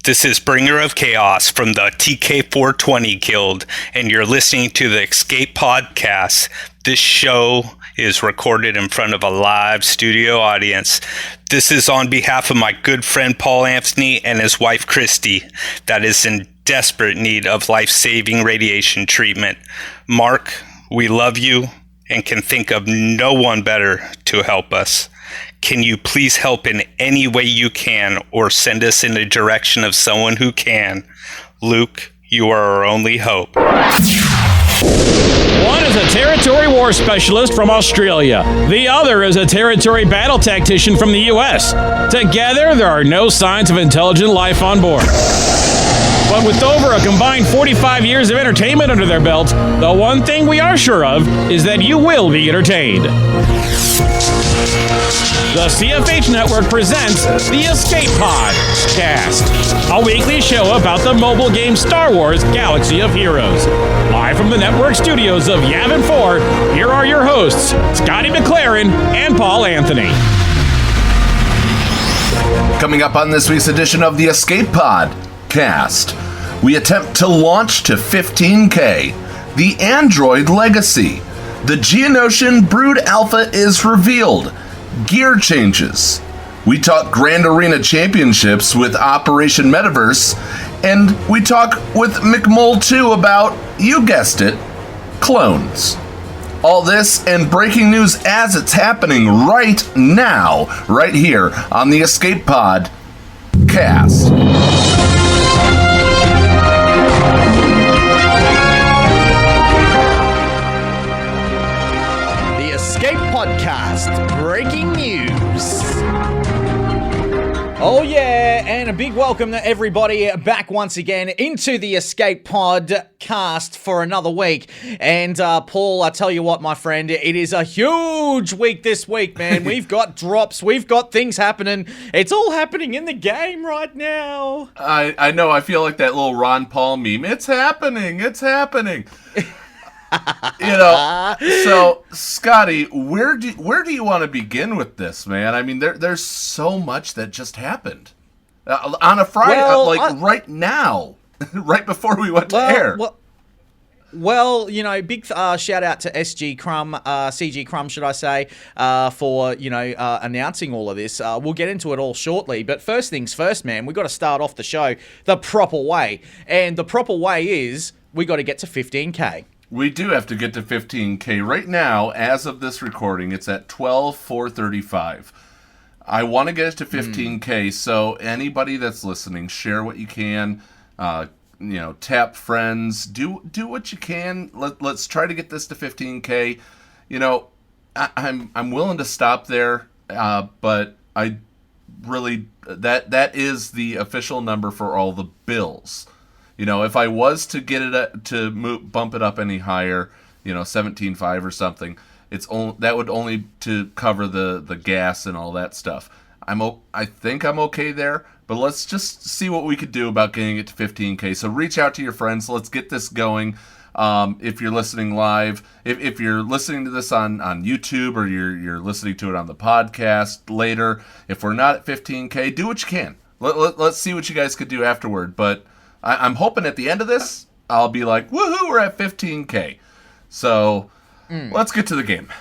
This is Bringer of Chaos from the TK420 Guild, and you're listening to the Escape Podcast. This show is recorded in front of a live studio audience. This is on behalf of my good friend Paul Anthony and his wife Christy, that is in desperate need of life-saving radiation treatment. Mark, we love you and can think of no one better to help us. Can you please help in any way you can, or send us in the direction of someone who can? Luke, you are our only hope. One is a territory war specialist from Australia. The other is a territory battle tactician from the U.S. Together, there are no signs of intelligent life on board. But with over a combined 45 years of entertainment under their belt, the one thing we are sure of is that you will be entertained. The CFH Network presents the Escape Podcast, a weekly show about the mobile game Star Wars Galaxy of Heroes. Live from the network studios of Yavin 4, here are your hosts, Scotty McLaren and Paul Anthony. Coming up on this week's edition of the Escape Podcast, we attempt to launch to 15K, the Android Legacy. The Geonosian Brood Alpha is revealed. Gear changes. We talk Grand Arena Championships with Operation MetaVerse, and we talk with McMole2 about, you guessed it, clones. All this and breaking news as it's happening right now, right here on the Escape Pod Cast. Escape Podcast, breaking news. Oh yeah, and a big welcome to everybody back once again into the Escape Podcast for another week. And Paul, I tell you what, my friend, it is a huge week this week, man. We've got drops, we've got things happening. It's all happening in the game right now. I know, I feel like that little Ron Paul meme. It's happening. You know, so Scotty, where do you want to begin with this, man? I mean, there's so much that just happened on a Friday, right now, right before we went to air. Well, you know, big shout out to CG Crumb, should I say, for, announcing all of this. We'll get into it all shortly. But first things first, man, we got to start off the show the proper way. And the proper way is we got to get to 15K. We do have to get to 15K. Right now, as of this recording, it's at 12,435. I want to get it to 15K, so anybody that's listening, share what you can. Tap friends. Do what you can. Let's try to get this to 15K. You know, I'm willing to stop there, but I really that is the official number for all the bills. You know, if I was to get it bump it up any higher, 17.5 or something, that would only to cover the gas and all that stuff. I think I'm okay there, but let's just see what we could do about getting it to 15K. So reach out to your friends. Let's get this going. If you're listening live, if you're listening to this on YouTube, or you're listening to it on the podcast later, if we're not at 15K, do what you can. Let's see what you guys could do afterward, but I'm hoping at the end of this, I'll be like, woohoo, we're at 15K. So, let's get to the game.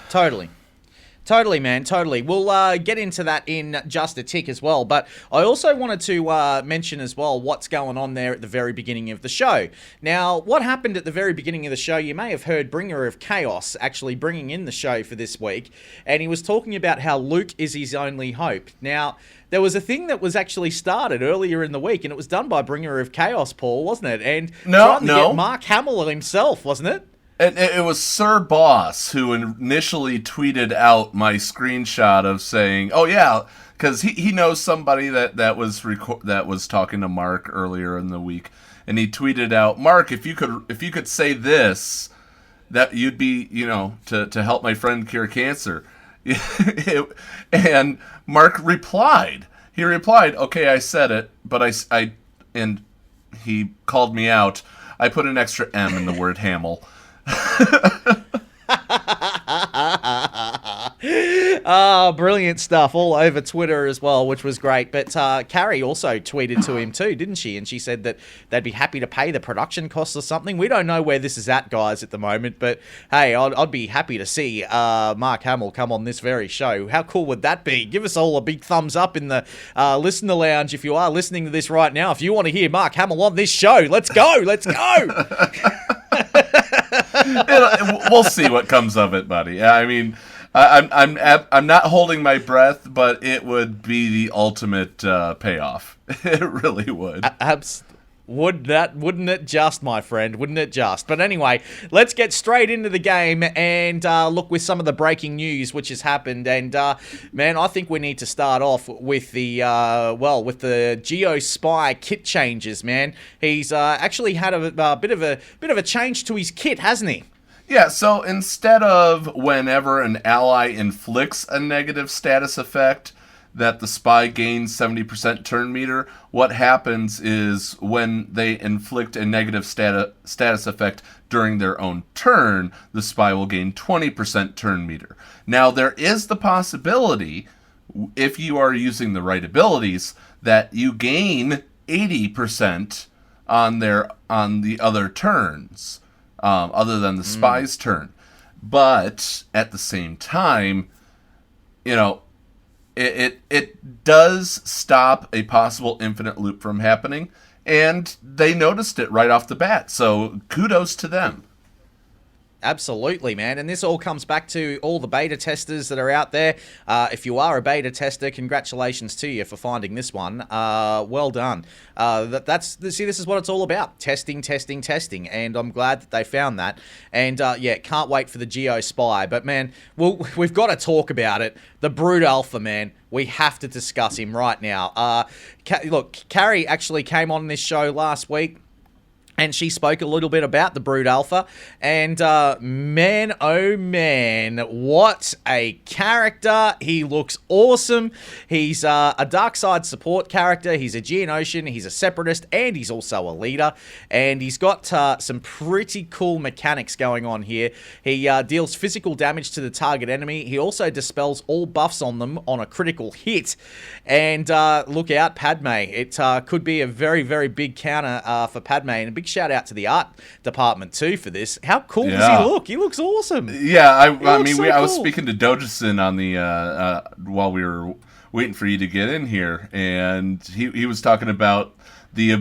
Totally, man, totally. We'll get into that in just a tick as well. But I also wanted to mention as well what's going on there at the very beginning of the show. Now, what happened at the very beginning of the show, you may have heard Bringer of Chaos actually bringing in the show for this week. And he was talking about how Luke is his only hope. Now, there was a thing that was actually started earlier in the week, and it was done by Bringer of Chaos, Paul, wasn't it? And no. Get Mark Hamill himself, wasn't it? And it was Sir Boss who initially tweeted out my screenshot of saying, "Oh yeah," because he knows somebody that was talking to Mark earlier in the week, and he tweeted out, "Mark, if you could say this, that you'd be to help my friend cure cancer." And Mark replied. He replied, "Okay, I said it, but I and he called me out. I put an extra M in the word Hamill." Oh, brilliant stuff all over Twitter as well, which was great. But Carrie also tweeted to him too, didn't she? And she said that they'd be happy to pay the production costs or something. We don't know where this is at, guys, at the moment. But hey, I'd be happy to see Mark Hamill come on this very show. How cool would that be? Give us all a big thumbs up in the listener lounge if you are listening to this right now. If you want to hear Mark Hamill on this show, let's go. Let's go. We'll see what comes of it, buddy. I mean, I'm not holding my breath, but it would be the ultimate payoff. It really would. Wouldn't it just, my friend? Wouldn't it just? But anyway, let's get straight into the game and look with some of the breaking news which has happened. And man, I think we need to start off with the Geo Spy Kit changes. Man, he's actually had a bit of a change to his kit, hasn't he? Yeah, so instead of whenever an ally inflicts a negative status effect that the spy gains 70% turn meter, what happens is when they inflict a negative status effect during their own turn, the spy will gain 20% turn meter. Now, there is the possibility, if you are using the right abilities, that you gain 80% on the other turns. Other than the spy's turn. But at the same time, you know, it does stop a possible infinite loop from happening, and they noticed it right off the bat, so kudos to them. Absolutely, man. And this all comes back to all the beta testers that are out there. If you are a beta tester, congratulations to you for finding this one. Well done. This is what it's all about. Testing. And I'm glad that they found that. And yeah, can't wait for the Geo Spy. But man, we've got to talk about it. The Brood Alpha, man. We have to discuss him right now. Look, Carrie actually came on this show last week, and she spoke a little bit about the Brood Alpha. And man, oh man, what a character. He looks awesome. He's a dark side support character. He's a Geonosian. He's a separatist. And he's also a leader. And he's got some pretty cool mechanics going on here. He deals physical damage to the target enemy. He also dispels all buffs on them on a critical hit. And look out, Padme. It could be a very, very big counter for Padme. And a big shout out to the art department too for this. How cool does he look? He looks awesome. Yeah, I was speaking to Dojison on the while we were waiting for you to get in here, and he was talking about the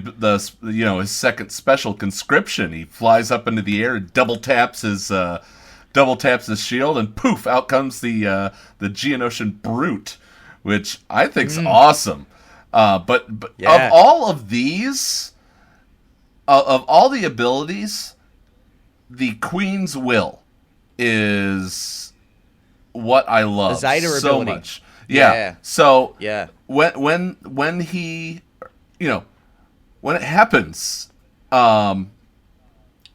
his second special, conscription. He flies up into the air, double taps his shield, and poof, out comes the Geonosian brute, which I think's awesome. But yeah. Of all of these. Of all the abilities, the Queen's Will is what I love the Zeta so ability. Much. Yeah. So yeah, when he, when it happens, the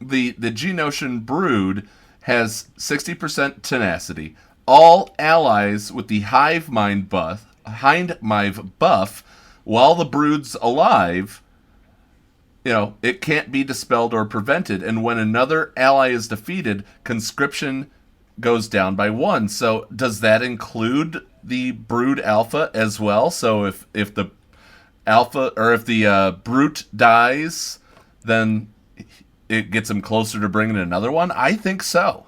Geonosian brood has 60% tenacity. All allies with the hive mind buff, while the brood's alive. It can't be dispelled or prevented. And when another ally is defeated, conscription goes down by 1. So does that include the Brood Alpha as well? So if the Alpha or if the Brute dies, then it gets him closer to bringing another one? I think so.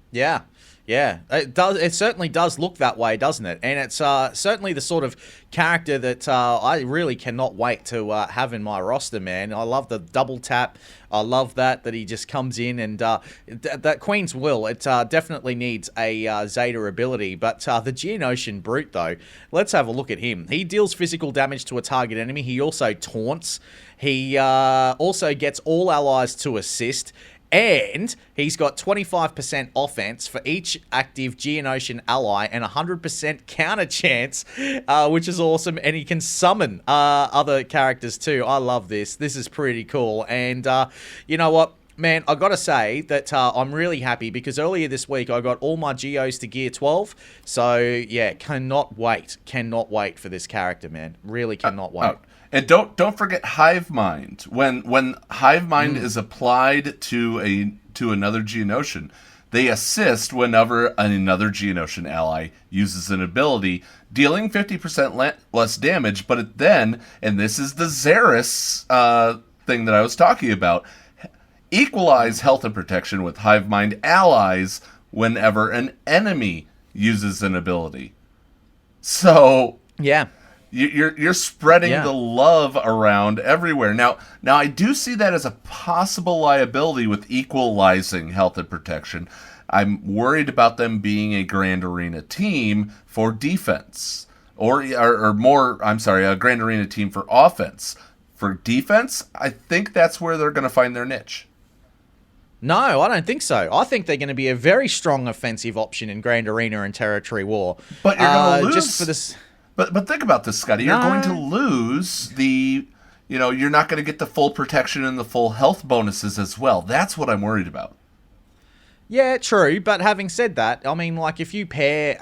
Yeah. Yeah, it does. It certainly does look that way, doesn't it? And it's certainly the sort of character that I really cannot wait to have in my roster, man. I love the double tap. I love that he just comes in and that Queen's Will. It definitely needs a Zeta ability. But the Geonosian Brute, though, let's have a look at him. He deals physical damage to a target enemy. He also taunts. He also gets all allies to assist. And he's got 25% offense for each active Geonosian ally and 100% counter chance, which is awesome. And he can summon other characters too. I love this. This is pretty cool. And you know what? Man, I got to say that I'm really happy because earlier this week I got all my Geos to Gear 12. So, yeah, cannot wait. Cannot wait for this character, man. Really cannot wait. And don't forget Hive Mind. When Hive Mind is applied to another Geonosian, They assist whenever another Geonosian ally uses an ability, dealing 50% less damage, but then, and this is the Xeris thing that I was talking about, equalize health and protection with hive mind allies whenever an enemy uses an ability. So Yeah. you're spreading the love around everywhere. Now I do see that as a possible liability with equalizing health and protection. I'm worried about them being a Grand Arena team for defense, or more. I'm sorry, a Grand Arena team for offense. For defense, I think that's where they're going to find their niche. No, I don't think so. I think they're going to be a very strong offensive option in Grand Arena and Territory War. But you're going to lose. Just for this. But think about this, Scotty. You're going to lose you're not going to get the full protection and the full health bonuses as well. That's what I'm worried about. Yeah, true. But having said that, I mean, like, if you pair,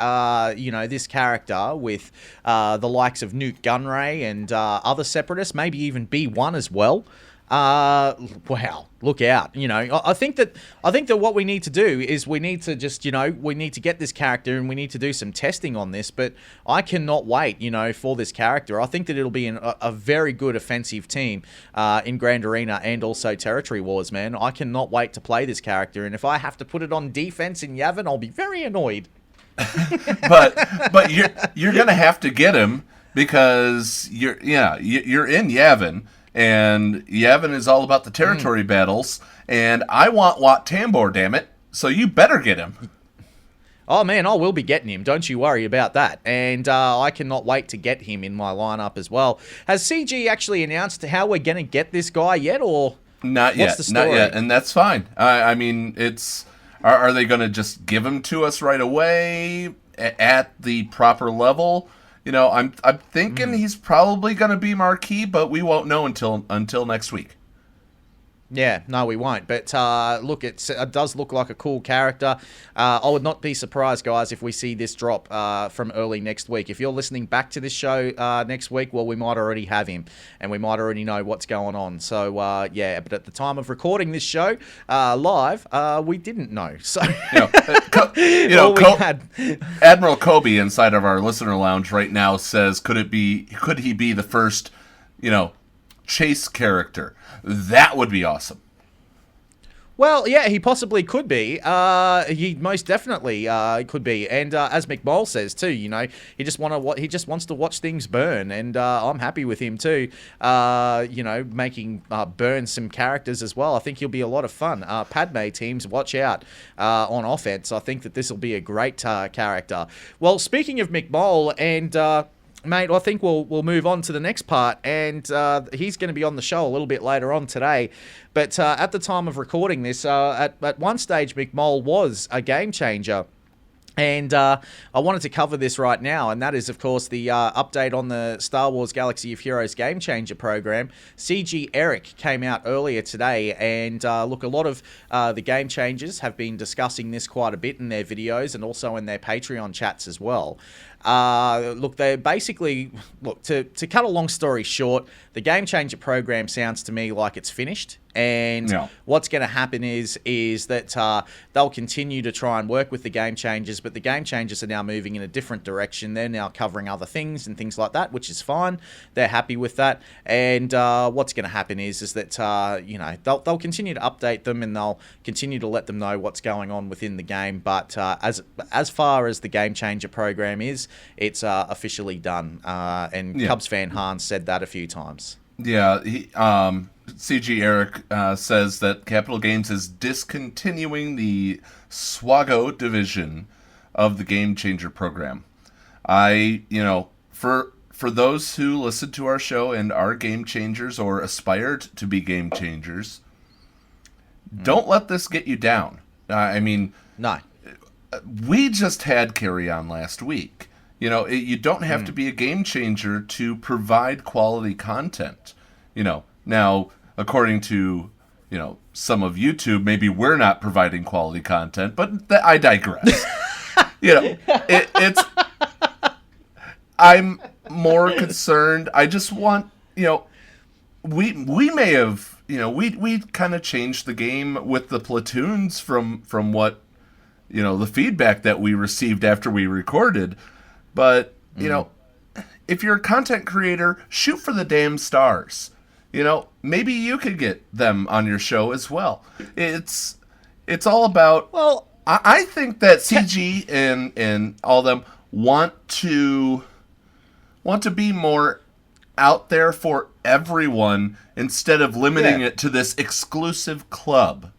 this character with the likes of Newt Gunray and other Separatists, maybe even B1 as well, wow, look out. I think that what we need to do is we need to just, we need to get this character and we need to do some testing on this, but I cannot wait, for this character. I think that it'll be a very good offensive team in Grand Arena and also Territory Wars, man. I cannot wait to play this character, and if I have to put it on defense in Yavin, I'll be very annoyed. but you're going to have to get him because you're in Yavin. And Yavin is all about the territory battles, and I want Wat Tambor, damn it, so you better get him. Oh, man, I will be getting him. Don't you worry about that. And I cannot wait to get him in my lineup as well. Has CG actually announced how we're going to get this guy yet, or not yet? What's the story? Not yet, and that's fine. I mean, it's are they going to just give him to us right away at the proper level? I'm thinking he's probably going to be marquee, but we won't know until next week. Yeah, no, we won't. But look, it does look like a cool character. I would not be surprised, guys, if we see this drop from early next week. If you're listening back to this show next week, well, we might already have him, and we might already know what's going on. So, but at the time of recording this show live, we didn't know. So, Admiral Kobe inside of our listener lounge right now says, could he be the first, chase character? That would be awesome. Well, yeah, he possibly could be. He most definitely could be. And as McMole says too, he just wants to watch things burn, and I'm happy with him too. Making burn some characters as well. I think he'll be a lot of fun. Padme teams, watch out on offense. I think that this will be a great character. Well, speaking of McMole and. Mate, I think we'll move on to the next part, and he's going to be on the show a little bit later on today. But at the time of recording this, at one stage, McMole was a game changer. And I wanted to cover this right now, and that is, of course, the update on the Star Wars Galaxy of Heroes Game Changer program. CG Eric came out earlier today, and look, a lot of the Game Changers have been discussing this quite a bit in their videos and also in their Patreon chats as well. Look, they're basically, to cut a long story short, the Game Changer program sounds to me like it's finished. And what's going to happen is that they'll continue to try and work with the Game Changers, but the Game Changers are now moving in a different direction. They're now covering other things and things like that, which is fine. They're happy with that. And what's going to happen is that they'll continue to update them, and they'll continue to let them know what's going on within the game. But as far as the Game Changer program is, it's officially done. And Cubs fan Hans said that a few times. Yeah, CG Eric says that Capital Games is discontinuing the SWAGO division of the Game Changer program. For those who listen to our show and are Game Changers or aspired to be Game Changers, don't let this get you down. No. We just had Carry On last week. You don't have to be a Game Changer to provide quality content. Now, according to, some of YouTube, maybe we're not providing quality content, but I digress. It's I'm more concerned. I just want, we may have, we kind of changed the game with the platoons from what the feedback that we received after we recorded. But, if you're a content creator, shoot for the damn stars. Maybe you could get them on your show as well. It's all about... Well, I think that CG and all them want to be more out there for everyone instead of limiting it to this exclusive club.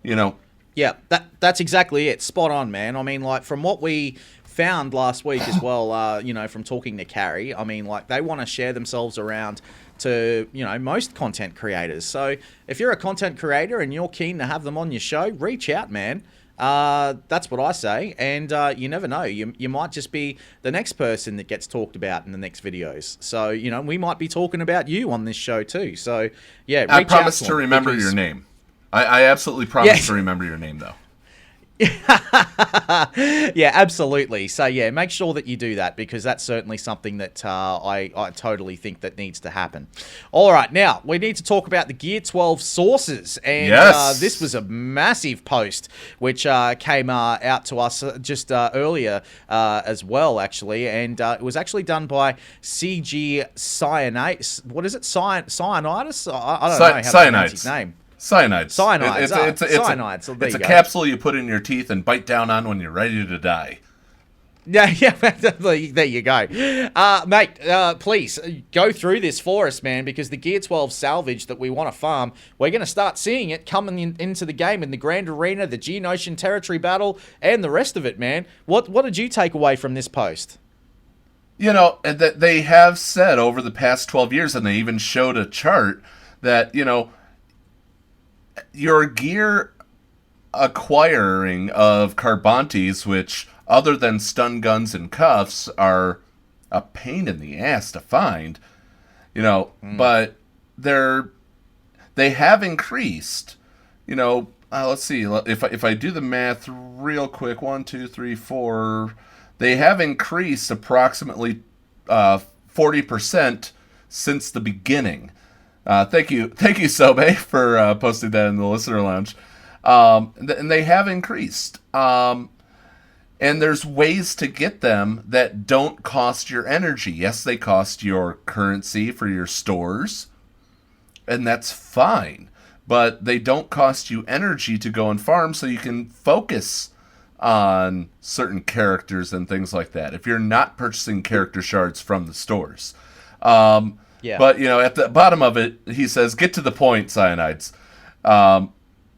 Yeah, that's exactly it. Spot on, man. I mean, like, from what we found last week as well, from talking to Carrie, I mean, like, they want to share themselves around to, most content creators. So if you're a content creator and you're keen to have them on your show, reach out, man. That's what I say. And you never know. You might just be the next person that gets talked about in the next videos. So, we might be talking about you on this show too. So, yeah, I promise to remember your name. I absolutely promise to remember your name, though. Yeah, absolutely. So, yeah, make sure that you do that, because that's certainly something that I totally think that needs to happen. All right, now, we need to talk about the Gear 12 sources. And this was a massive post which came out to us just earlier as well, actually. And it was actually done by CG Cyanitis. What is it? Cyanitis? I don't know how to pronounce his name. Cyanides. Cyanides. It's a capsule you put in your teeth and bite down on when you're ready to die. Yeah, there you go. Mate, please go through this for us, man, because the Gear 12 salvage that we want to farm, we're going to start seeing it coming into the game in the Grand Arena, the Geonosian Territory Battle, and the rest of it, man. What did you take away from this post? That they have said over the past 12 years, and they even showed a chart that, your gear acquiring of Carbantes, which, other than stun guns and cuffs, are a pain in the ass to find, but they have increased, let's see, if I do the math real quick, 1, 2, 3, 4, they have increased approximately 40% since the beginning. Thank you, Sobe, for posting that in the listener lounge. And they have increased. And there's ways to get them that don't cost your energy. Yes, they cost your currency for your stores, and that's fine. But they don't cost you energy to go and farm, so you can focus on certain characters and things like that, if you're not purchasing character shards from the stores. Yeah. But, at the bottom of it, he says, get to the point, Cyanides.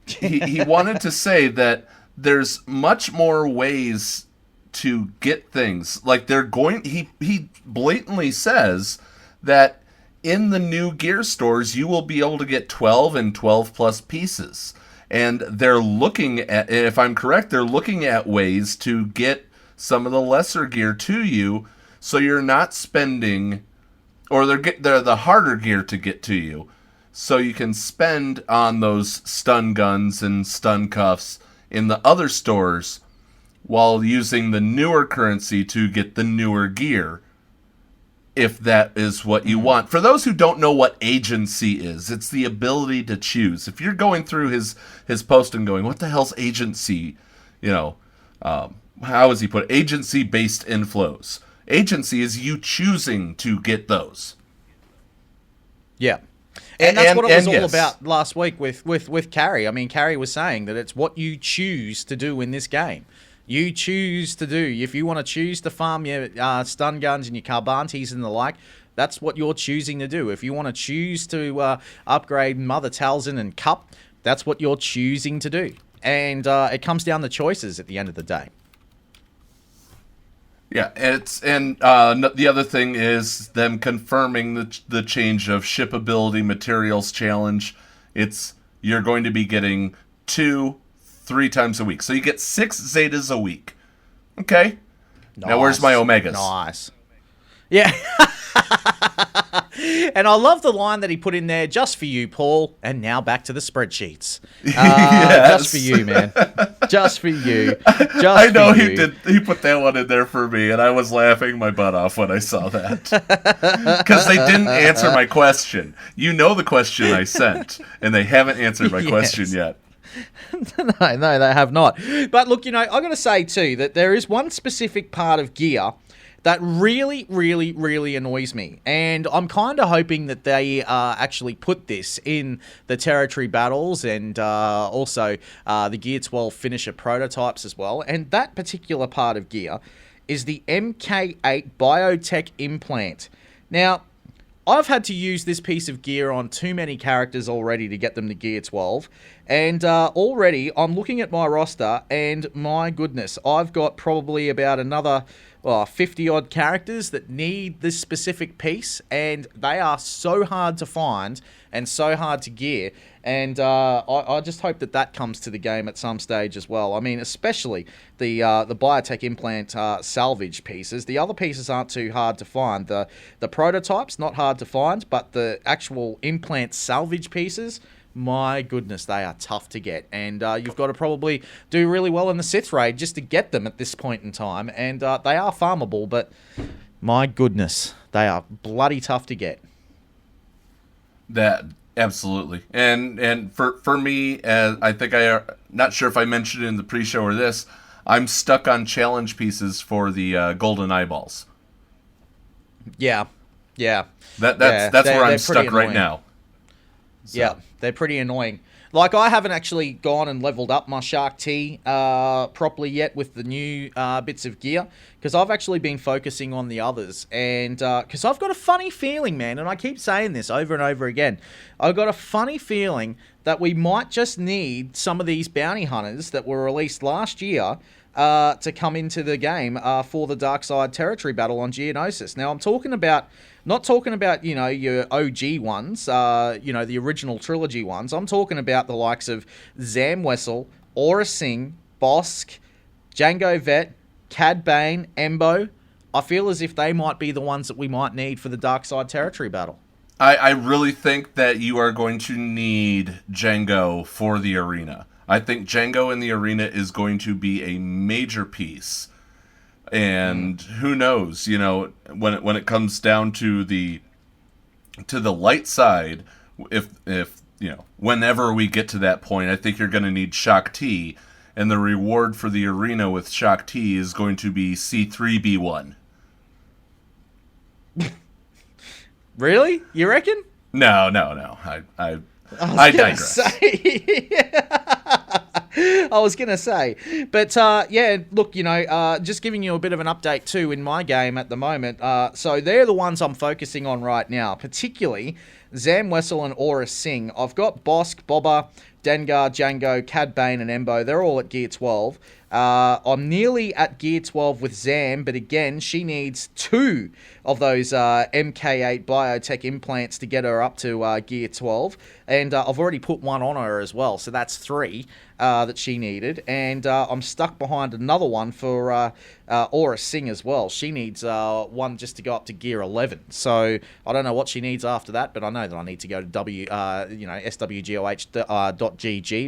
He wanted to say that there's much more ways to get things. Like, he blatantly says that in the new gear stores, you will be able to get 12 and 12 plus pieces. And they're looking at, if I'm correct, they're looking at ways to get some of the lesser gear to you, so you're not spending... Or they're the harder gear to get to you, so you can spend on those stun guns and stun cuffs in the other stores while using the newer currency to get the newer gear, if that is what you want. For those who don't know what agency is, it's the ability to choose. If you're going through his post and going, what the hell's agency? How is he put it? Agency-based inflows. Agency is you choosing to get those. Yeah. And that's what it was all about last week with Carrie. I mean, Carrie was saying that it's what you choose to do in this game. You choose to do. If you want to choose to farm your stun guns and your Carbantes and the like, that's what you're choosing to do. If you want to choose to upgrade Mother Talzin and Cup, that's what you're choosing to do. And it comes down to choices at the end of the day. Yeah, the other thing is them confirming the change of shipability materials challenge. You're going to be getting 2-3 times a week, so you get 6 Zetas a week. Okay. Nice. Now where's my Omegas? Nice. Yeah. And I love the line that he put in there, just for you, Paul. And now back to the spreadsheets. Yes. Just for you, man. Just for you. I know he did. He put that one in there for me, and I was laughing my butt off when I saw that. Because they didn't answer my question. You know the question I sent, and they haven't answered my question yet. No, they have not. But look, I got to say too that there is one specific part of gear that really, really, really annoys me. And I'm kind of hoping that they actually put this in the territory battles and also the Gear 12 finisher prototypes as well. And that particular part of gear is the MK8 biotech implant. Now, I've had to use this piece of gear on too many characters already to get them to Gear 12. And already, I'm looking at my roster, and my goodness, I've got probably about another 50-odd characters that need this specific piece, and they are so hard to find and so hard to gear. And I just hope that comes to the game at some stage as well. I mean, especially the biotech implant salvage pieces. The other pieces aren't too hard to find. The prototypes, not hard to find, but the actual implant salvage pieces, my goodness, they are tough to get. And you've got to probably do really well in the Sith raid just to get them at this point in time. And they are farmable, but my goodness, they are bloody tough to get. That absolutely, and for me, I think not sure if I mentioned it in the pre-show or this, I'm stuck on challenge pieces for the golden eyeballs. Yeah. That's where I'm stuck right now. So. Yeah, they're pretty annoying. Like, I haven't actually gone and leveled up my Shark T properly yet with the new bits of gear, because I've actually been focusing on the others. And because I've got a funny feeling, man, and I keep saying this over and over again, I've got a funny feeling that we might just need some of these bounty hunters that were released last year to come into the game for the Dark Side territory battle on Geonosis. Now, I'm talking about... Not talking about, your OG ones, the original trilogy ones. I'm talking about the likes of Zam Wessel, Aura Singh, Bosk, Django Vet, Cad Bane, Embo. I feel as if they might be the ones that we might need for the Dark Side territory battle. I really think that you are going to need Django for the arena. I think Django in the arena is going to be a major piece. And who knows, when it comes down to the light side, if whenever we get to that point, I think you're going to need Shock T, and the reward for the arena with Shock T is going to be C3B1. Really? You reckon? No. I digress. I was going to say. But, look, just giving you a bit of an update, too, in my game at the moment. So they're the ones I'm focusing on right now, particularly Zam Wessel and Aura Singh. I've got Bosk, Boba, Dengar, Django, Cad Bane, and Embo. They're all at Gear 12. I'm nearly at Gear 12 with Zam, but again, she needs 2 of those MK8 biotech implants to get her up to Gear 12. And I've already put one on her as well, so that's 3 that she needed. And I'm stuck behind another one for Aura Singh as well. She needs one just to go up to Gear 11. So I don't know what she needs after that, but I know that I need to go to swgoh.gg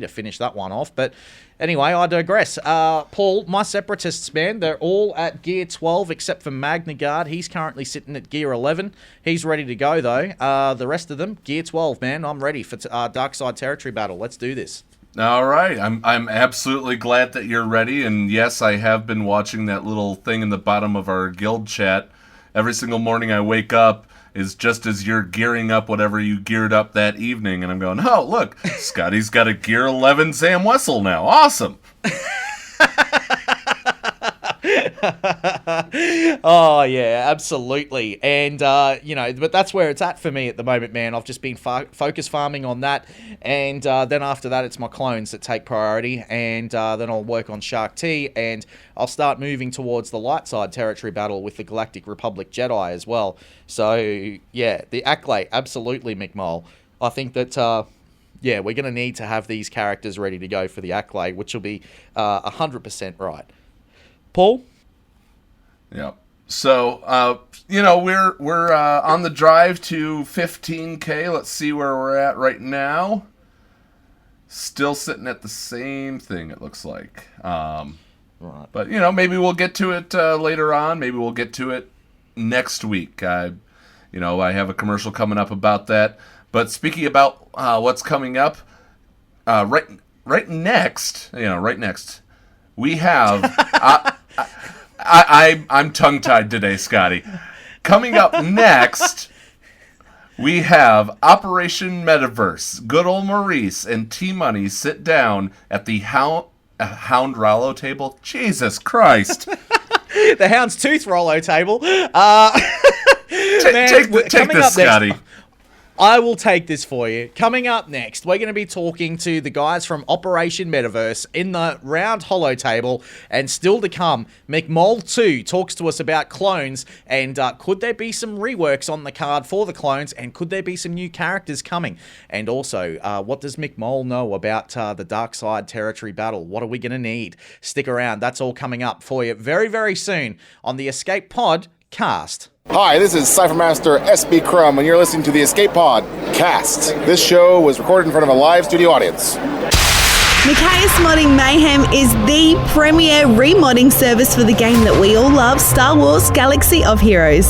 to finish that one off. But anyway, I digress. Paul, my Separatists, man, they're all at Gear 12 except for Magna Guard. He's currently sitting at Gear 11. He's ready to go, though. The rest of them, Gear 12, man. I'm ready for Dark Side territory battle. Let's do this. All right. I'm absolutely glad that you're ready. And yes, I have been watching that little thing in the bottom of our guild chat. Every single morning I wake up is just as you're gearing up whatever you geared up that evening. And I'm going, oh, look, Scotty's got a Gear 11 Zam Wessel now. Awesome. Oh, yeah, absolutely. And, but that's where it's at for me at the moment, man. I've just been focus farming on that. And then after that, it's my clones that take priority. And then I'll work on Shark T. And I'll start moving towards the light side territory battle with the Galactic Republic Jedi as well. So, yeah, the Acklay, absolutely, McMole. I think that... we're going to need to have these characters ready to go for the Acklay, which will be 100% right. Paul? Yeah. So, we're on the drive to 15K. Let's see where we're at right now. Still sitting at the same thing, it looks like. Right. But, maybe we'll get to it later on. Maybe we'll get to it next week. I have a commercial coming up about that. But speaking about what's coming up, right right next, we have. I'm tongue-tied today, Scotty. Coming up next, we have Operation MetaVerse. Good old Maurice and T-Money sit down at the Hound Rollo table. Jesus Christ. The Hound's Tooth Rollo table. Take this, Scotty. I will take this for you. Coming up next, we're going to be talking to the guys from Operation MetaVerse in the round holo table, and still to come, McMole 2 talks to us about clones, and could there be some reworks on the card for the clones, and could there be some new characters coming? And also, what does McMole know about the Dark Side Territory battle? What are we going to need? Stick around. That's all coming up for you very, very soon on the Escape Pod Cast. Hi, this is Cyphermaster SB Crumb, and you're listening to the Escape Pod Cast. This show was recorded in front of a live studio audience. Micaeus Modding Mayhem is the premier remodding service for the game that we all love, Star Wars Galaxy of Heroes.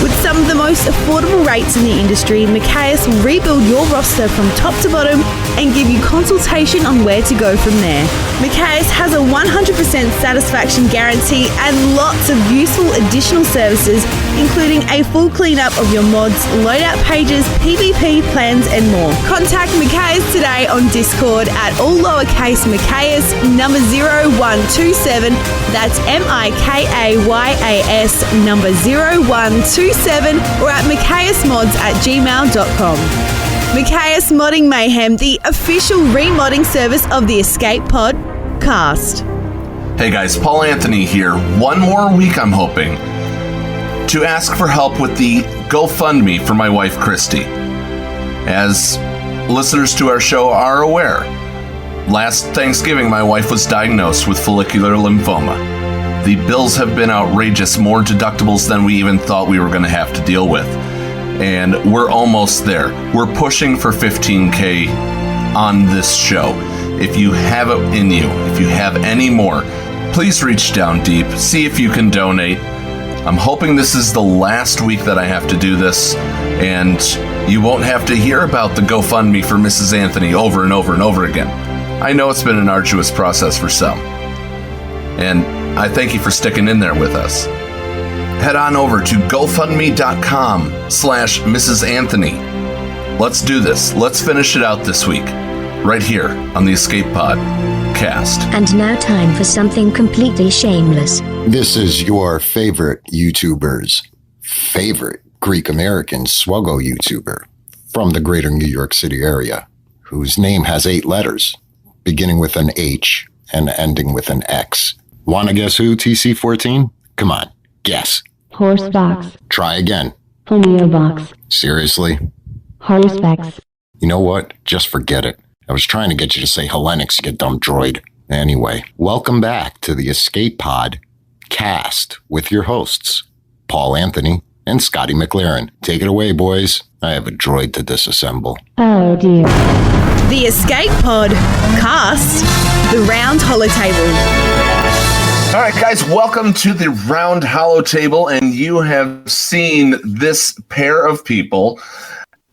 With some of the most affordable rates in the industry, Micaeus will rebuild your roster from top to bottom and give you consultation on where to go from there. Micaeus has a 100% satisfaction guarantee and lots of useful additional services, including a full cleanup of your mods, loadout pages, PvP plans, and more. Contact Micaeus today on Discord at all lowercase Micaeus number 0127. That's MIKAYAS number 0127, or at micaeusmods@gmail.com. Micaeus Modding Mayhem, the official remodding service of the Escape Pod Cast. Hey guys, Paul Anthony here. One more week, I'm hoping, to ask for help with the GoFundMe for my wife, Christy. As listeners to our show are aware, last Thanksgiving, my wife was diagnosed with follicular lymphoma. The bills have been outrageous, more deductibles than we even thought we were going to have to deal with. And we're almost there. We're pushing for 15K on this show. If you have it in you, if you have any more, please reach down deep, see if you can donate. I'm hoping this is the last week that I have to do this, and you won't have to hear about the GoFundMe for Mrs. Anthony over and over and over again. I know it's been an arduous process for some, and I thank you for sticking in there with us. Head on over to gofundme.com/Mrs. Anthony. Let's do this. Let's finish it out this week, right here on the Escape Pod Cast. And now time for something completely shameless. This is your favorite YouTuber's favorite Greek-American Swuggo YouTuber from the greater New York City area, whose name has 8 letters, beginning with an H and ending with an X. Wanna guess who, TC14? Come on, guess. Horsebox. Try again. Homeobox. Seriously? Horsepex. You know what? Just forget it. I was trying to get you to say Hellenics, you dumb droid. Anyway, welcome back to the Escape Pod Cast with your hosts, Paul Anthony and Scotty McLaren. Take it away, boys. I have a droid to disassemble. Oh dear. The Escape Pod Cast, the round holotable. All right, guys, welcome to the round hollow table, and you have seen this pair of people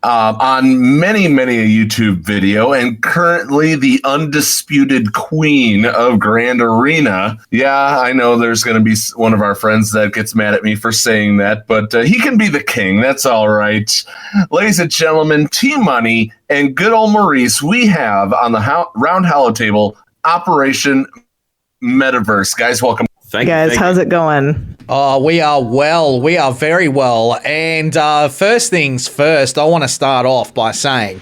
on many a YouTube video, and currently the undisputed queen of Grand Arena. Yeah, I know there's going to be one of our friends that gets mad at me for saying that, but he can be the king. That's all right. Ladies and gentlemen, T-Money and good old Maurice, we have on the round hollow table Operation MetaVerse. Guys, welcome. Thank you. How's it going? Oh, we are well. We are very well. And first things first, I want to start off by saying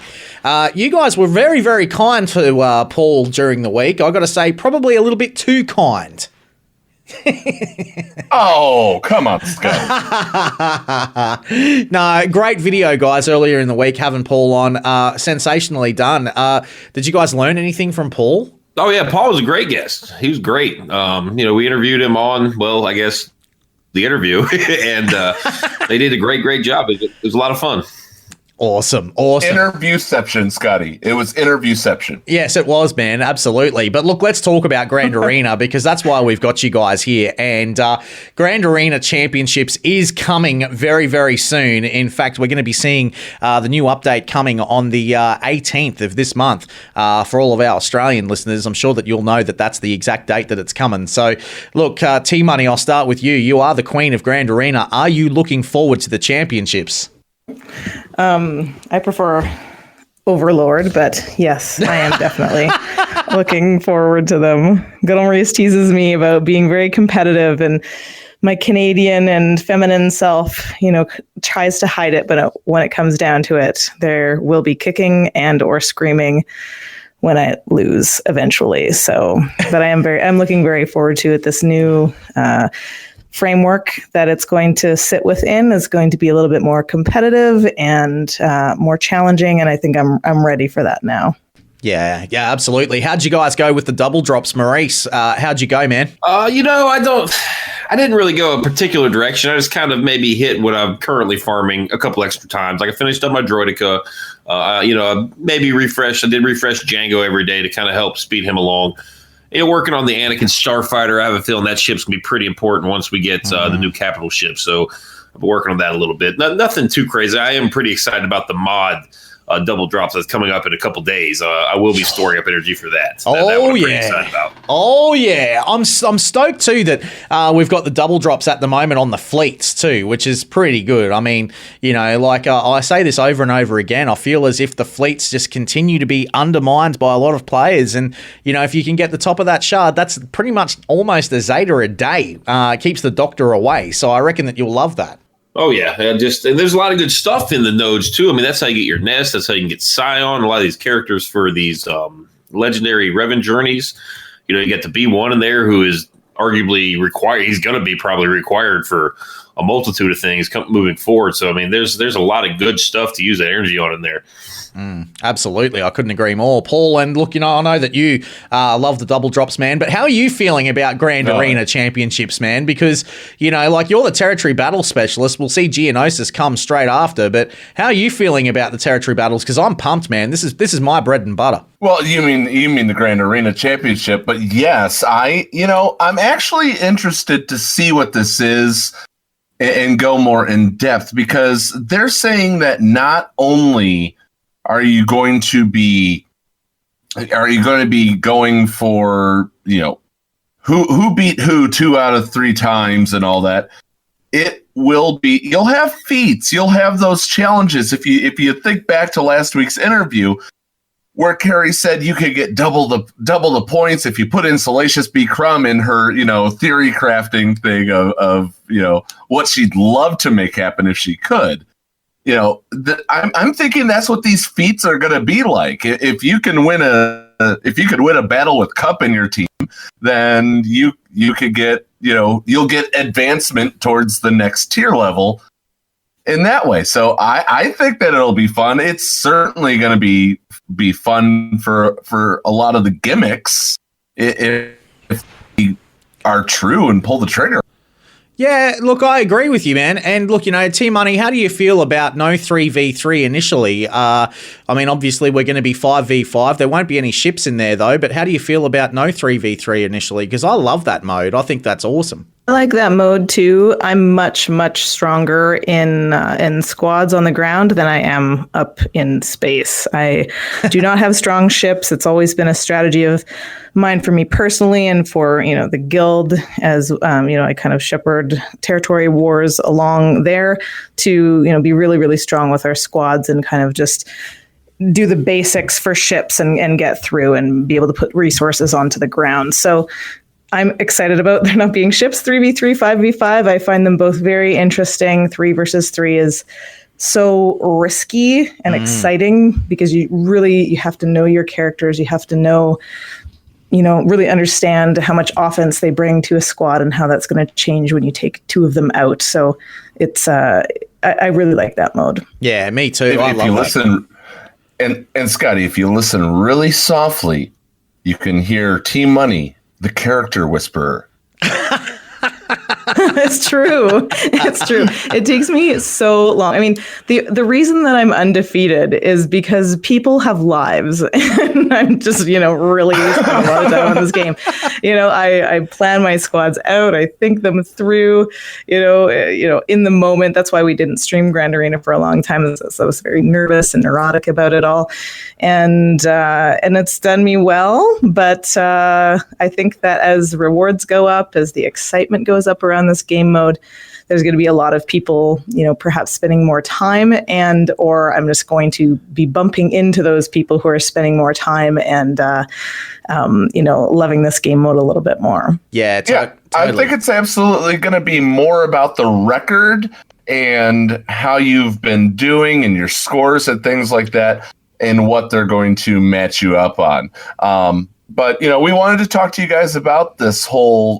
you guys were very, very kind to Paul during the week. I got to say, probably a little bit too kind. Oh, come on, Scott. No, great video, guys, earlier in the week, having Paul on. Sensationally done. Did you guys learn anything from Paul? Oh, yeah. Paul was a great guest. He was great. We interviewed him on, well, I guess, the interview, and they did a great job. It was a lot of fun. Awesome. Interviewception, Scotty. It was interviewception. Yes, it was, man. Absolutely. But look, let's talk about Grand Arena because that's why we've got you guys here. And Grand Arena Championships is coming very, very soon. In fact, we're going to be seeing the new update coming on the 18th of this month for all of our Australian listeners. I'm sure that you'll know that that's the exact date that it's coming. So, look, T-Money, I'll start with you. You are the queen of Grand Arena. Are you looking forward to the championships? I prefer Overlord, but yes, I am definitely looking forward to them. Good old Maurice teases me about being very competitive, and my Canadian and feminine self, tries to hide it, but when it comes down to it, there will be kicking and or screaming when I lose eventually. So, but I'm looking very forward to it. This new framework that it's going to sit within is going to be a little bit more competitive and more challenging, and I think I'm ready for that now. Yeah, absolutely. How'd you guys go with the double drops, Maurice? How'd you go, man? I didn't really go a particular direction. I just kind of maybe hit what I'm currently farming a couple extra times. Like I finished up my Droideka. Maybe refresh. I did refresh Django every day to kind of help speed him along. Working on the Anakin Starfighter, I have a feeling that ship's going to be pretty important once we get the new capital ship. So I've been working on that a little bit. Nothing too crazy. I am pretty excited about the mod double drops that's coming up in a couple days. I will be storing up energy for that. That one I'm pretty excited about. Oh, yeah. I'm stoked, too, that we've got the double drops at the moment on the fleets, too, which is pretty good. I mean, I say this over and over again. I feel as if the fleets just continue to be undermined by a lot of players. And, if you can get the top of that shard, that's pretty much almost a Zeta a day. Keeps the Doctor away. So I reckon that you'll love that. Oh, yeah. And there's a lot of good stuff in the nodes, too. I mean, that's how you get your nest. That's how you can get Scion, a lot of these characters for these legendary Revan journeys. You get the B1 in there who is arguably required. He's going to be probably required for a multitude of things moving forward. So, I mean, there's a lot of good stuff to use that energy on in there. Absolutely. I couldn't agree more. Paul, and look, I know that you love the double drops, man, but how are you feeling about Grand Arena Championships, man? Because, you're the territory battle specialist. We'll see Geonosis come straight after, but how are you feeling about the territory battles? Because I'm pumped, man. This is my bread and butter. Well, you mean the Grand Arena Championship, but yes, I'm actually interested to see what this is and go more in depth, because they're saying that not only are you going to be going for, who beat who 2 out of 3 times and all that. It will be, you'll have feats, you'll have those challenges. If you think back to last week's interview where Carrie said you could get double the points if you put in Salacious B. Crumb in her, theory crafting thing of what she'd love to make happen if she could. I'm thinking that's what these feats are going to be like. If you can win a battle with Cup in your team, then you could get, you'll get advancement towards the next tier level in that way. So I think that it'll be fun. It's certainly going to be fun for a lot of the gimmicks if they are true and pull the trigger. Yeah, look, I agree with you, man. And look, T-Money, how do you feel about no 3v3 initially? Obviously, we're going to be 5v5. There won't be any ships in there, though. But how do you feel about no 3v3 initially? Because I love that mode. I think that's awesome. I like that mode too. I'm much, much stronger in squads on the ground than I am up in space. I do not have strong ships. It's always been a strategy of mine for me personally and for, the guild as, I kind of shepherd territory wars along there to, be really, really strong with our squads and kind of just do the basics for ships and get through and be able to put resources onto the ground. So I'm excited about there not being ships 3v3, 5v5. I find them both very interesting. 3 versus 3 is so risky and exciting because you have to know your characters. You have to know, really understand how much offense they bring to a squad and how that's going to change when you take 2 of them out. So it's, I really like that mode. Yeah, me too. If love you that. listen, and Scotty, if you listen really softly, you can hear T-Money, the character whisperer. It's true. It's true. It takes me so long. I mean, the reason that I'm undefeated is because people have lives, and I'm just, really spending a lot of time on this game. I plan my squads out. I think them through, in the moment. That's why we didn't stream Grand Arena for a long time. So I was very nervous and neurotic about it all. And it's done me well, but I think that as rewards go up, as the excitement goes up around this game mode, there's going to be a lot of people, perhaps spending more time, or I'm just going to be bumping into those people who are spending more time and, loving this game mode a little bit more. Yeah, totally. I think it's absolutely going to be more about the record and how you've been doing and your scores and things like that, and what they're going to match you up on. But we wanted to talk to you guys about this whole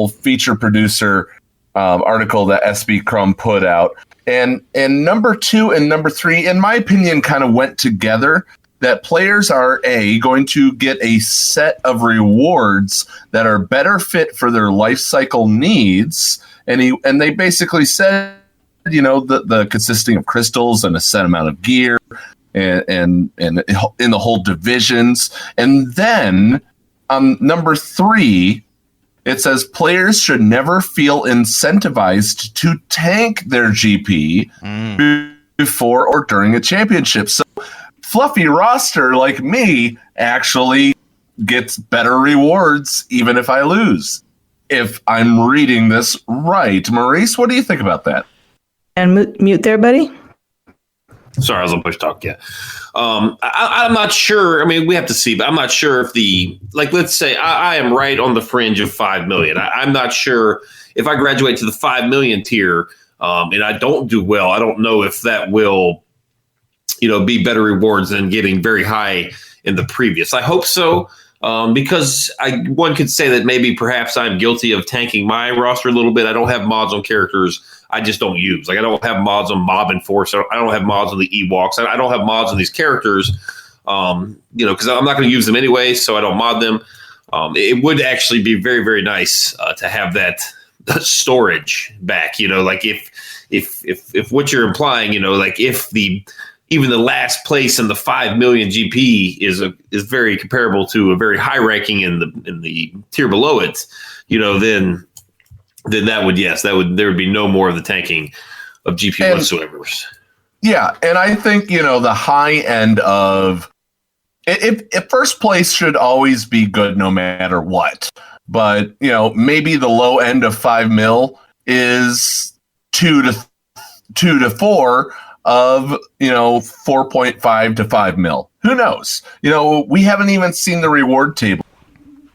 feature producer article that SB Crum put out, and number 2 and number 3, in my opinion, kind of went together. That players are going to get a set of rewards that are better fit for their life cycle needs, and they basically said, the consisting of crystals and a set amount of gear. And in the whole divisions. And then number 3, it says players should never feel incentivized to tank their GP before or during a championship. So fluffy roster like me actually gets better rewards even if I lose, if I'm reading this right. Maurice, what do you think about that? And mute there, buddy. Sorry, I was on push talk. Yeah. I'm not sure. I mean, we have to see, but I'm not sure if let's say I am right on the fringe of 5 million. I'm not sure if I graduate to the 5 million tier and I don't do well. I don't know if that will, be better rewards than getting very high in the previous. I hope so. Because one could say that maybe perhaps I'm guilty of tanking my roster a little bit. I don't have mods on characters I just don't use. Like, I don't have mods on Mob Enforcer. I don't have mods on the Ewoks. I don't have mods on these characters, because I'm not going to use them anyway, so I don't mod them. It would actually be very, very nice to have that storage back. Like if what you're implying, if even the last place in the 5 million GP is very comparable to a very high ranking in the tier below it, then there would be no more of the tanking of GP whatsoever. Yeah, and I think the high end of if first place should always be good no matter what, but maybe the low end of 5 mil is 2 to 4 of 4.5 to 5 mil. Who knows? We haven't even seen the reward table,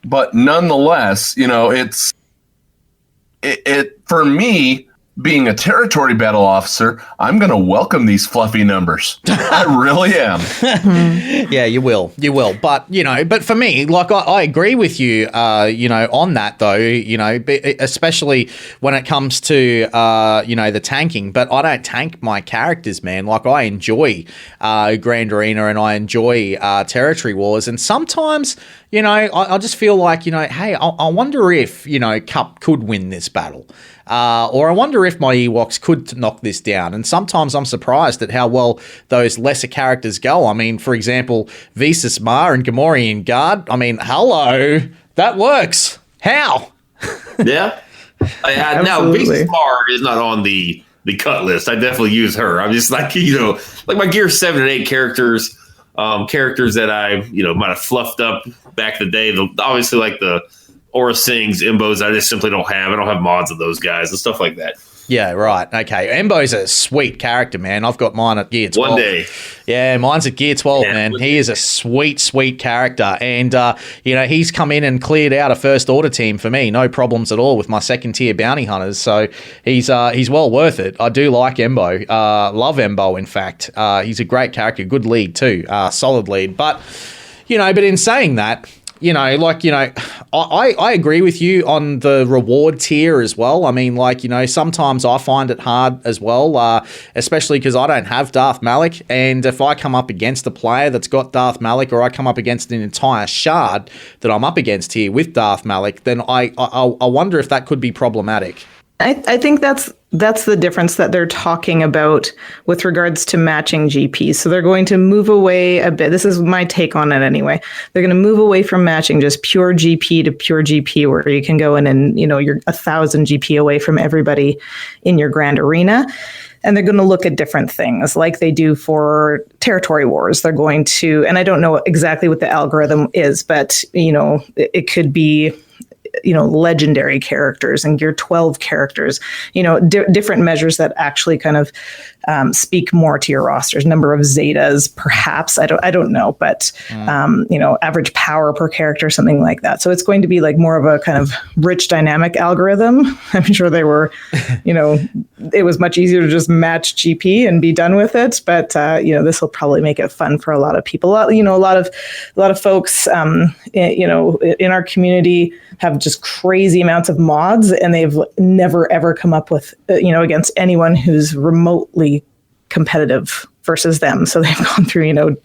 but nonetheless, it for me, being a territory battle officer, I'm going to welcome these fluffy numbers. I really am. Yeah, you will. But, but for me, like, I agree with you, on that, though, especially when it comes to, the tanking. But I don't tank my characters, man. Like, I enjoy Grand Arena and I enjoy Territory Wars. And sometimes, I just feel like, hey, I wonder if, Cup could win this battle. Or I wonder if my Ewoks could knock this down. And sometimes I'm surprised at how well those lesser characters go. I mean, for example, Visas Ma and Gamorrean Guard. I mean, hello, that works. How? Yeah. Now, Visas Ma is not on the cut list. I definitely use her. I'm just like, like my Gear 7 and 8 characters, characters that I, might have fluffed up back in the day. Obviously, like the Aura Sings, Imbos, I just simply don't have. I don't have mods of those guys and stuff like that. Yeah, right. Okay. Embo's a sweet character, man. I've got mine at Gear 12. One day. Yeah, mine's at Gear 12, man. He is a sweet, sweet character. And, he's come in and cleared out a first order team for me. No problems at all with my second tier bounty hunters. So he's well worth it. I do like Embo. Love Embo, in fact. He's a great character. Good lead, too. Solid lead. But in saying that, I agree with you on the reward tier as well. I mean, like, you know, sometimes I find it hard as well, especially because I don't have Darth Malik. And if I come up against a player that's got Darth Malik, or I come up against an entire shard that I'm up against here with Darth Malik, then I wonder if that could be problematic. I think that's the difference that they're talking about with regards to matching GP. So they're going to move away a bit. This is my take on it anyway. They're going to move away from matching just pure GP to pure GP, where you can go in and, you know, you're 1,000 GP away from everybody in your grand arena. And they're going to look at different things like they do for territory wars. They're going to, and I don't know exactly what the algorithm is, but, you know, it could be, you know, legendary characters and Gear 12 characters, you know, different measures that actually kind of speak more to your rosters. Number of Zetas, perhaps. I don't know, but you know, average power per character, something like that. So it's going to be like more of a kind of rich dynamic algorithm. I'm sure they were, you know, it was much easier to just match GP and be done with it. But you know, this will probably make it fun for a lot of people. You know, a lot of folks, you know, in our community have just crazy amounts of mods, and they've never ever come up with, you know, against anyone who's remotely competitive versus them. So they've gone through, you know,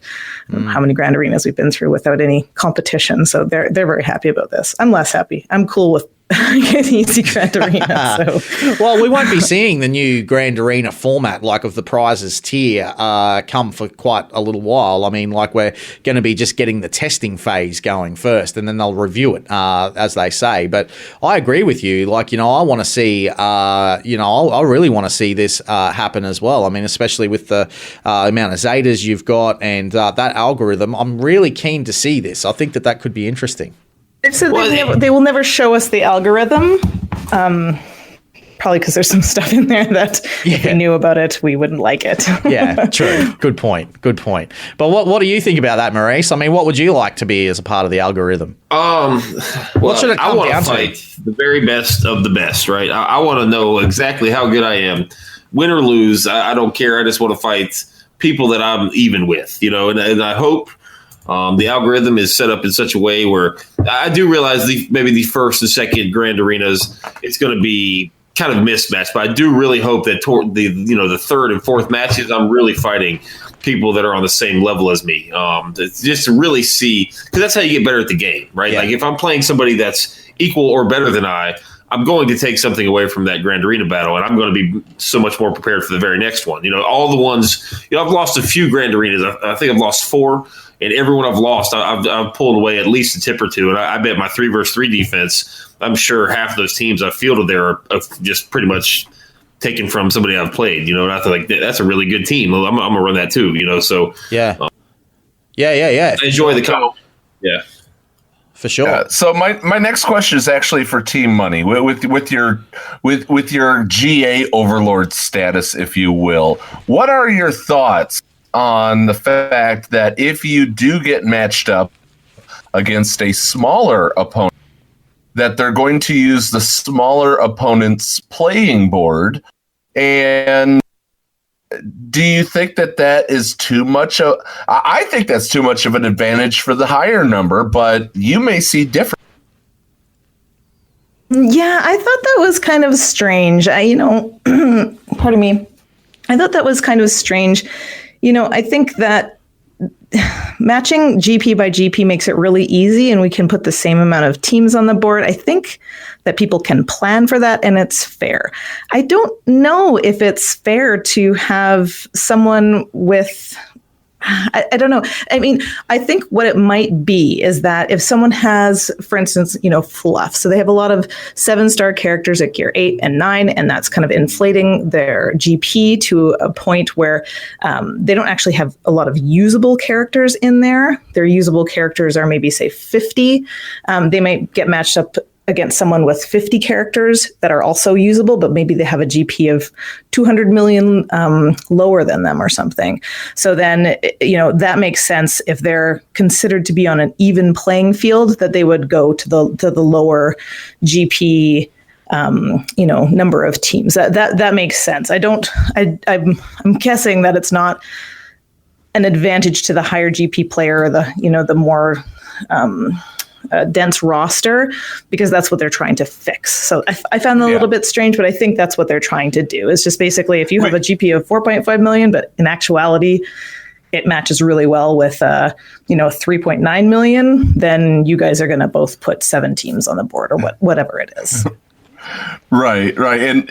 how many grand arenas we've been through without any competition. So they're very happy about this. I'm less happy. I'm cool with getting easy grand arena. So. Well, we won't be seeing the new grand arena format, like of the prizes tier, come for quite a little while. I mean, like, we're going to be just getting the testing phase going first, and then they'll review it, as they say. But I agree with you. Like, you know, I want to see, you know, I really want to see this happen as well. I mean, especially with the amount of Zetas you've got and that algorithm, I'm really keen to see this. I think that could be interesting. So they will never show us the algorithm, probably because there's some stuff in there that if we knew about it, we wouldn't like it. Yeah, true. Good point. But what do you think about that, Maurice? I mean, what would you like to be as a part of the algorithm? What should it come down to? I want to fight the very best of the best, right? I want to know exactly how good I am. Win or lose, I don't care. I just want to fight people that I'm even with, you know, and I hope the algorithm is set up in such a way where I do realize maybe the first and second grand arenas, it's going to be kind of mismatched, but I do really hope that toward the third and fourth matches, I'm really fighting people that are on the same level as me. Just to really see, because that's how you get better at the game, right? Yeah. Like if I'm playing somebody that's equal or better than I'm going to take something away from that grand arena battle, and I'm going to be so much more prepared for the very next one. You know, all the ones, you know, I've lost a few grand arenas. I think I've lost 4. And everyone I've lost, I've pulled away at least a tip or two. And I bet my 3 versus 3 defense, I'm sure half of those teams I've fielded there are just pretty much taken from somebody I've played. You know, and I feel like that's a really good team. I'm going to run that too, you know. So, yeah. Enjoy the combo. Yeah. For sure. So my next question is actually for Team Money with your GA overlord status, if you will. What are your thoughts on the fact that if you do get matched up against a smaller opponent, that they're going to use the smaller opponent's playing board? And do you think that is too much of? I think that's too much of an advantage for the higher number, but you may see different. Yeah, I thought that was kind of strange. Pardon me. I thought that was kind of strange. You know, I think that matching GP by GP makes it really easy, and we can put the same amount of teams on the board. I think that people can plan for that, and it's fair. I don't know if it's fair to have someone with... I don't know. I mean, I think what it might be is that if someone has, for instance, you know, fluff, so they have a lot of 7-star characters at Gear 8 and 9, and that's kind of inflating their GP to a point where they don't actually have a lot of usable characters in there. Their usable characters are maybe, say, 50. They might get matched up against someone with 50 characters that are also usable, but maybe they have a GP of 200 million lower than them or something. So then, you know, that makes sense if they're considered to be on an even playing field, that they would go to the lower GP, you know, number of teams. That makes sense. I'm guessing that it's not an advantage to the higher GP player, or the more dense roster, because that's what they're trying to fix. So I found that a little bit strange, but I think that's what they're trying to do. It's just basically if you have a GP of 4.5 million, but in actuality, it matches really well with 3.9 million, then you guys are going to both put 7 teams on the board or whatever it is. Right. And,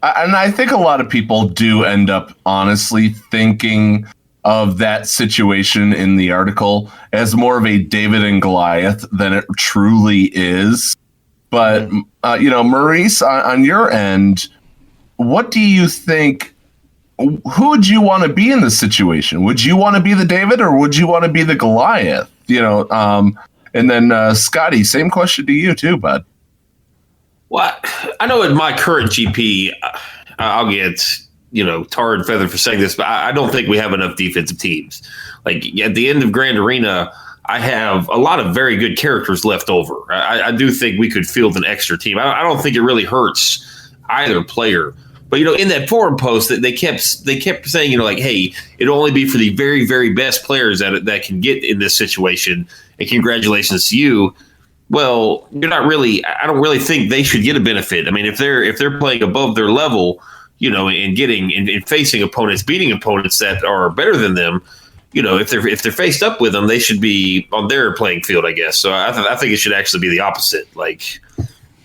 I think a lot of people do end up honestly thinking of that situation in the article as more of a David and Goliath than it truly is. But, Maurice, on your end, what do you think? Who would you want to be in this situation? Would you want to be the David or would you want to be the Goliath? And then Scotty, same question to you too, bud. Well, I know in my current GP, I'll get, tar and feather for saying this, but I don't think we have enough defensive teams. Like at the end of Grand Arena, I have a lot of very good characters left over. I do think we could field an extra team. I don't think it really hurts either player. But, in that forum post that they kept saying, hey, it'll only be for the very, very best players that can get in this situation. And congratulations to you. Well, I don't really think they should get a benefit. I mean, if they're playing above their level, and getting and facing opponents, beating opponents that are better than them, if they're faced up with them, they should be on their playing field, I guess. So I think it should actually be the opposite. Like,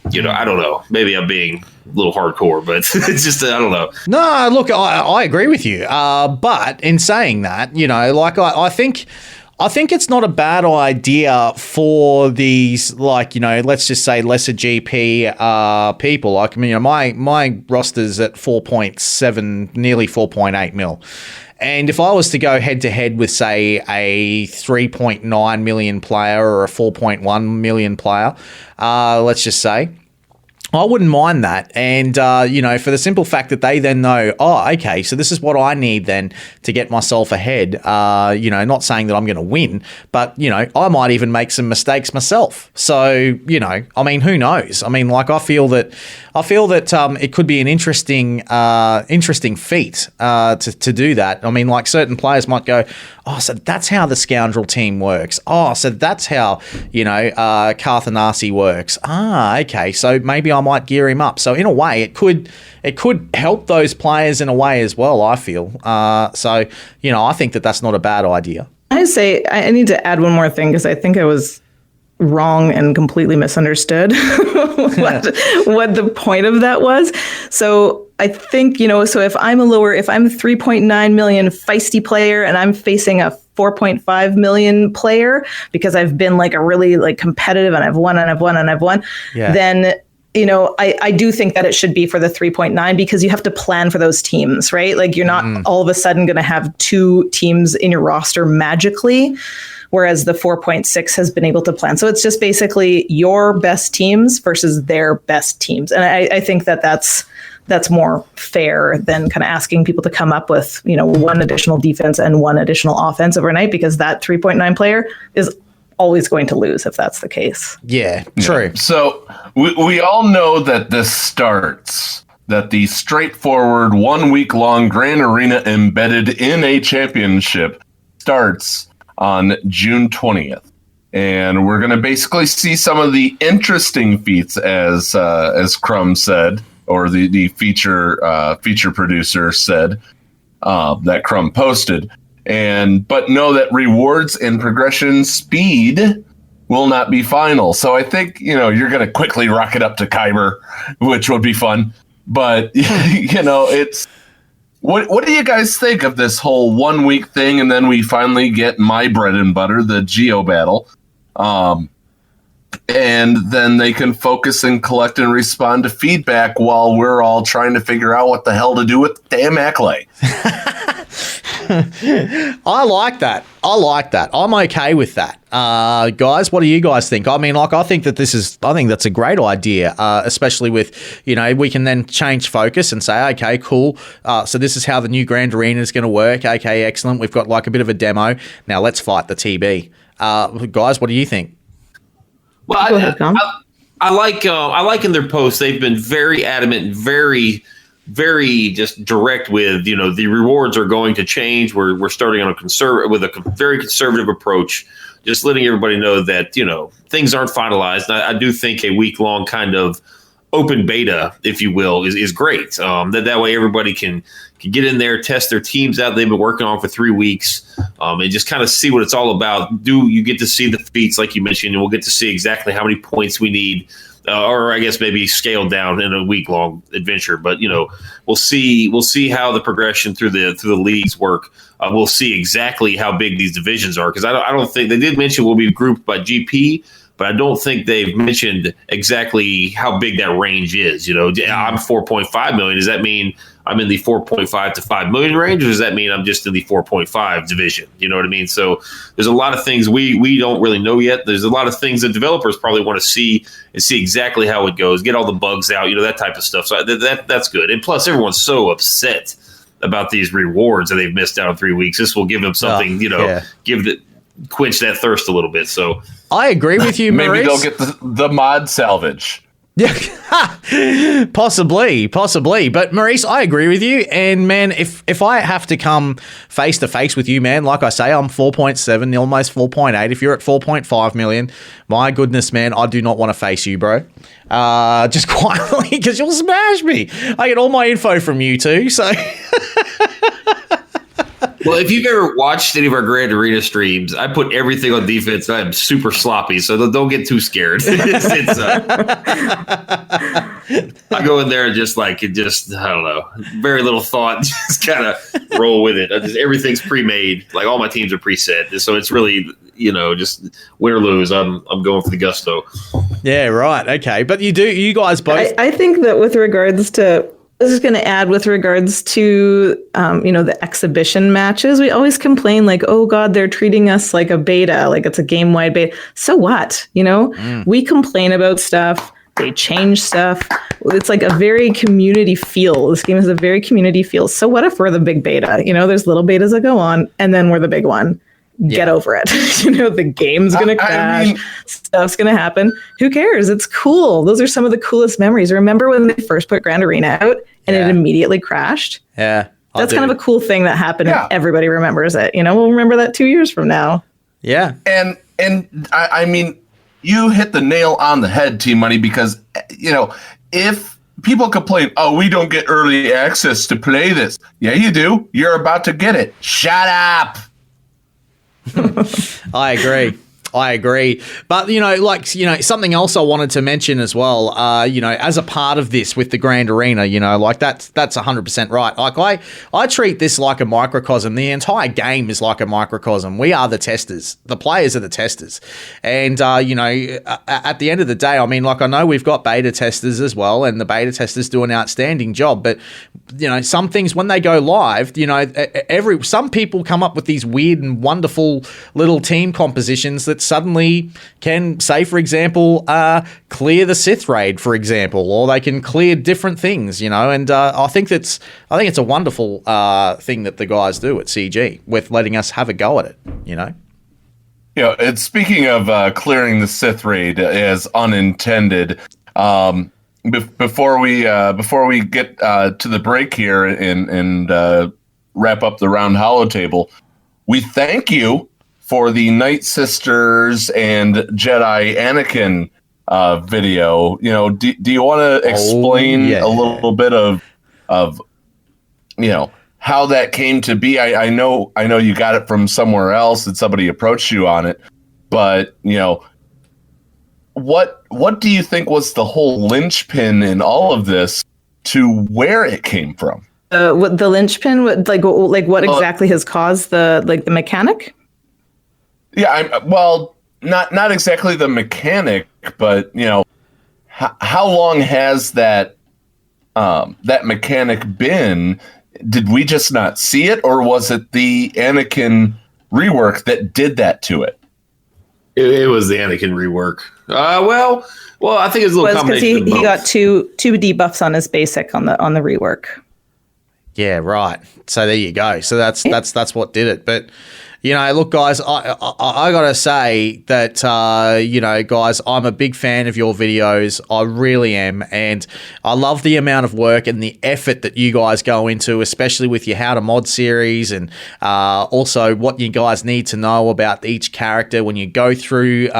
I don't know. Maybe I'm being a little hardcore, but it's just, I don't know. No, look, I agree with you. But in saying that, I think it's not a bad idea for these, let's just say lesser GP people. Like, my roster's at 4.7, nearly 4.8 mil. And if I was to go head to head with, say, a 3.9 million player or a 4.1 million player, let's just say, I wouldn't mind that. And, for the simple fact that they then know, okay, so this is what I need then to get myself ahead. Not saying that I'm going to win, but, I might even make some mistakes myself. So, who knows? I feel that it could be an interesting feat to do that. Certain players might go, so that's how the Scoundrel team works. So that's how, Carthanasi works. Okay, so maybe I might gear him up. So in a way, it could help those players in a way as well, I feel. I think that's not a bad idea. I say I need to add one more thing because I think I was wrong and completely misunderstood what the point of that was. So I think, so if I'm a 3.9 million feisty player and I'm facing a 4.5 million player because I've been a really competitive and I've won, then I do think that it should be for the 3.9 because you have to plan for those teams, right? You're not all of a sudden going to have 2 teams in your roster magically, whereas the 4.6 has been able to plan. So it's just basically your best teams versus their best teams. And I think that's more fair than kind of asking people to come up with, 1 additional defense and 1 additional offense overnight, because that 3.9 player is always going to lose if that's the case. Yeah, true. Yeah. So we all know that the straightforward 1 week long Grand Arena embedded in a championship starts on June 20th. And we're going to basically see some of the interesting feats, as Crumb said, or the feature producer said, that Crumb posted. But know that rewards and progression speed will not be final. So I think, you're going to quickly rocket up to Kyber, which would be fun. But, it's... What do you guys think of this whole 1 week thing? And then we finally get my bread and butter, the Geo battle. And then they can focus and collect and respond to feedback while we're all trying to figure out what the hell to do with damn Acklay. I like that. I'm okay with that. Guys, what do you guys think? I think that's a great idea, especially with, we can then change focus and say, okay, cool. So this is how the new Grand Arena is going to work. Okay, excellent. We've got a bit of a demo. Now let's fight the TB. Guys, what do you think? Well, I like in their posts, they've been very adamant, very very just direct with, the rewards are going to change. We're starting on a very conservative approach, just letting everybody know that, things aren't finalized. And I do think a week-long kind of open beta, if you will, is great. That way everybody can get in there, test their teams out they've been working on for 3 weeks, and just kind of see what it's all about. You get to see the feats like you mentioned, and we'll get to see exactly how many points we need, or I guess maybe scaled down in a week-long adventure. But we'll see how the progression through the leagues work. We'll see exactly how big these divisions are, because I don't think they did mention we'll be grouped by GP. But I don't think they've mentioned exactly how big that range is. I'm 4.5 million. Does that mean I'm in the 4.5 to 5 million range, or does that mean I'm just in the 4.5 division? You know what I mean? So there's a lot of things we don't really know yet. There's a lot of things that developers probably want to see and see exactly how it goes, get all the bugs out, that type of stuff. So that's good. And plus, everyone's so upset about these rewards that they've missed out on 3 weeks. This will give them something, quench that thirst a little bit. So I agree with you, Maybe Maurice. they'll get the mod salvage. Yeah, possibly. But Maurice, I agree with you. And man, if I have to come face to face with you, man, like I say, I'm 4.7, almost 4.8. If you're at 4.5 million, my goodness, man, I do not want to face you, bro. Just quietly, because you'll smash me. I get all my info from you too. So. Well, if you've ever watched any of our Grand Arena streams, I put everything on defense. I'm super sloppy, so don't get too scared. I go in there and I don't know, very little thought, just kind of roll with it. Everything's pre-made, like all my teams are preset, so it's really just win or lose. I'm going for the gusto. Yeah, right. Okay, but you guys both. I think that with regards to. This is going to add with regards to, the exhibition matches. We always complain like, oh God, they're treating us like a beta, like it's a game-wide beta. So what? We complain about stuff. They change stuff. It's like a very community feel. This game has a very community feel. So what if we're the big beta? There's little betas that go on, and then we're the big one. Get over it. The game's going to crash. Stuff's going to happen. Who cares? It's cool. Those are some of the coolest memories. Remember when they first put Grand Arena out and it immediately crashed? Yeah. That's kind of a cool thing that happened and everybody remembers it. We'll remember that 2 years from now. Yeah. And I mean, you hit the nail on the head, Team Money, because, if people complain, oh, we don't get early access to play this. Yeah, you do. You're about to get it. Shut up. I agree. But, something else I wanted to mention as well, as a part of this with the Grand Arena, that's 100% right. Like I treat this like a microcosm. The entire game is like a microcosm. We are the testers. The players are the testers. And, at the end of the day, I mean, I know we've got beta testers as well, and the beta testers do an outstanding job. But, some things when they go live, some people come up with these weird and wonderful little team compositions that suddenly can, say, for example, clear the Sith raid, for example, or they can clear different things, and I think it's a wonderful thing that the guys do at CG with letting us have a go at it, It's speaking of clearing the Sith raid as unintended. Before we get to the break here and wrap up the round hollow table, we thank you for the Night Sisters and Jedi Anakin video. Do you want to explain a little bit of how that came to be? I know you got it from somewhere else and somebody approached you on it, but what do you think was the whole linchpin in all of this to where it came from? What the linchpin? What exactly has caused the mechanic? Yeah, not exactly the mechanic, but how long has that mechanic been? Did we just not see it, or was it the Anakin rework that did that to it? It was the Anakin rework. Well, I think it's a little combination. Because he got two debuffs on his basic on the rework. Yeah, right. So there you go. So that's what did it. But look, guys, I got to say that, guys, I'm a big fan of your videos. I really am. And I love the amount of work and the effort that you guys go into, especially with your How to Mod series, and also what you guys need to know about each character when you go through,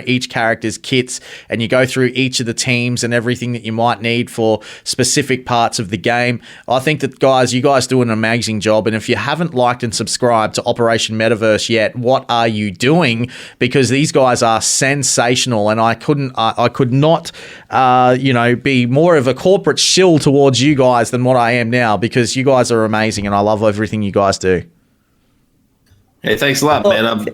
each character's kits, and you go through each of the teams and everything that you might need for specific parts of the game. I think that, guys, you guys do an amazing job. And if you haven't liked and subscribed to Operation MetaVerse yet, what are you doing? Because these guys are sensational, and I could not be more of a corporate shill towards you guys than what I am now, because you guys are amazing and I love everything you guys do. Hey, thanks a lot, man.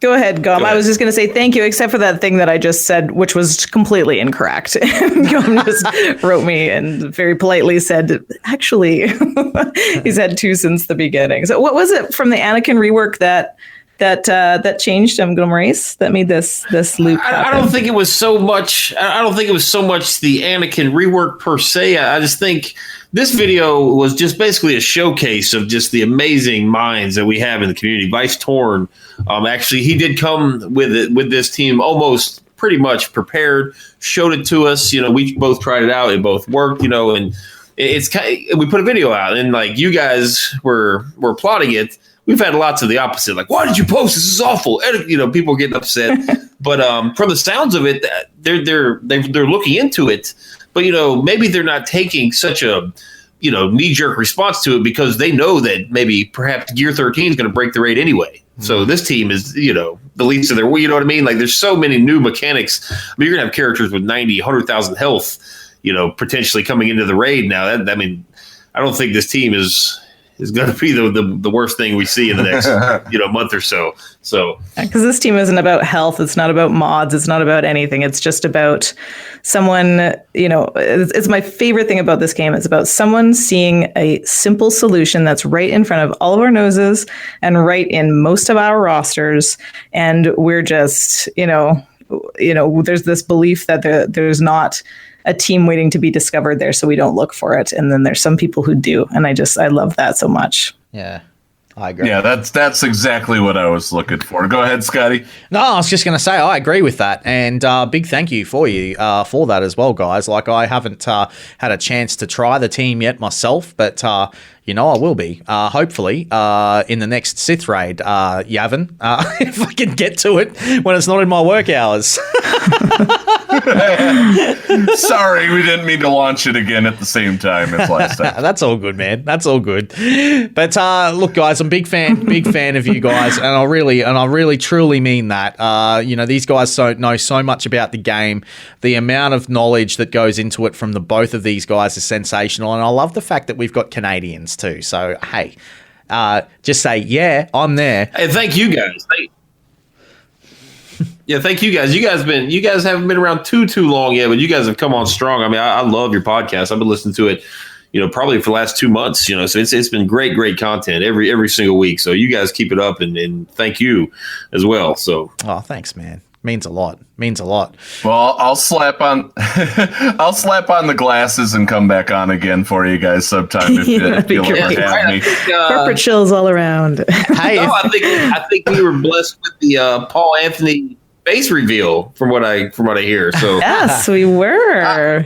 Go ahead, Gum. I was just going to say thank you, except for that thing that I just said, which was completely incorrect. Gum just wrote me and very politely said, actually, he's had 2 since the beginning. So what was it from the Anakin rework that changed Gum Race, that made this loop happen? I don't think it was so much. I don't think it was so much the Anakin rework per se. I just think this video was just basically a showcase of just the amazing minds that we have in the community. Vice Torn, actually, he did come with this team almost pretty much prepared, showed it to us. We both tried it out. It both worked, and it's we put a video out, and like you guys were applauding it. We've had lots of the opposite, like, why did you post? This is awful. People getting upset. But from the sounds of it, they're looking into it. But, maybe they're not taking such a, knee-jerk response to it, because they know that maybe perhaps Gear 13 is going to break the raid anyway. So this team is, the least of their, you know what I mean? Like, there's so many new mechanics. I mean, you're going to have characters with 90, 100,000 health, potentially coming into the raid now. I don't think this team is going to be the worst thing we see in the next month or so. So because this team isn't about health, it's not about mods, it's not about anything. It's just about someone. It's my favorite thing about this game. It's about someone seeing a simple solution that's right in front of all of our noses and right in most of our rosters, and we're just there's this belief that there's not a team waiting to be discovered there, so we don't look for it. And then there's some people who do, and I love that so much. Yeah, I agree. Yeah, that's exactly what I was looking for. Go ahead, Scotty. No, I was just going to say I agree with that, and big thank you for that as well, guys. Like, I haven't had a chance to try the team yet myself, but I will be hopefully in the next Sith raid, Yavin, if I can get to it when it's not in my work hours. Sorry, we didn't mean to launch it again at the same time as last time. That's all good, man. That's all good. But look, guys, I'm big fan of you guys, and I really truly mean that. These guys know so much about the game. The amount of knowledge that goes into it from the both of these guys is sensational, and I love the fact that we've got Canadians too. So hey, just say yeah, I'm there. Hey, thank you guys. Yeah, thank you guys. You guys haven't been around too long yet, but you guys have come on strong. I mean, I love your podcast. I've been listening to it, probably for the last 2 months. So it's been great content every single week. So you guys keep it up, and thank you as well. So thanks, man. Means a lot. Well, I'll slap on the glasses and come back on again for you guys sometime if you'll ever have me. Corporate chills all around. Hey, I think we were blessed with the Paul Anthony face reveal from what I hear. So yes, we were.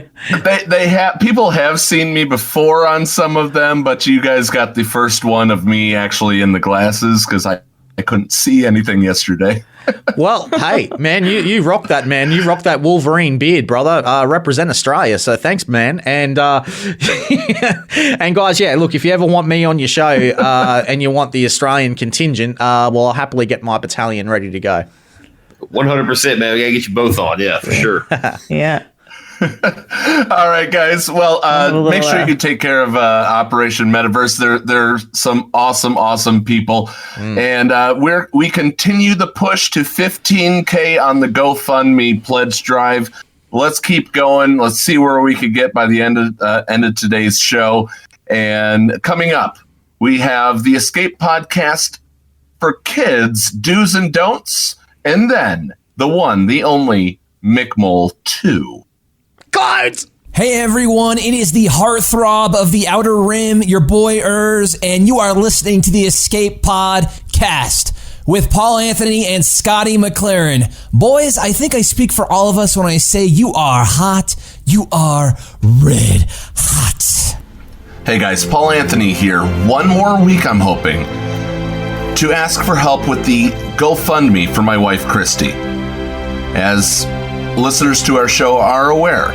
People have seen me before on some of them, but you guys got the first one of me actually in the glasses because I couldn't see anything yesterday. Well, hey, man, you rock that, man. You rock that Wolverine beard, brother. Represent Australia. So thanks, man. And and guys, yeah, look, if you ever want me on your show and you want the Australian contingent, I'll happily get my battalion ready to go. 100%, man. We gotta get you both on, yeah, for sure. Yeah. All right, guys. Well, make sure you take care of Operation MetaVerse. They're some awesome people, and we continue the push to 15K on the GoFundMe pledge drive. Let's keep going. Let's see where we could get by the end of today's show. And coming up, we have the Escape Podcast for Kids, Do's and Don'ts, and then the one, the only, McMole 2. Guys! Hey everyone, it is the heartthrob of the Outer Rim, your boy Urs, and you are listening to the Escape Pod Cast with Paul Anthony and Scotty McLaren. Boys, I think I speak for all of us when I say you are hot, you are red hot. Hey guys, Paul Anthony here. One more week, I'm hoping, to ask for help with the GoFundMe for my wife, Christy. As listeners to our show are aware,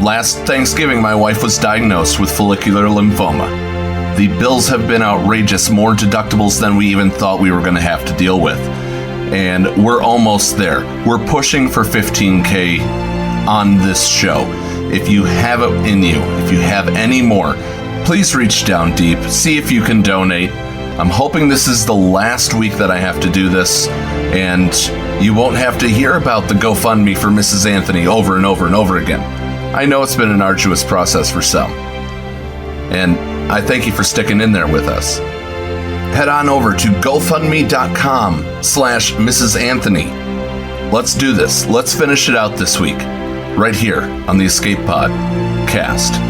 last Thanksgiving, my wife was diagnosed with follicular lymphoma. The bills have been outrageous, more deductibles than we even thought we were going to have to deal with. And we're almost there. We're pushing for $15K on this show. If you have it in you, if you have any more, please reach down deep, see if you can donate. I'm hoping this is the last week that I have to do this, and you won't have to hear about the GoFundMe for Mrs. Anthony over and over and over again. I know it's been an arduous process for some, and I thank you for sticking in there with us. Head on over to gofundme.com/Mrs. Anthony. Let's do this. Let's finish it out this week, right here on the Escape Pod Cast.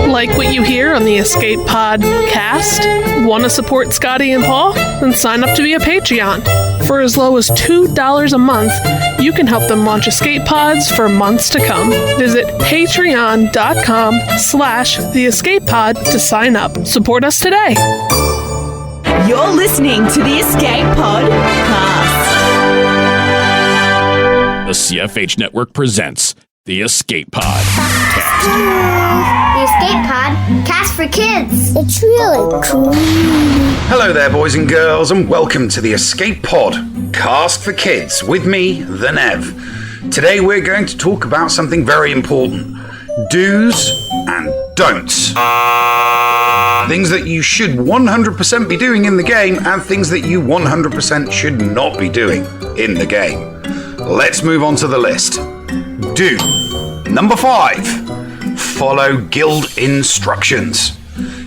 Like what you hear on the Escape Pod Cast? Want to support Scotty and Paul? Then sign up to be a Patreon. For as low as $2 a month, you can help them launch Escape Pods for months to come. Visit patreon.com/The Escape Pod to sign up. Support us today. You're listening to the Escape Pod Cast. The CFH Network presents the Escape Pod. The Escape Pod Cast for Kids. It's really cool. Hello there, boys and girls, and welcome to the Escape Pod Cast for Kids with me, the Nev. Today we're going to talk about something very important. Do's and don'ts. Things that you should 100% be doing in the game and things that you 100% should not be doing in the game. Let's move on to the list. Do. Number 5. Follow guild instructions.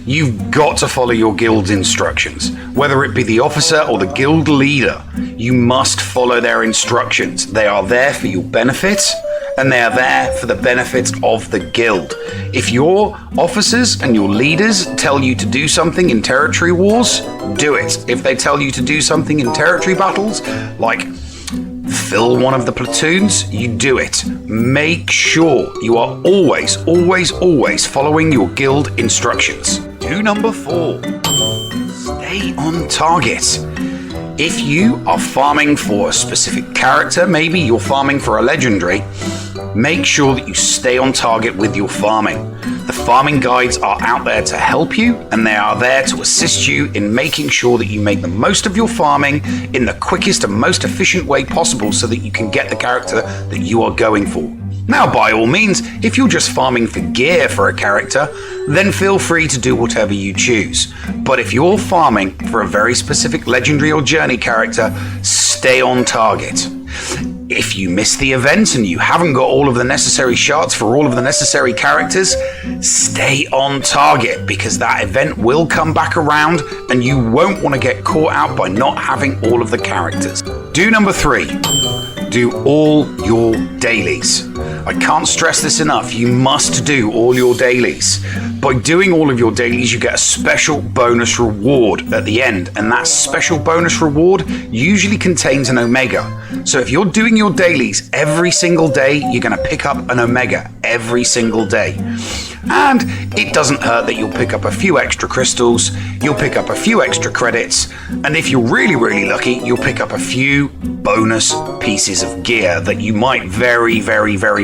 You've got to follow your guild's instructions. Whether it be the officer or the guild leader, you must follow their instructions. They are there for your benefit, and they are there for the benefit of the guild. If your officers and your leaders tell you to do something in territory wars, do it. If they tell you to do something in territory battles, like fill one of the platoons, you do it. Make sure you are always following your guild instructions. Do number 4. Stay on target. If you are farming for a specific character, maybe you're farming for a legendary, make sure that you stay on target with your farming. The farming guides are out there to help you, and they are there to assist you in making sure that you make the most of your farming in the quickest and most efficient way possible so that you can get the character that you are going for. Now, by all means, if you're just farming for gear for a character, then feel free to do whatever you choose. But if you're farming for a very specific legendary or journey character, stay on target. If you miss the event and you haven't got all of the necessary shards for all of the necessary characters, stay on target, because that event will come back around and you won't want to get caught out by not having all of the characters. Do number 3. Do all your dailies. I can't stress this enough. You must do all your dailies. By doing all of your dailies, you get a special bonus reward at the end, and that special bonus reward usually contains an Omega. So if you're doing your dailies every single day, you're going to pick up an Omega every single day. And it doesn't hurt that you'll pick up a few extra crystals, you'll pick up a few extra credits, and if you're really lucky, you'll pick up a few bonus pieces of gear that you might very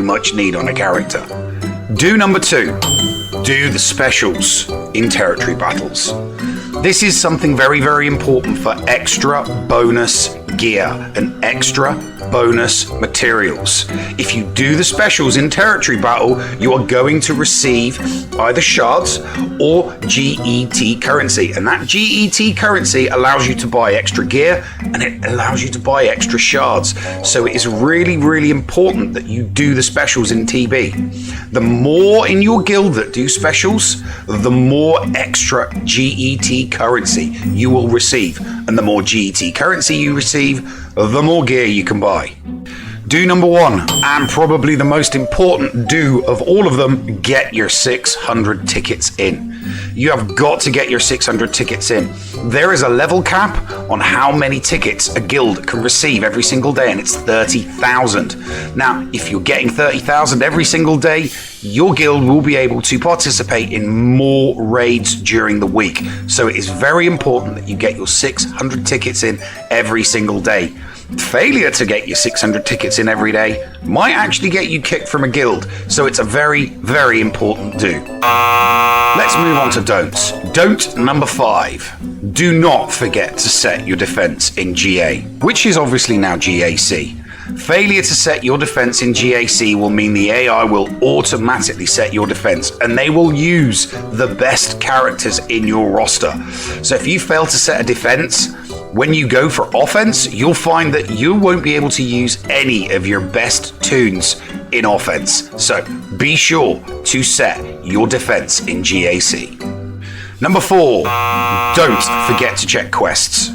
much need on a character. Do number 2. Do the specials in territory battles. This is something very important for extra bonus gear and extra bonus materials. If you do the specials in territory battle, you are going to receive either shards or GET currency, and that GET currency allows you to buy extra gear and it allows you to buy extra shards. So it is really important that you do the specials in TB. The more in your guild that do specials, the more extra GET currency you will receive, and the more GET currency you receive, the more gear you can buy. Do number 1, and probably the most important do of all of them, get your 600 tickets in. You have got to get your 600 tickets in. There is a level cap on how many tickets a guild can receive every single day, and it's 30,000. Now, if you're getting 30,000 every single day, your guild will be able to participate in more raids during the week. So it is very important that you get your 600 tickets in every single day. Failure to get your 600 tickets in every day might actually get you kicked from a guild, so it's a very, very important do. Let's move on to don'ts. Don't number 5. Do not forget to set your defense in GA, which is obviously now GAC. Failure to set your defense in GAC will mean the AI will automatically set your defense, and they will use the best characters in your roster. So if you fail to set a defense, when you go for offense, you'll find that you won't be able to use any of your best tunes in offense. So be sure to set your defense in GAC. Number 4, don't forget to check quests.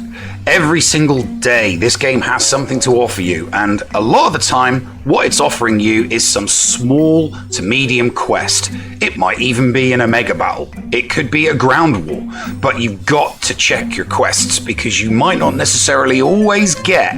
Every single day, this game has something to offer you, and a lot of the time, what it's offering you is some small to medium quest. It might even be an Omega battle. It could be a ground war, but you've got to check your quests because you might not necessarily always get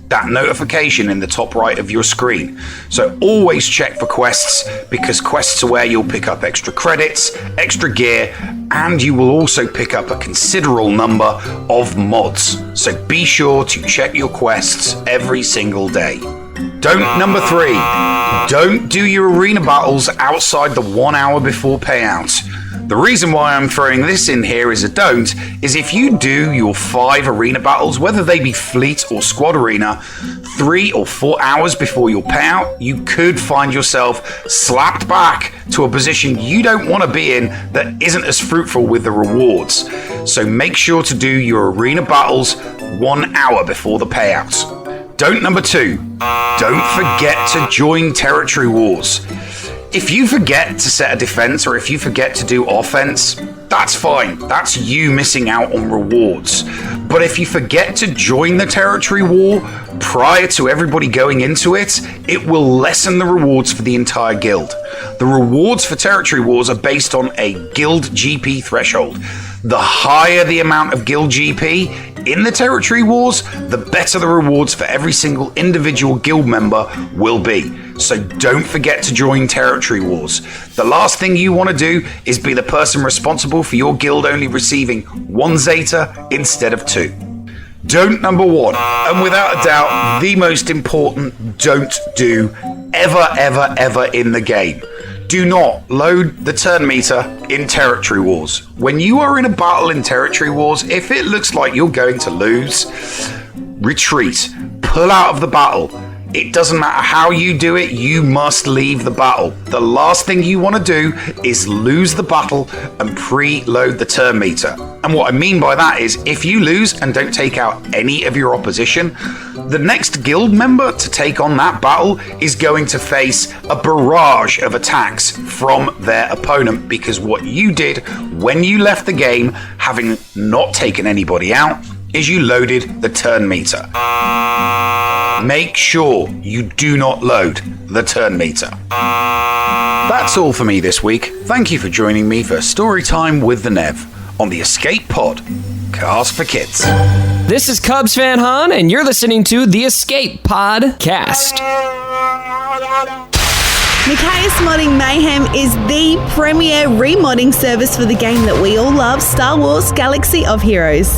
that notification in the top right of your screen. So always check for quests, because quests are where you'll pick up extra credits, extra gear, and you will also pick up a considerable number of mods. So be sure to check your quests every single day. Don't number 3. Don't do your arena battles outside the 1 hour before payout. The reason why I'm throwing this in here as a don't is if you do your 5 arena battles, whether they be fleet or squad arena, 3 or 4 hours before your payout, you could find yourself slapped back to a position you don't want to be in that isn't as fruitful with the rewards. So make sure to do your arena battles 1 hour before the payouts. Don't number 2. Don't forget to join territory wars. If you forget to set a defense or if you forget to do offense, that's fine. That's you missing out on rewards. But if you forget to join the territory war prior to everybody going into it, it will lessen the rewards for the entire guild. The rewards for territory wars are based on a guild GP threshold. The higher the amount of guild GP in the territory wars, the better the rewards for every single individual guild member will be. So don't forget to join territory wars. The last thing you want to do is be the person responsible for your guild only receiving 1 Zeta instead of 2. Don't number 1, and without a doubt, the most important don't do ever in the game. Do not load the turn meter in territory wars. When you are in a battle in territory wars, if it looks like you're going to lose, retreat, pull out of the battle. It doesn't matter how you do it, you must leave the battle. The last thing you want to do is lose the battle and preload the turn meter. And what I mean by that is if you lose and don't take out any of your opposition, the next guild member to take on that battle is going to face a barrage of attacks from their opponent, because what you did when you left the game, having not taken anybody out, is you loaded the turn meter. Make sure you do not load the turn meter. That's all for me this week. Thank you for joining me for Storytime with the Nev on the Escape Pod, Cast for Kids. This is Cubs Fan Han, and you're listening to the Escape Podcast. Micaeus Modding Mayhem is the premier remodding service for the game that we all love, Star Wars Galaxy of Heroes.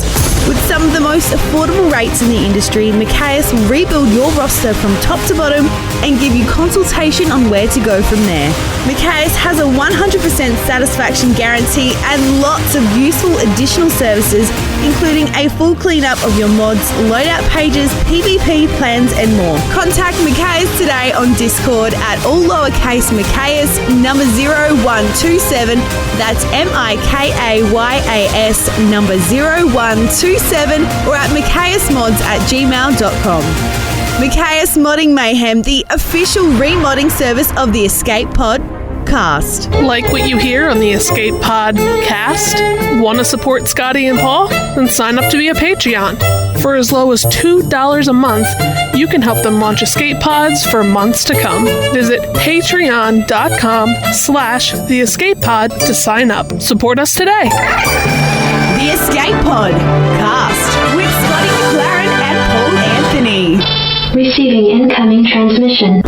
With some of the most affordable rates in the industry, Micaeus will rebuild your roster from top to bottom and give you consultation on where to go from there. Micaeus has a 100% satisfaction guarantee and lots of useful additional services, including a full cleanup of your mods, loadout pages, PvP plans, and more. Contact Micaeus today on Discord at all lowercase Micaeus number 0127. That's MIKAYAS number 0127, or at micaeusmods@gmail.com. Micaeus Modding Mayhem, the official remodding service of the Escape Pod Cast. Like what you hear on the Escape Pod Cast? Want to support Scotty and Paul? Then sign up to be a Patreon. For as low as $2 a month, you can help them launch escape pods for months to come. Visit patreon.com/The Escape Pod to sign up. Support us today. The Escape Pod cast with Scotty McLaren and Paul Anthony. Receiving incoming transmission.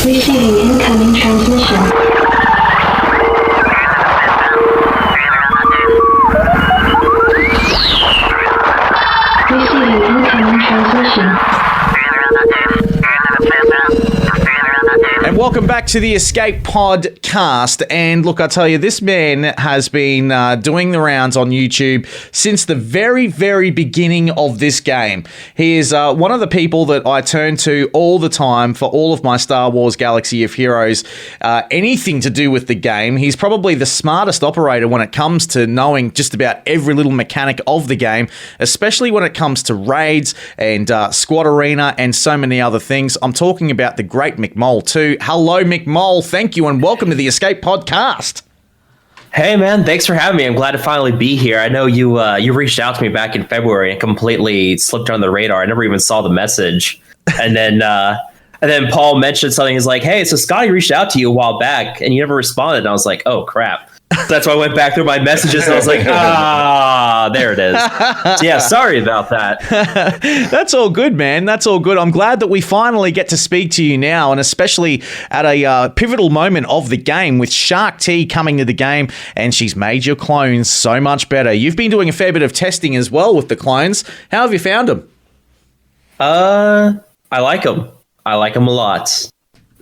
Receiving incoming transmission. Receiving incoming transmission. And welcome back to the Escape Podcast. And look, I tell you, this man has been doing the rounds on YouTube since the very, very beginning of this game. He is one of the people that I turn to all the time for all of my Star Wars Galaxy of Heroes, anything to do with the game. He's probably the smartest operator when it comes to knowing just about every little mechanic of the game, especially when it comes to raids and squad arena and so many other things. I'm talking about the great McMole too. Hello, McMole. Thank you and welcome to the Escape Podcast. Hey, man. Thanks for having me. I'm glad to finally be here. I know you reached out to me back in February and completely slipped under the radar. I never even saw the message. And then Paul mentioned something. He's like, hey, so Scotty reached out to you a while back and you never responded. And I was like, oh, crap. That's why I went back through my messages and I was like, there it is. So yeah, sorry about that. That's all good, man. That's all good. I'm glad that we finally get to speak to you now, and especially at a pivotal moment of the game with Shark T coming to the game, and she's made your clones so much better. You've been doing a fair bit of testing as well with the clones. How have you found them? I like them. I like them a lot.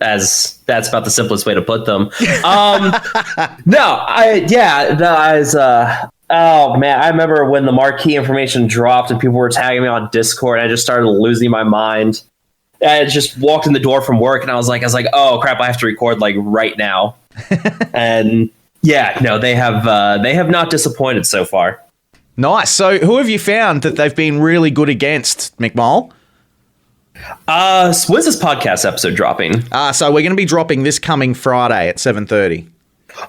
As that's about the simplest way to put them. Oh man, I remember when the marquee information dropped and people were tagging me on Discord and I just started losing my mind. I just walked in the door from work and I was like, oh crap, I have to record like right now. And yeah, no, they have not disappointed so far. Nice. So who have you found that they've been really good against, McMole? When's this podcast episode dropping? So we're going to be dropping this coming Friday at 7:30.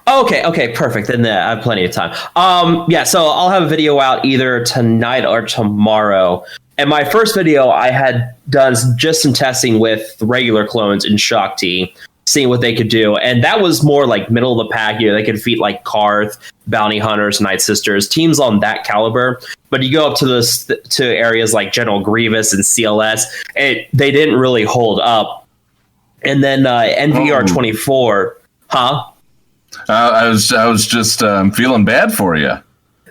Okay, perfect. Then I have plenty of time. So I'll have a video out either tonight or tomorrow. And my first video, I had done just some testing with regular clones in Shock T, seeing what they could do. And that was more like middle of the pack. You know, they could defeat like Karth, Bounty Hunters, Night Sisters, teams on that caliber. But you go up to areas like General Grievous and CLS, they didn't really hold up. And then NVR 24, huh? I was just feeling bad for you.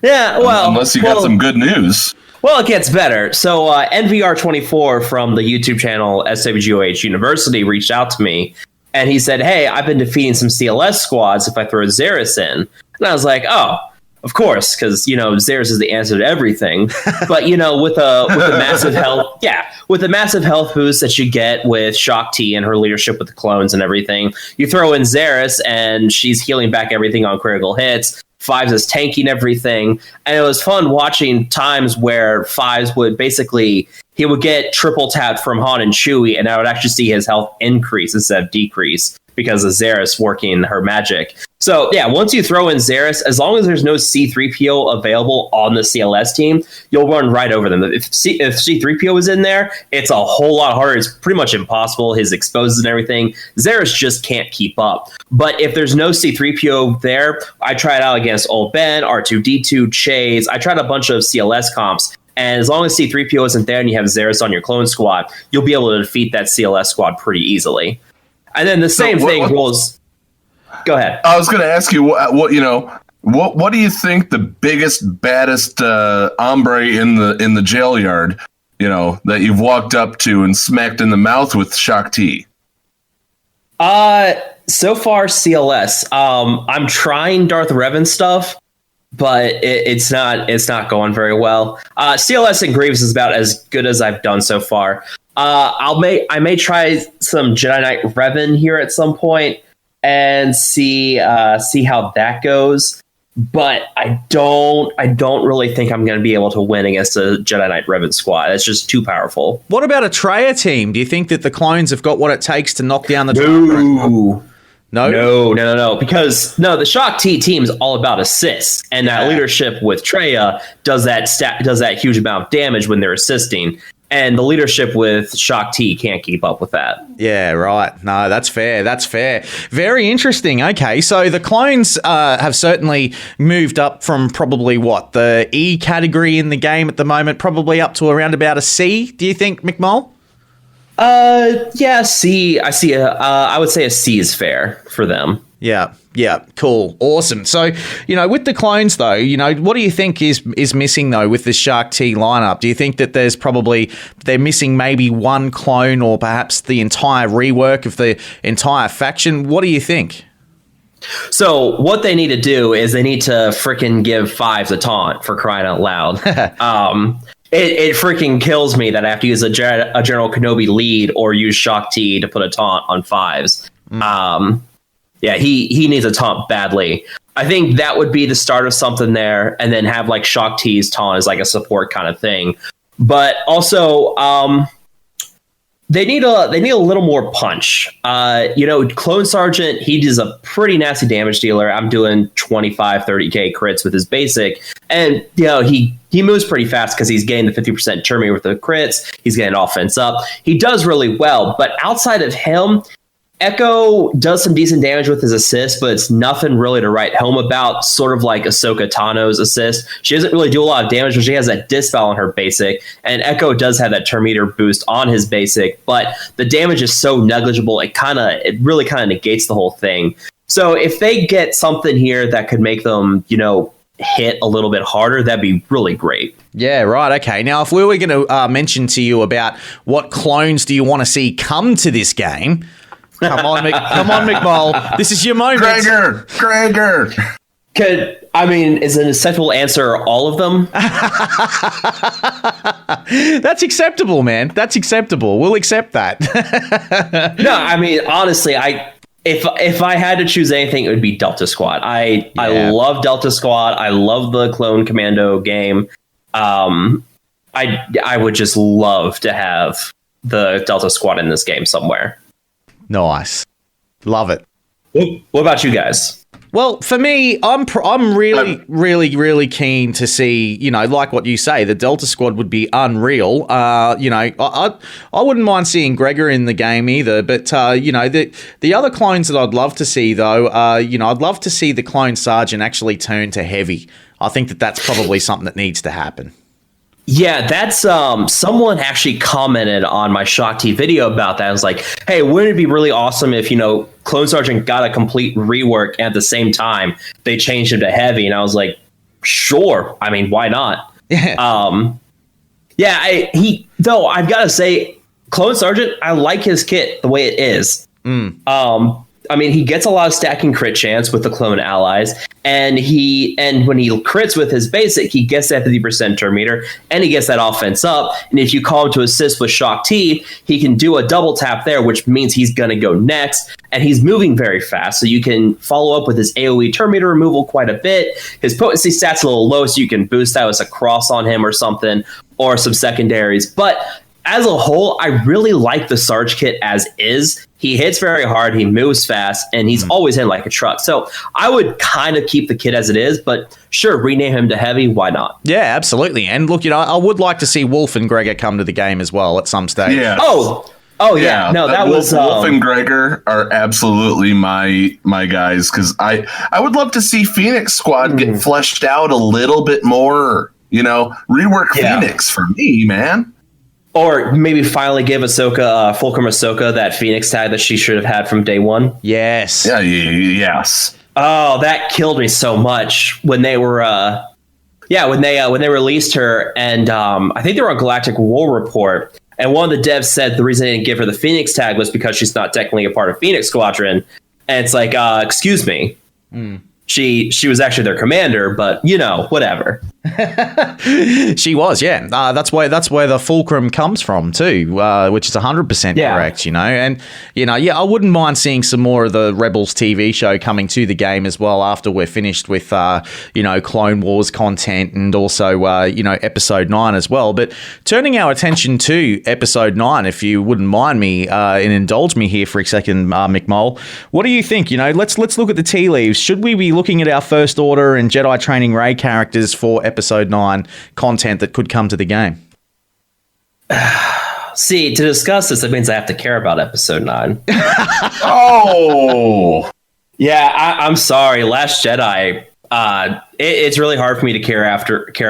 Yeah, well, unless you got some good news. Well, it gets better. So NVR 24 from the YouTube channel SWGOH University reached out to me, and he said, "Hey, I've been defeating some CLS squads if I throw Xeris in." And I was like, "Oh, of course, because Xeris is the answer to everything." But with a massive health, with the massive health boost that you get with Shock T and her leadership with the clones and everything, you throw in Xeris and she's healing back everything on critical hits. Fives is tanking everything, and it was fun watching times where Fives would he would get triple tapped from Han and Chewie, and I would actually see his health increase instead of decrease because of Xeris working her magic. So yeah, once you throw in Xeris, as long as there's no C-3PO available on the CLS team, you'll run right over them. If C-3PO is in there, it's a whole lot harder. It's pretty much impossible. His exposes and everything. Xeris just can't keep up. But if there's no C-3PO there, I tried out against Old Ben, R2-D2, Chase. I tried a bunch of CLS comps. And as long as C-3PO isn't there and you have Xeris on your clone squad, you'll be able to defeat that CLS squad pretty easily. And then the same thing rolls. Go ahead. I was going to ask you what do you think the biggest, baddest hombre in the jail yard, that you've walked up to and smacked in the mouth with Shock T? So far CLS. I'm trying Darth Revan stuff, but it's not going very well. CLS and Grievous is about as good as I've done so far. I may try some Jedi Knight Revan here at some point and see how that goes. but I don't really think I'm going to be able to win against a Jedi Knight Revan squad. It's just too powerful. What about a Traya team? Do you think that the clones have got what it takes to knock down the No. Because the Shock T team is all about assists, and that leadership with Traya does that huge amount of damage when they're assisting. And the leadership with Shock T can't keep up with that. Yeah, right. No, that's fair. Very interesting. Okay, so the clones have certainly moved up from probably the E category in the game at the moment, probably up to around about a C. Do you think, McMull? Yeah, C. I see. I would say a C is fair for them. Yeah, cool, awesome. So, with the clones though, what do you think is missing though with the Shark T lineup? Do you think that they're missing maybe one clone or perhaps the entire rework of the entire faction? What do you think? So what they need to do is they need to freaking give Fives a taunt, for crying out loud. It freaking kills me that I have to use a General Kenobi lead or use Shock T to put a taunt on Fives. Yeah, he needs a taunt badly. I think that would be the start of something there, and then have like Shock T's taunt as like a support kind of thing. But also, they need a little more punch. Clone Sergeant, he does a pretty nasty damage dealer. I'm doing 25-30k crits with his basic, and he moves pretty fast because he's getting the 50% turn meter with the crits. He's getting offense up. He does really well, but outside of him, Echo does some decent damage with his assist, but it's nothing really to write home about, sort of like Ahsoka Tano's assist. She doesn't really do a lot of damage, but she has that dispel on her basic, and Echo does have that turn meter boost on his basic, but the damage is so negligible, it really negates the whole thing. So if they get something here that could make them, hit a little bit harder, that'd be really great. Yeah, right. Okay. Now, if we were going to mention to you about what clones do you want to see come to this game, come on, McMull. This is your moment. Gregor. Is an acceptable answer all of them? That's acceptable, man. That's acceptable. We'll accept that. No, honestly, if I had to choose anything, it would be Delta Squad. I love Delta Squad. I love the Clone Commando game. I would just love to have the Delta Squad in this game somewhere. Nice. Love it. What about you guys? Well, for me, I'm really keen to see, like what you say, the Delta Squad would be unreal. I wouldn't mind seeing Gregor in the game either, but the other clones that I'd love to see though, I'd love to see the Clone Sergeant actually turn to heavy. I think that's probably something that needs to happen. Yeah, that's someone actually commented on my Shock T video about that. I was like, hey, wouldn't it be really awesome if, Clone Sergeant got a complete rework and at the same time they changed him to heavy? And I was like, sure. Why not? Yeah. I've got to say, Clone Sergeant, I like his kit the way it is. He gets a lot of stacking crit chance with the clone allies, and when he crits with his basic, he gets that 50% turn meter, and he gets that offense up. And if you call him to assist with Shock T, he can do a double tap there, which means he's going to go next, and he's moving very fast, so you can follow up with his AoE turn meter removal quite a bit. His potency stat's a little low, so you can boost that with a cross on him or something, or some secondaries. But as a whole, I really like the Sarge kit as is. He hits very hard, he moves fast, and he's always in like a truck. So I would kind of keep the kit as it is, but sure, rename him to heavy, why not? Yeah, absolutely. And look, I would like to see Wolf and Gregor come to the game as well at some stage. Yeah. Oh yeah. No, that was Wolf and Gregor are absolutely my guys, because I would love to see Phoenix Squad get fleshed out a little bit more. Rework Phoenix for me, man. Or maybe finally give Ahsoka, Fulcrum Ahsoka, that Phoenix tag that she should have had from day one. Yes. Yeah. Yes. Oh, that killed me so much when they were, when they released her, and I think they were on Galactic War Report, and one of the devs said the reason they didn't give her the Phoenix tag was because she's not technically a part of Phoenix Squadron, and it's like, excuse me. She was actually their commander, but whatever. She was, yeah. That's where the fulcrum comes from too, which is 100% correct. And I wouldn't mind seeing some more of the Rebels TV show coming to the game as well after we're finished with Clone Wars content and also Episode 9 as well. But turning our attention to Episode 9, if you wouldn't mind me and indulge me here for a second, McMole, what do you think? Let's look at the tea leaves. Should we be looking at our First Order and Jedi Training Rey characters for Episode 9 content that could come to the game? See, to discuss this, it means I have to care about Episode 9. Oh! Yeah, I'm sorry. Last Jedi, it's really hard for me to care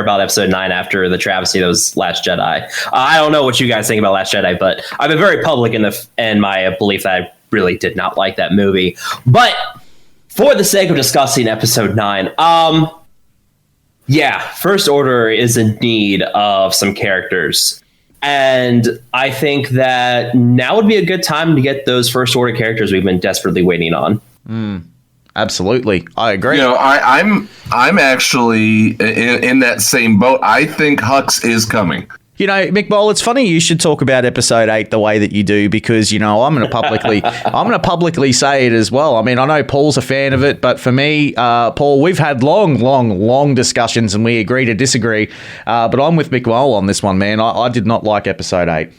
about Episode 9 after the travesty that was Last Jedi. I don't know what you guys think about Last Jedi, but I've been very public in my belief that I really did not like that movie. But for the sake of discussing Episode 9, yeah, First Order is in need of some characters. And I think that now would be a good time to get those First Order characters we've been desperately waiting on. Absolutely. I agree. I'm actually in that same boat. I think Hux is coming. McBall, it's funny you should talk about Episode 8 the way that you do because, I'm going to publicly say it as well. I mean, I know Paul's a fan of it, but for me, Paul, we've had long discussions and we agree to disagree. But I'm with McBall on this one, man. I did not like Episode 8.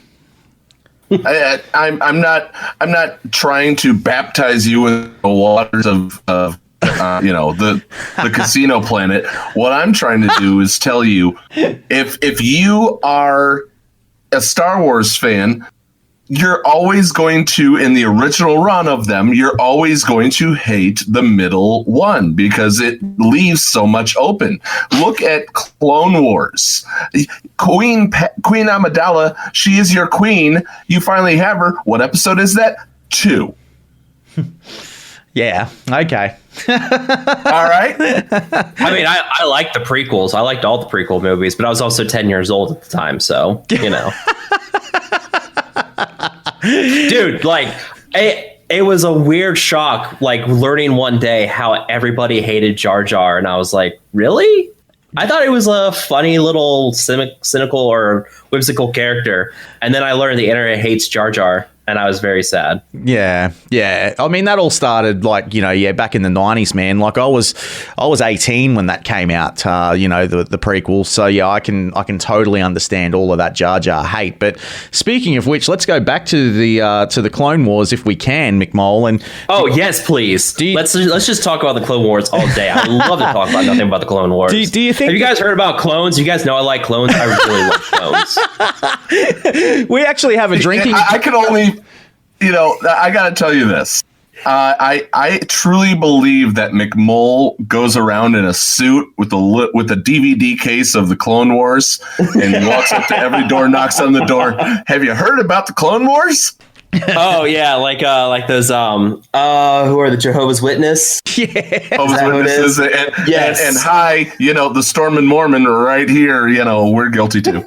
I'm not trying to baptize you in the waters of the casino planet. What I'm trying to do is tell you, if you are a Star Wars fan, you're always going to, in the original run of them, you're always going to hate the middle one because it leaves so much open. Look at Clone Wars. Queen Amidala, she is your queen. You finally have her. What episode is that? 2. Yeah. Okay. All right. I mean, I like the prequels. I liked all the prequel movies, but I was also 10 years old at the time, so Dude, it was a weird shock, learning one day how everybody hated Jar Jar, and I was like, really? I thought it was a funny little cynical or whimsical character, and then I learned the internet hates Jar Jar. And I was very sad. Yeah. I mean, that all started back in the 90s, man. I was 18 when that came out, the prequel. So yeah, I can totally understand all of that Jar Jar hate. But speaking of which, let's go back to the Clone Wars if we can, McMole. And yes, please. Let's just talk about the Clone Wars all day. I would love to talk about nothing about the Clone Wars. Do you think? Have you guys heard about clones? You guys know I like clones. I really love clones. We actually have a drinking. I could only. I got to tell you this. I truly believe that McMole goes around in a suit with a DVD case of the Clone Wars, and he walks up to every door, knocks on the door. Have you heard about the Clone Wars? Oh yeah, like those who are the Jehovah's Witness? Yeah, Jehovah's Witnesses, and hi, the Storm and Mormon right here. We're guilty too.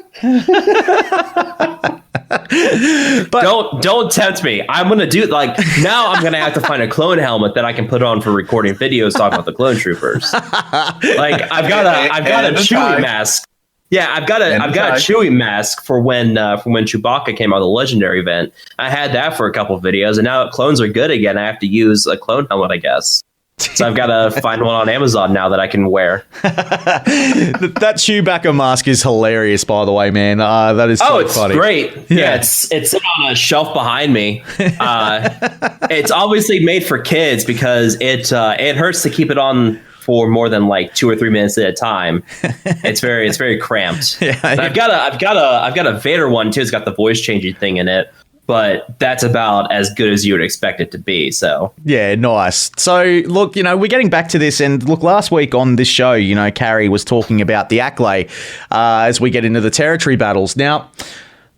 But don't tempt me. I'm gonna do now. I'm gonna have to find a clone helmet that I can put on for recording videos talking about the clone troopers. I've got a Chewie mask. Yeah, I've got a Chewie mask for when Chewbacca came out of the Legendary event. I had that for a couple of videos, and now that clones are good again, I have to use a clone helmet, I guess. So I've got to find one on Amazon now that I can wear. That Chewbacca mask is hilarious, by the way, man. That is so funny. Great. Yeah, it's sitting on a shelf behind me. It's obviously made for kids because it hurts to keep it on for more than 2 or 3 minutes at a time. It's very cramped. Yeah, I've got a Vader one too. It's got the voice changing thing in it. But that's about as good as you would expect it to be. So yeah, nice. So look, we're getting back to this, and look, last week on this show, Carrie was talking about the Acklay as we get into the territory battles. Now,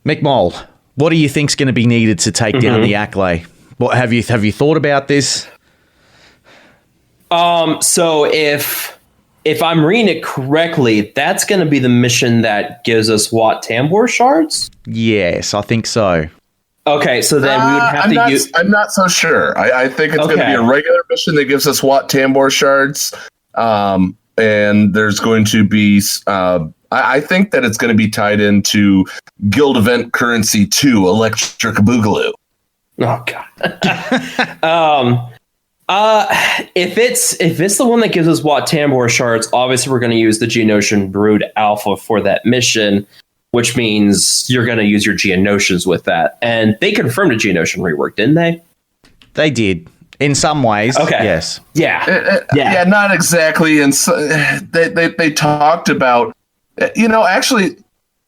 McMole, what do you think's going to be needed to take down the Acklay? What have you thought about this? So if I'm reading it correctly, that's going to be the mission that gives us Wat Tambor shards. Yes, I think so. Okay, so then we would have to use. I'm not so sure. I think it's going to be a regular mission that gives us Wat Tambor shards. and there's going to be. I think that it's going to be tied into Guild Event Currency 2, Electric Boogaloo. Oh God. If it's the one that gives us Wat Tambor shards, obviously we're going to use the Geonosian Brood Alpha for that mission, which means you're going to use your Geonosians with that. And they confirmed a Geonosian rework, didn't they? They did. In some ways, okay. Yes. Yeah, not exactly. And so, they talked about, actually,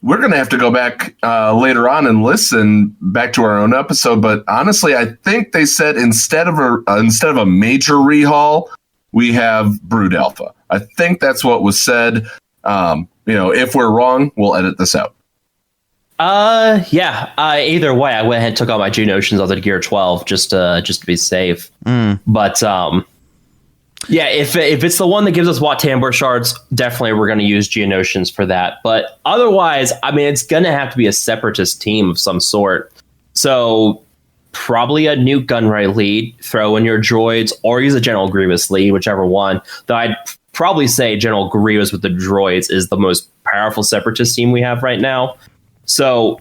we're going to have to go back later on and listen back to our own episode. But honestly, I think they said instead of a major rehaul, we have Brood Alpha. I think that's what was said. If we're wrong, we'll edit this out. Either way, I went ahead and took all my Geonosians onto Gear 12 just to be safe. But if it's the one that gives us Wat Tambor shards, definitely we're going to use Geonosians for that. But otherwise, I mean, it's going to have to be a separatist team of some sort. So probably a new Gunray lead, throw in your droids, or use a General Grievous lead, whichever one. Though I'd probably say General Grievous with the droids is the most powerful separatist team we have right now. So,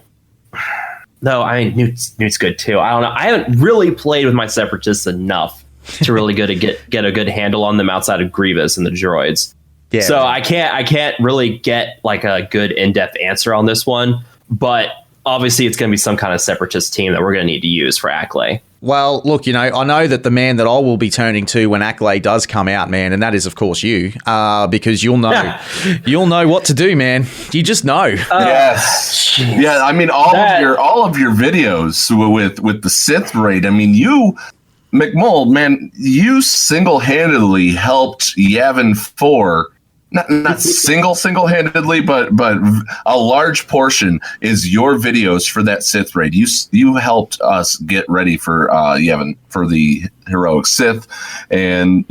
though, I mean, Newt's good too. I don't know. I haven't really played with my separatists enough to really get a good handle on them outside of Grievous and the droids. Yeah. So I can't really get like a good in-depth answer on this one. But obviously, it's going to be some kind of separatist team that we're going to need to use for Acklay. Well, look, I know that the man that I will be turning to when Acklay does come out, man, and that is, of course, you, because you'll know what to do, man. You just know. Yes. Yeah, I mean, all of your videos with the Sith raid. I mean, you, McMull, man, you single-handedly helped Yavin 4. Not single-handedly, but a large portion is your videos for that Sith raid. You helped us get ready for Yevon for the heroic Sith, and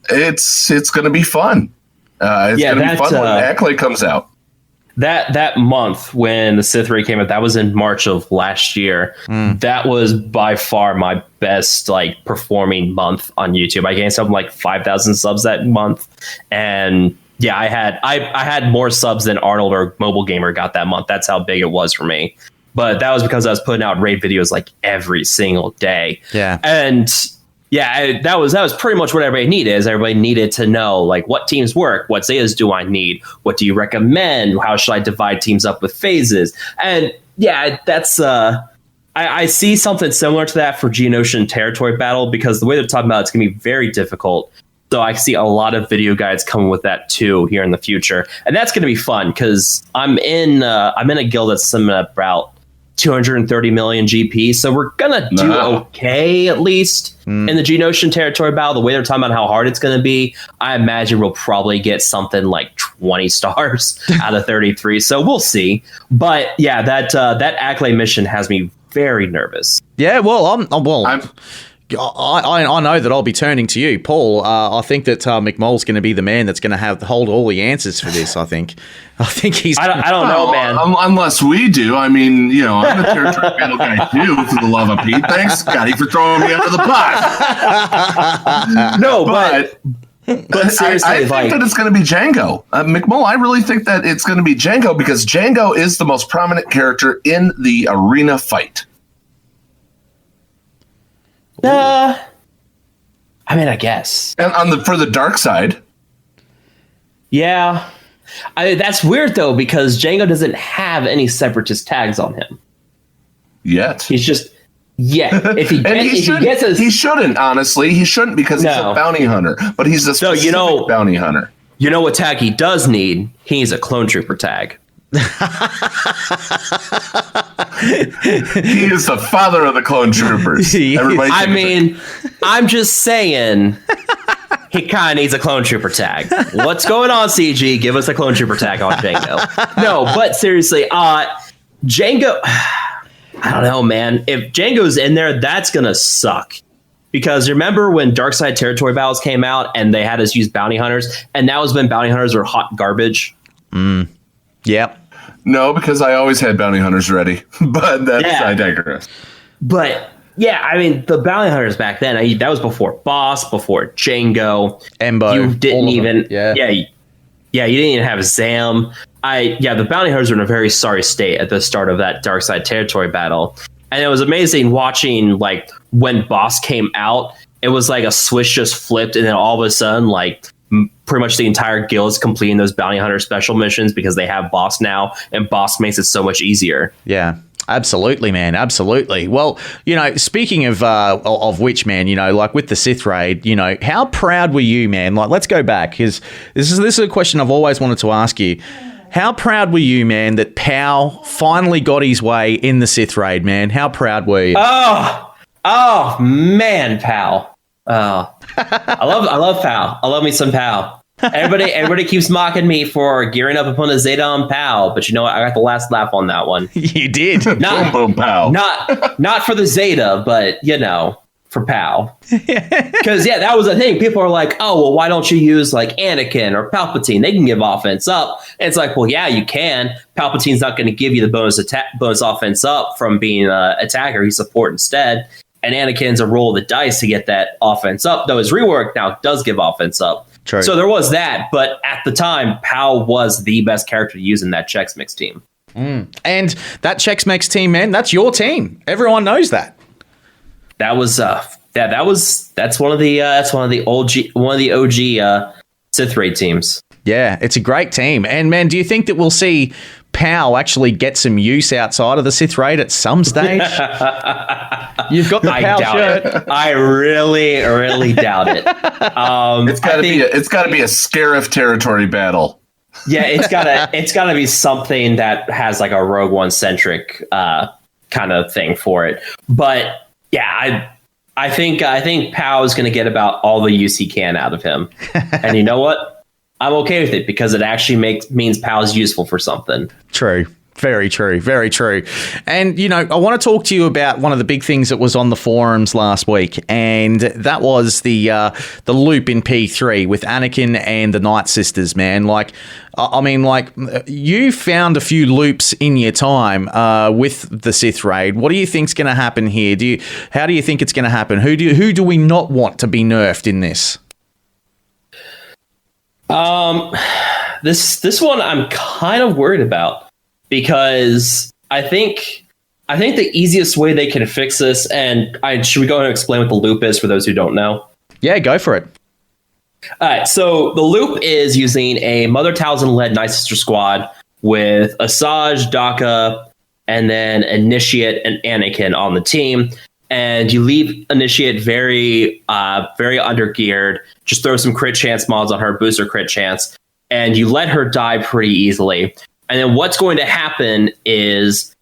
it's going to be fun. It's going to be fun when Acklay comes out. That month when the Sith raid came out, that was in March of last year. That was by far my best performing month on YouTube. I gained something like 5,000 subs that month, and yeah, I had more subs than Arnold or Mobile Gamer got that month. That's how big it was for me. But that was because I was putting out raid videos every single day. Yeah, and that was pretty much what everybody needed. Is everybody needed to know what teams work, what Zetas do I need, what do you recommend, how should I divide teams up with phases, and that's I see something similar to that for Geonosian Territory Battle, because the way they're talking about it's going to be very difficult. So I see a lot of video guides coming with that too here in the future, and that's going to be fun because I'm in a guild that's similar about 230 million GP, so we're gonna do okay at least in the Geonosian Territory Battle. The way they're talking about how hard it's going to be, I imagine we'll probably get something like 20 stars out of 33. So we'll see. But yeah, that Acklay mission has me very nervous. Yeah, well, I know that I'll be turning to you, Paul. I think that McMull's going to be the man that's going to hold all the answers for this. I think he's. I don't know, man. Unless we do. I mean, I'm a territory battle guy too. For the love of Pete, thanks, Scotty, for throwing me under the bus. No, but seriously, I think that it's going to be Django. McMull, I really think that it's going to be Django because Django is the most prominent character in the arena fight. I mean, I guess. And for the dark side. Yeah. That's weird, though, because Django doesn't have any separatist tags on him. Yet. He's just... Yeah. He shouldn't, honestly. He shouldn't because he's a bounty hunter. But he's a specific bounty hunter. You know what tag he does need? He needs a clone trooper tag. He is the father of the clone troopers. I'm just saying he kind of needs a clone trooper tag. What's going on, CG? Give us a clone trooper tag on Django. No, but seriously, Django, I don't know, man. If Django's in there, that's going to suck. Because remember when Darkside Territory Battles came out and they had us use bounty hunters, and that was when bounty hunters were hot garbage? Yep. No, because I always had bounty hunters ready. But I digress. But Yeah, I mean, the bounty hunters back then, that was before Boss, before Django. Embo. You didn't even... Yeah, you didn't even have Zam. The bounty hunters were in a very sorry state at the start of that Dark Side Territory battle. And it was amazing watching, like, when Boss came out, it was like a switch just flipped, and then all of a sudden, like, pretty much the entire guild is completing those bounty hunter special missions because they have Boss now, and Boss makes it so much easier. Yeah. Absolutely, man. Absolutely. Well, speaking of which, man, like with the Sith raid, how proud were you, man? Like, let's go back, because this is a question I've always wanted to ask you. How proud were you, man, that Pow finally got his way in the Sith raid, man? How proud were you? Oh man, Pow. I love Pow. I love me some Pow. Everybody keeps mocking me for gearing up upon a Zeta on Pow, but you know what? I got the last laugh on that one. You did. Boom, boom, Pow. Not for the Zeta, but for Pow. Because that was the thing. People are like, oh, well, why don't you use like Anakin or Palpatine? They can give offense up. And it's like, well, yeah, you can. Palpatine's not going to give you the bonus offense up from being an attacker. He's support instead. And Anakin's a roll of the dice to get that offense up, though his rework now does give offense up. True. So there was that, but at the time, Pow was the best character to use in that Chex Mix team. And that Chex Mix team, man, that's your team. Everyone knows that. That was that's one of the OG Sith raid teams. Yeah, it's a great team. And man, do you think that we'll see Pow actually get some use outside of the Sith raid at some stage? You've got the Pow shirt. It. I really, really doubt it. It's got to be a Scarif territory battle. Yeah, it's gotta be something that has like a Rogue One centric kind of thing for it. But yeah, I think Pow is going to get about all the use he can out of him. And you know what? I'm okay with it because it actually means Pow's useful for something. True. Very true. Very true. And, I want to talk to you about one of the big things that was on the forums last week, and that was the loop in P3 with Anakin and the Night Sisters, man. Like, you found a few loops in your time with the Sith raid. What do you think's going to happen here? How do you think it's going to happen? Who do we not want to be nerfed in this? This one I'm kind of worried about because I think the easiest way they can fix this, and should we go ahead and explain what the loop is for those who don't know? Yeah, go for it. All right, so the loop is using a Mother Talzin-led Night Sister squad with Asajj, Daka, and then Initiate and Anakin on the team. And you leave Initiate very undergeared. Just throw some crit chance mods on her, boost her crit chance, and you let her die pretty easily. And then what's going to happen is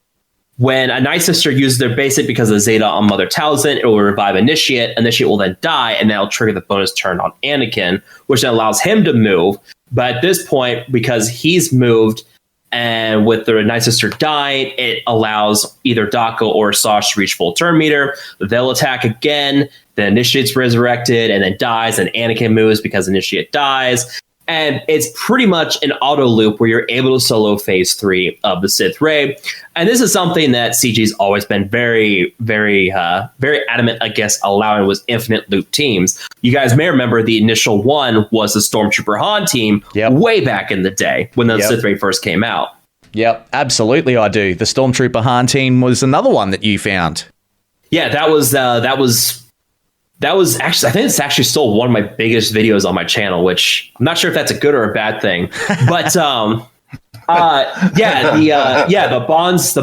when a Night Sister uses their basic because of Zeta on Mother Talzin, it will revive Initiate. Initiate will then die, and that'll trigger the bonus turn on Anakin, which then allows him to move. But at this point, because he's moved, and with the Night Sister dying, it allows either Daka or Asajj to reach full turn meter. They'll attack again. The Initiate's resurrected and then dies, and Anakin moves because Initiate dies. And it's pretty much an auto loop where you're able to solo phase 3 of the Sith raid. And this is something that CG's always been very, very, very adamant against allowing with infinite loop teams. You guys may remember the initial one was the Stormtrooper Han team way back in the day when the Sith raid first came out. Yep, absolutely I do. The Stormtrooper Han team was another one that you found. Yeah, that was actually, I think it's actually still one of my biggest videos on my channel, which I'm not sure if that's a good or a bad thing, but the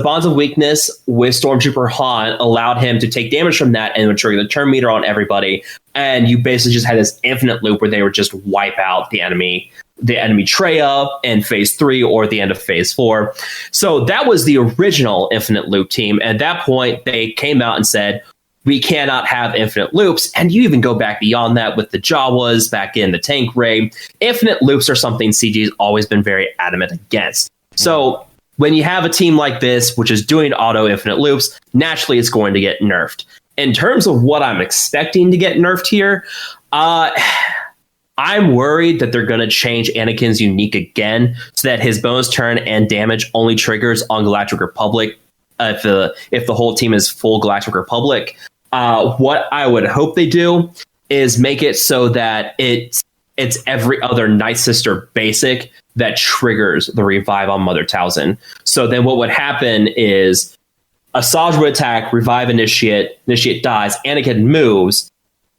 bonds of weakness with Stormtrooper Han allowed him to take damage from that and would trigger the turn meter on everybody. And you basically just had this infinite loop where they would just wipe out the enemy Traya in phase 3 or the end of phase 4. So that was the original infinite loop team. And at that point, they came out and said, we cannot have infinite loops. And you even go back beyond that with the Jawas back in the tank raid. Infinite loops are something CG's always been very adamant against. So when you have a team like this, which is doing auto infinite loops, naturally it's going to get nerfed. In terms of what I'm expecting to get nerfed here, I'm worried that they're going to change Anakin's unique again so that his bonus turn and damage only triggers on Galactic Republic if the whole team is full Galactic Republic. What I would hope they do is make it so that it's every other Night Sister basic that triggers the revive on Mother Talzin. So then what would happen is Asajj would attack, revive Initiate dies, Anakin moves,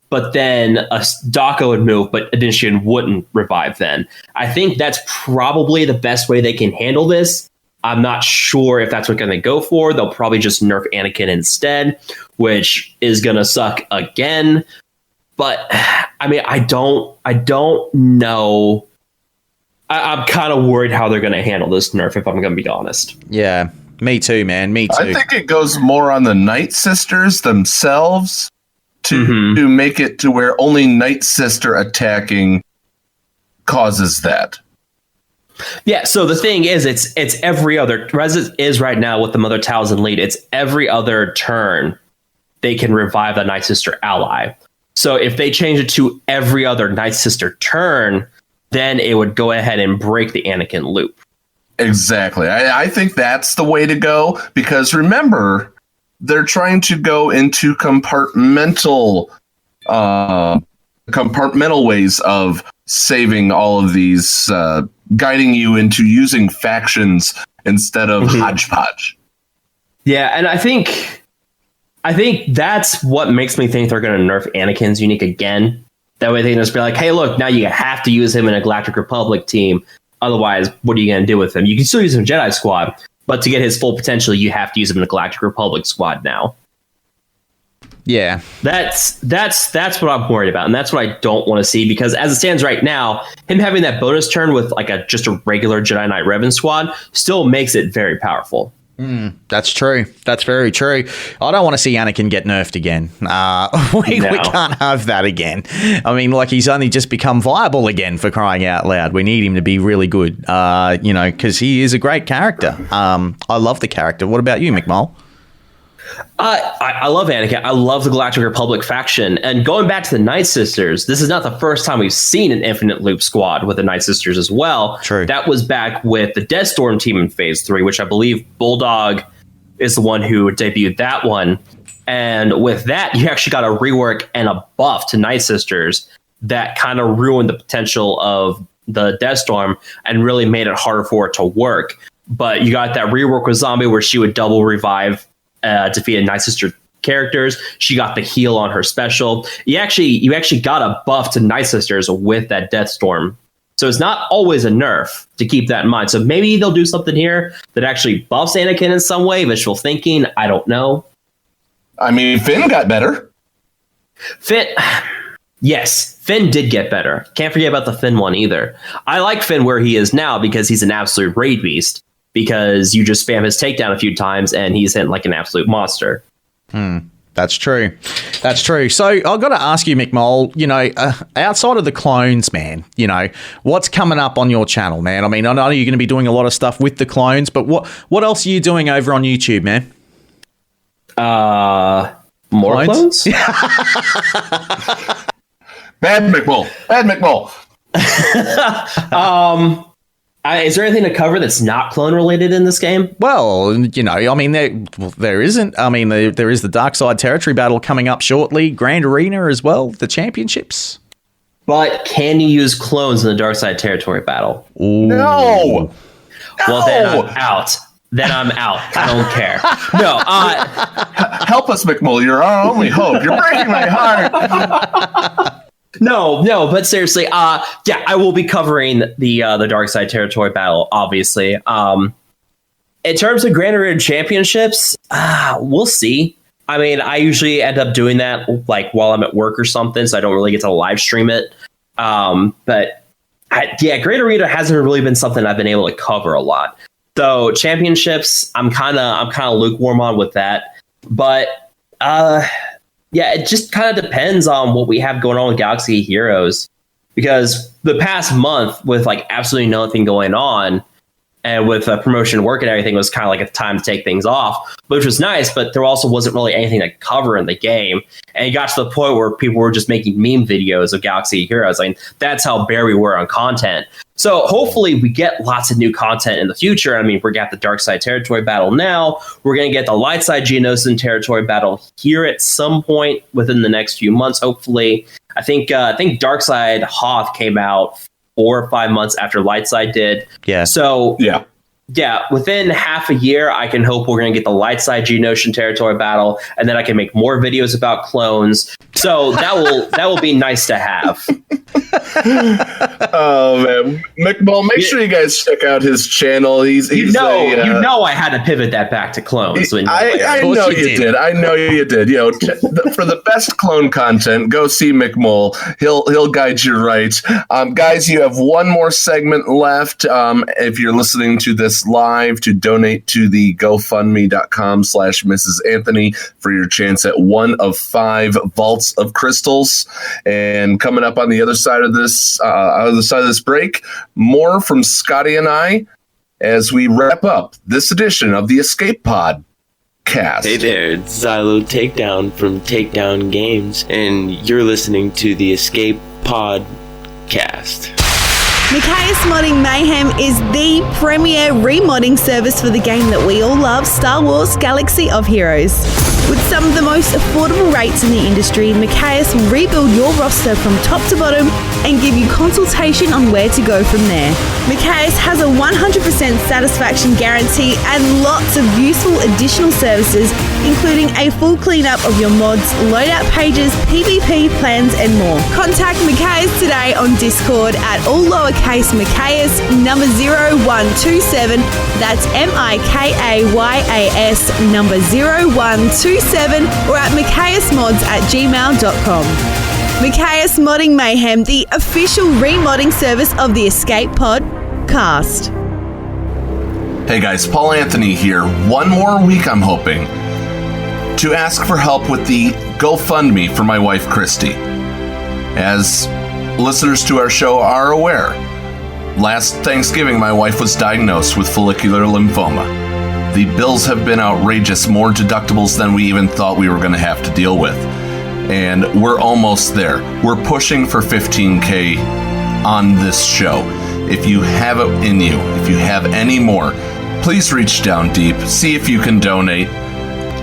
but then a Daka would move, but Initiate wouldn't revive then. I think that's probably the best way they can handle this. I'm not sure if that's what they're going to go for. They'll probably just nerf Anakin instead, which is going to suck again. But I mean, I don't know. I'm kind of worried how they're going to handle this nerf, if I'm going to be honest. Yeah, me too, man. Me too. I think it goes more on the Night Sisters themselves to make it to where only Night Sister attacking causes that. Yeah, so the thing is, it's every other, as it is right now with the Mother Talzin lead, it's every other turn they can revive the Night Sister ally. So if they change it to every other Night Sister turn, then it would go ahead and break the Anakin loop. Exactly. I think that's the way to go, because remember, they're trying to go into compartmental ways of saving all of these, guiding you into using factions instead of hodgepodge. Yeah, and I think that's what makes me think they're going to nerf Anakin's unique again. That way they can just be like, hey, look, now you have to use him in a Galactic Republic team. Otherwise, what are you going to do with him? You can still use him in Jedi Squad, but to get his full potential, you have to use him in a Galactic Republic squad now. Yeah. That's what I'm worried about, and that's what I don't want to see, because as it stands right now, him having that bonus turn with like just a regular Jedi Knight Revan squad still makes it very powerful. That's true. That's very true. I don't want to see Anakin get nerfed again. We can't have that again. I mean, like, he's only just become viable again, for crying out loud. We need him to be really good, because he is a great character. I love the character. What about you, McMull? I love Anakin. I love the Galactic Republic faction. And going back to the Night Sisters, this is not the first time we've seen an Infinite Loop squad with the Night Sisters as well. True. That was back with the Death Storm team in Phase 3, which I believe Bulldog is the one who debuted that one. And with that, you actually got a rework and a buff to Night Sisters that kind of ruined the potential of the Death Storm and really made it harder for it to work. But you got that rework with Zombie where she would double revive defeated Night Sister characters. She got the heal on her special. You actually got a buff to Night Sisters with that Death Storm. So it's not always a nerf, to keep that in mind. So maybe they'll do something here that actually buffs Anakin in some way, visual thinking. I don't know. I mean, Finn got better. Yes, Finn did get better. Can't forget about the Finn one either. I like Finn where he is now because he's an absolute raid beast. Because you just spam his takedown a few times and he's hitting like an absolute monster. That's true. That's true. So I've got to ask you, McMull, outside of the clones, man, what's coming up on your channel, man? I mean, I know you're going to be doing a lot of stuff with the clones, but what else are you doing over on YouTube, man? More clones? Bad McMull. Is there anything to cover that's not clone related in this game? Well, I mean, there isn't. I mean, there is the Dark Side Territory battle coming up shortly, Grand Arena as well, the championships. But can you use clones in the Dark Side Territory battle? Ooh. No. Well, then I'm out. I don't care. No. Help us, McMull. You're our only hope. You're breaking my heart. No, but seriously, I will be covering the Dark Side Territory battle, obviously. In terms of Grand Arena Championships, we'll see. I mean, I usually end up doing that like while I'm at work or something, so I don't really get to live stream it. But Grand Arena hasn't really been something I've been able to cover a lot. So championships, I'm kind of lukewarm on with that. But it just kind of depends on what we have going on with Galaxy Heroes, because the past month with like absolutely nothing going on, And with promotion work and everything, it was kind of like a time to take things off, which was nice, but there also wasn't really anything to cover in the game. And it got to the point where people were just making meme videos of Galaxy Heroes. I mean, that's how bare we were on content. So hopefully we get lots of new content in the future. I mean, we're got the Dark Side Territory battle now. We're going to get the Light Side Geonosis Territory battle here at some point within the next few months, hopefully. I think Dark Side Hoth came out 4 or 5 months after Lightside did. Yeah. So yeah, within half a year, I can hope we're going to get the Lightside Geonosian Territory battle, and then I can make more videos about clones. So that will be nice to have. Oh man, McBall, make sure you guys check out his channel. He's you know I had to pivot that back to clones. I know you did. I know you did. You know, for the best clone content, go see McMull. He'll guide you right. Guys, you have one more segment left. If you're listening to this live, to donate to the GoFundMe.com/Mrs. Anthony for your chance at one of 5 vaults of crystals. And coming up on the other side of this break, more from Scotty and I as we wrap up this edition of the Escape Pod cast. Hey there, it's Xylo Takedown from Takedown Games, and you're listening to the Escape Pod cast. Micaeus Modding Mayhem is the premier remodding service for the game that we all love, Star Wars Galaxy of Heroes. With some of the most affordable rates in the industry, Micaeus will rebuild your roster from top to bottom and give you consultation on where to go from there. Micaeus has a 100% satisfaction guarantee and lots of useful additional services, including a full cleanup of your mods, loadout pages, PvP plans, and more. Contact Micaeus today on Discord at all lowercase Micaeus number 0127. That's MIKAYAS number 0127, or at micaeusmods@gmail.com. Micaeus Modding Mayhem, the official remodding service of the Escape Pod cast. Hey guys, Paul Anthony here. One more week, I'm hoping, to ask for help with the GoFundMe for my wife, Christy. As listeners to our show are aware, last Thanksgiving my wife was diagnosed with follicular lymphoma. The bills have been outrageous, more deductibles than we even thought we were going to have to deal with. And we're almost there. We're pushing for 15K on this show. If you have it in you, if you have any more, please reach down deep, see if you can donate.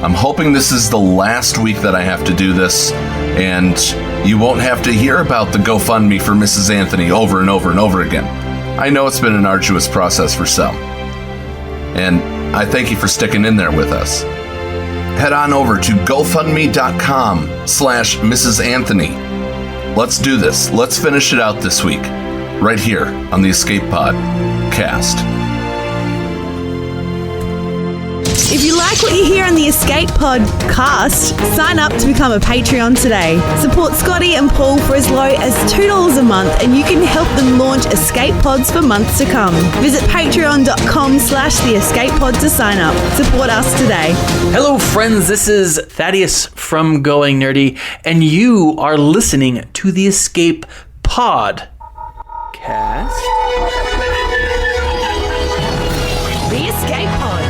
I'm hoping this is the last week that I have to do this, and you won't have to hear about the GoFundMe for Mrs. Anthony over and over and over again. I know it's been an arduous process for some, and I thank you for sticking in there with us. Head on over to GoFundMe.com/Mrs. Anthony. Let's do this. Let's finish it out this week, right here on the Escape Pod cast. If you like what you hear on the Escape Pod cast, sign up to become a Patreon today. Support Scotty and Paul for as low as $2 a month, and you can help them launch Escape Pods for months to come. Visit patreon.com/the Escape Pod to sign up. Support us today. Hello friends, this is Thaddeus from Going Nerdy, and you are listening to the Escape Pod cast. The Escape Pod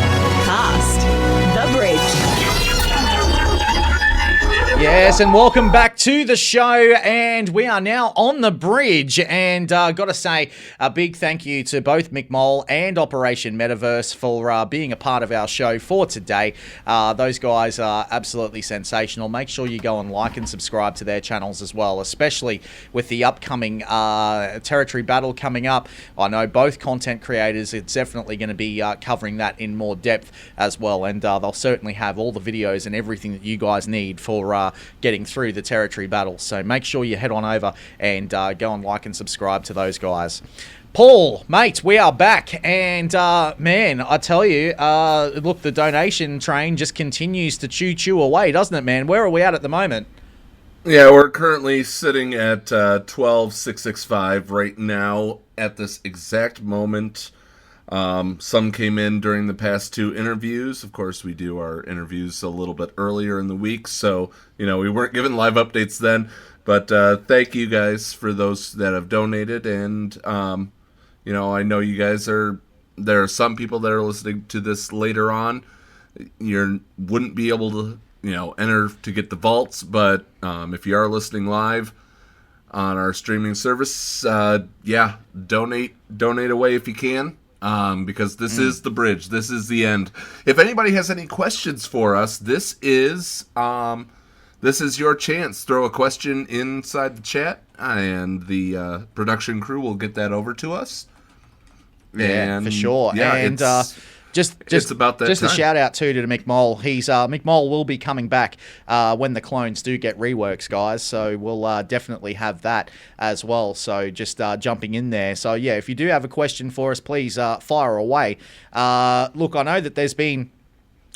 cast. The Bridge. Yes, and welcome back to the show, and we are now on the bridge, and got to say a big thank you to both Mick Mole and Operation MetaVerse for being a part of our show for today. Those guys are absolutely sensational. Make sure you go and like and subscribe to their channels as well, especially with the upcoming territory battle coming up. I know both content creators, it's definitely going to be covering that in more depth as well, and they'll certainly have all the videos and everything that you guys need for getting through the territory battle. So make sure you head on over and go and like and subscribe to those guys. Paul, mate, we are back, and man, I tell you, look, the donation train just continues to choo away, doesn't it, man? Where are we at the moment? Yeah, we're currently sitting at 12,665 right now at this exact moment. Some came in during the past 2 interviews. Of course, we do our interviews a little bit earlier in the week, so, you know, we weren't given live updates then. But thank you guys for those that have donated, and, you know, I know you guys are there are some people that are listening to this later on. You wouldn't be able to, enter to get the vaults, but if you are listening live on our streaming service, donate away if you can, because this is the bridge. This is the end. If anybody has any questions for us, this is your chance. Throw a question inside the chat, and the production crew will get that over to us. Yeah, for sure. Yeah, and it's about that just time. a shout out too to Mick Mole. Mick Mole will be coming back when the clones do get reworks, guys. So we'll definitely have that as well. So just jumping in there. So yeah, if you do have a question for us, please fire away. Look, I know that there's been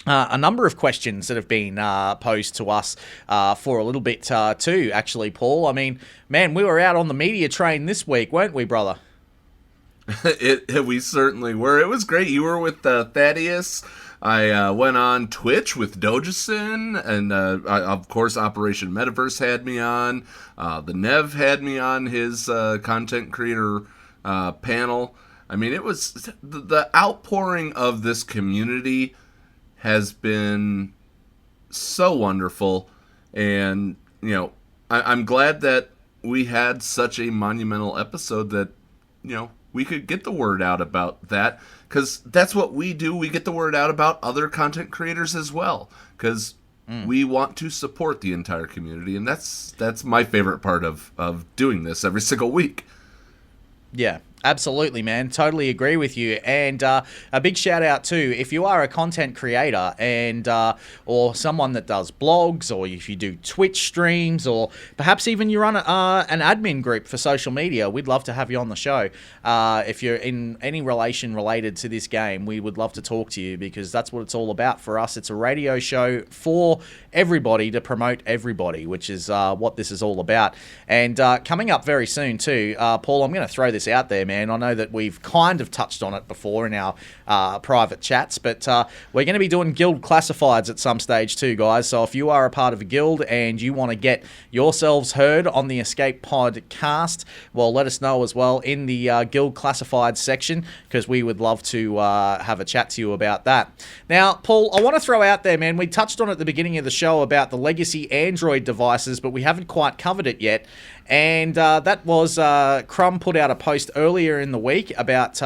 a number of questions that have been posed to us for a little bit too, actually, Paul. I mean, man, we were out on the media train this week, weren't we, brother? We certainly were. It was great. You were with Thaddeus. I went on Twitch with Dojason, and of course Operation MetaVerse had me on. The Nev had me on his content creator panel. I mean, it was the outpouring of this community has been so wonderful, and I'm glad that we had such a monumental episode that we could get the word out about that, because that's what we do. We get the word out about other content creators as well, because we want to support the entire community, and that's my favorite part of doing this every single week. Yeah. Absolutely, man. Totally agree with you. And a big shout out too, if you are a content creator and or someone that does blogs, or if you do Twitch streams, or perhaps even you run an admin group for social media, we'd love to have you on the show. If you're in any relation related to this game, we would love to talk to you, because that's what it's all about for us. It's a radio show for everybody to promote everybody, which is what this is all about. And coming up very soon too, Paul, I'm going to throw this out there, man. I know that we've kind of touched on it before in our private chats, but we're going to be doing guild classifieds at some stage too, guys. So if you are a part of a guild and you want to get yourselves heard on the Escape Podcast, well, let us know as well in the guild classified section, because we would love to have a chat to you about that. Now, Paul, I want to throw out there, man, we touched on at the beginning of the show about the legacy Android devices, but we haven't quite covered it yet. And that was Crumb put out a post earlier in the week about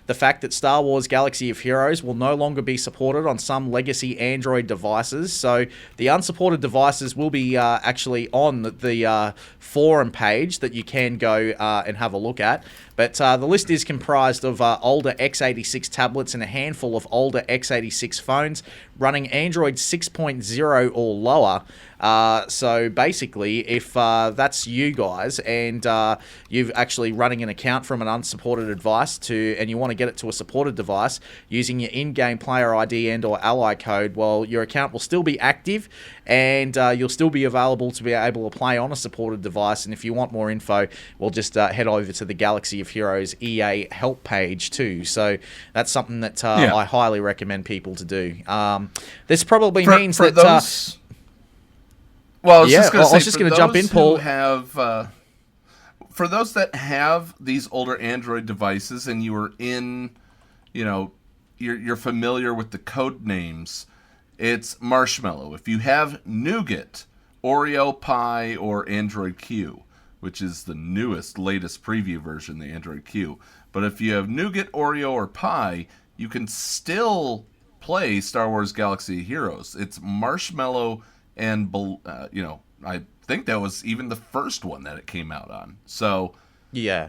the fact that Star Wars Galaxy of Heroes will no longer be supported on some legacy Android devices. So the unsupported devices will be actually on the forum page that you can go and have a look at. But the list is comprised of older x86 tablets and a handful of older x86 phones running Android 6.0 or lower. So basically, if that's you guys and you've actually running an account from an unsupported device and you want to get it to a supported device using your in-game player ID and or ally code, well, your account will still be active and you'll still be available to be able to play on a supported device. And if you want more info, we'll just head over to the Galaxy of Heroes EA help page too. So that's something that I highly recommend people to do. This probably means that... those... Well, I was just going to jump in, Paul. For those that have these older Android devices and you are in, you're familiar with the code names, it's Marshmallow. If you have Nougat, Oreo, Pie, or Android Q, which is the latest preview version, the Android Q. But if you have Nougat, Oreo, or Pie, you can still play Star Wars Galaxy of Heroes. It's Marshmallow. And, I think that was even the first one that it came out on. So, yeah.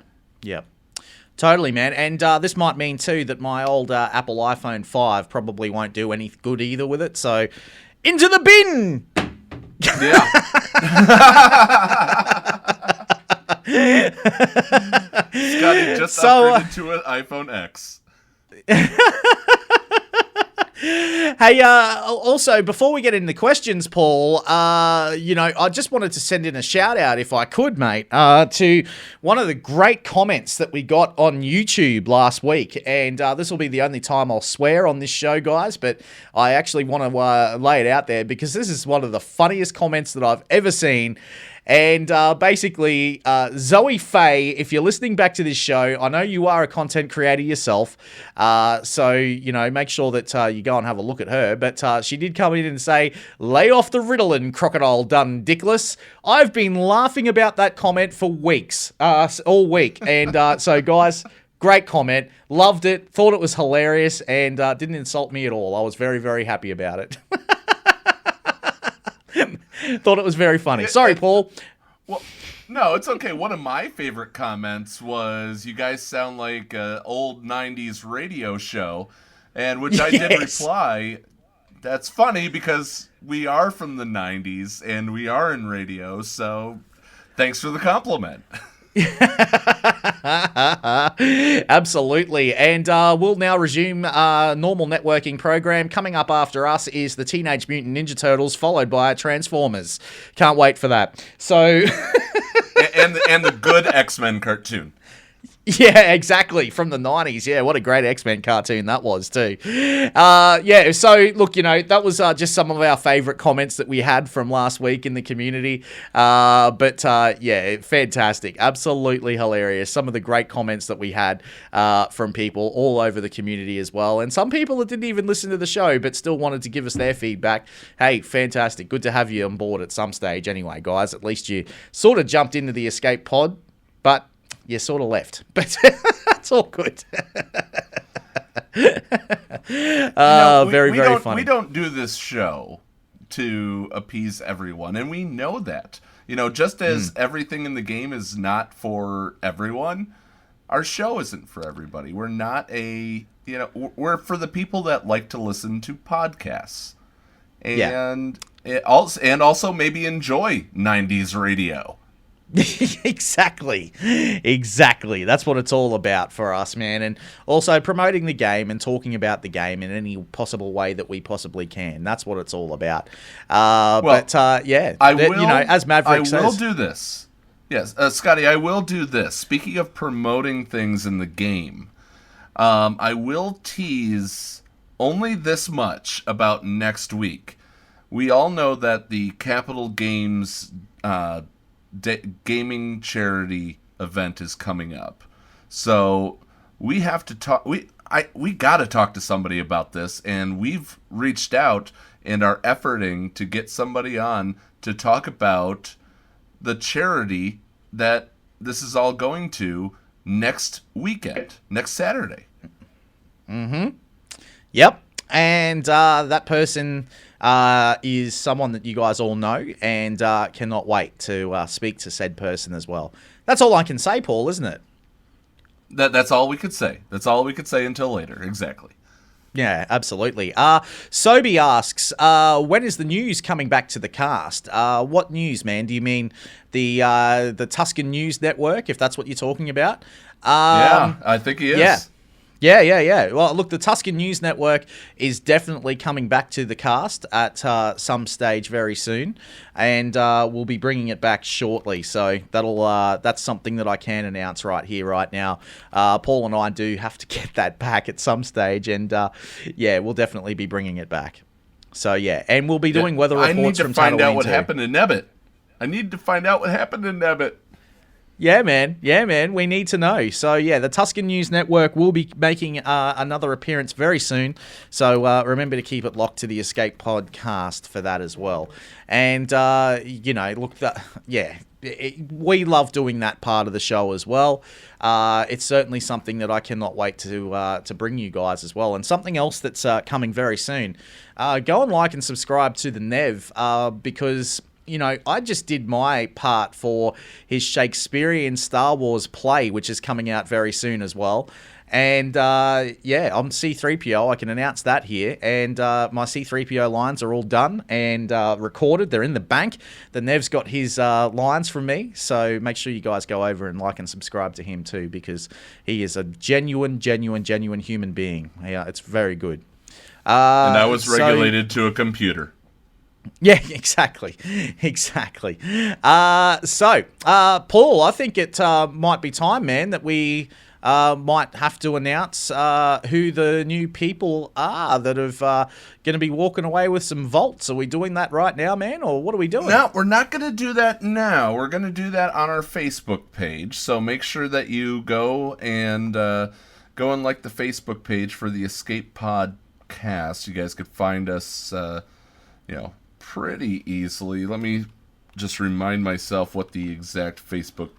Totally, man. And this might mean, too, that my old Apple iPhone 5 probably won't do any good either with it. So, into the bin! Yeah. Scotty just upgraded to an iPhone X. Hey, also, before we get into questions, Paul, I just wanted to send in a shout out, if I could, mate, to one of the great comments that we got on YouTube last week. And this will be the only time I'll swear on this show, guys, but I actually want to lay it out there because this is one of the funniest comments that I've ever seen. And basically, Zoe Faye, if you're listening back to this show, I know you are a content creator yourself, so, make sure that you go and have a look at her. But she did come in and say, lay off the Ritalin, Crocodile Dun Dickless. I've been laughing about that comment for weeks, all week. And so, guys, great comment. Loved it. Thought it was hilarious and didn't insult me at all. I was very, very happy about it. Thought it was very funny. Sorry, Paul. Well, no, it's okay. One of my favorite comments was, you guys sound like an old 90s radio show, and which I did reply, that's funny because we are from the 90s and we are in radio, so thanks for the compliment. Absolutely. And we'll now resume normal networking program. Coming up after us is the Teenage Mutant Ninja Turtles, followed by Transformers. Can't wait for that. So and the good X-Men cartoon. Yeah, exactly. From the 90s. Yeah, what a great X-Men cartoon that was too. So look, that was just some of our favorite comments that we had from last week in the community. Fantastic. Absolutely hilarious. Some of the great comments that we had from people all over the community as well. And some people that didn't even listen to the show but still wanted to give us their feedback. Hey, fantastic. Good to have you on board at some stage anyway, guys. At least you sort of jumped into the escape pod, but you sort of left, but it's all good. Very funny. We don't do this show to appease everyone, and we know that. Just as everything in the game is not for everyone, our show isn't for everybody. We're not we're for the people that like to listen to podcasts, and also maybe enjoy 90s radio. Exactly. That's what it's all about for us, man. And also promoting the game and talking about the game in any possible way that we possibly can. That's what it's all about. As Maverick says, I will do this. Yes, Scotty, I will do this. Speaking of promoting things in the game, I will tease only this much about next week. We all know that the Capital Games gaming charity event is coming up, so we have to talk. We got to talk to somebody about this, and we've reached out and are efforting to get somebody on to talk about the charity that this is all going to next weekend, next Saturday. Yep. And that person is someone that you guys all know, and cannot wait to speak to said person as well. That's all I can say, Paul, isn't it? That's all we could say. That's all we could say until later. Exactly. Yeah, absolutely. Sobi asks, when is the news coming back to the cast? What news, man? Do you mean the Tuscan News Network, if that's what you're talking about? Yeah, I think he is. Yeah. Well, look, the Tuscan News Network is definitely coming back to the cast at some stage very soon, and we'll be bringing it back shortly. So that's something that I can announce right here, right now. Paul and I do have to get that back at some stage, and we'll definitely be bringing it back. So and we'll be doing weather reports from Tatooine. I need to find out what happened in Nebbit. I need to find out what happened in Nebbit. Yeah, man. We need to know. So, the Tuscan News Network will be making another appearance very soon. So, remember to keep it locked to the Escape Podcast for that as well. And, we love doing that part of the show as well. It's certainly something that I cannot wait to bring you guys as well. And something else that's coming very soon. Go and like and subscribe to the Nev because I just did my part for his Shakespearean Star Wars play, which is coming out very soon as well. And, I'm C-3PO. I can announce that here. And my C-3PO lines are all done and recorded. They're in the bank. The Nev's got his lines from me. So make sure you guys go over and like and subscribe to him too, because he is a genuine human being. Yeah, it's very good. And that was regulated to a computer. Yeah, exactly. Paul, I think it might be time, man, that we might have to announce who the new people are that have going to be walking away with some vaults. Are we doing that right now, man, or what are we doing? No, we're not going to do that now. We're going to do that on our Facebook page. So make sure that you go and like the Facebook page for the Escape Podcast. You guys could find us, pretty easily. Let me just remind myself what the exact Facebook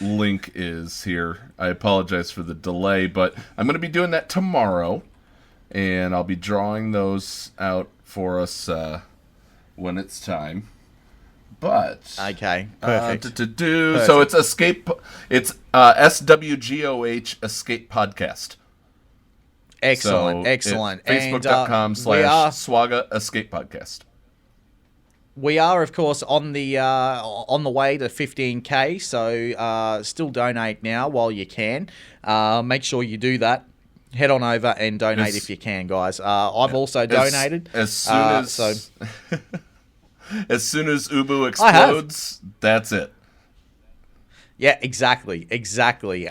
link is here. I apologize for the delay, but I'm going to be doing that tomorrow, and I'll be drawing those out for us when it's time. But okay, perfect. Perfect. So it's Escape. It's SWGOH Escape Podcast. Excellent, so excellent. Facebook.com/Swaga Escape Podcast. We are, of course, on the way to 15K, so still donate now while you can. Make sure you do that. Head on over and donate if you can, guys. I've also donated. As soon as Ubu explodes, that's it. Yeah, exactly.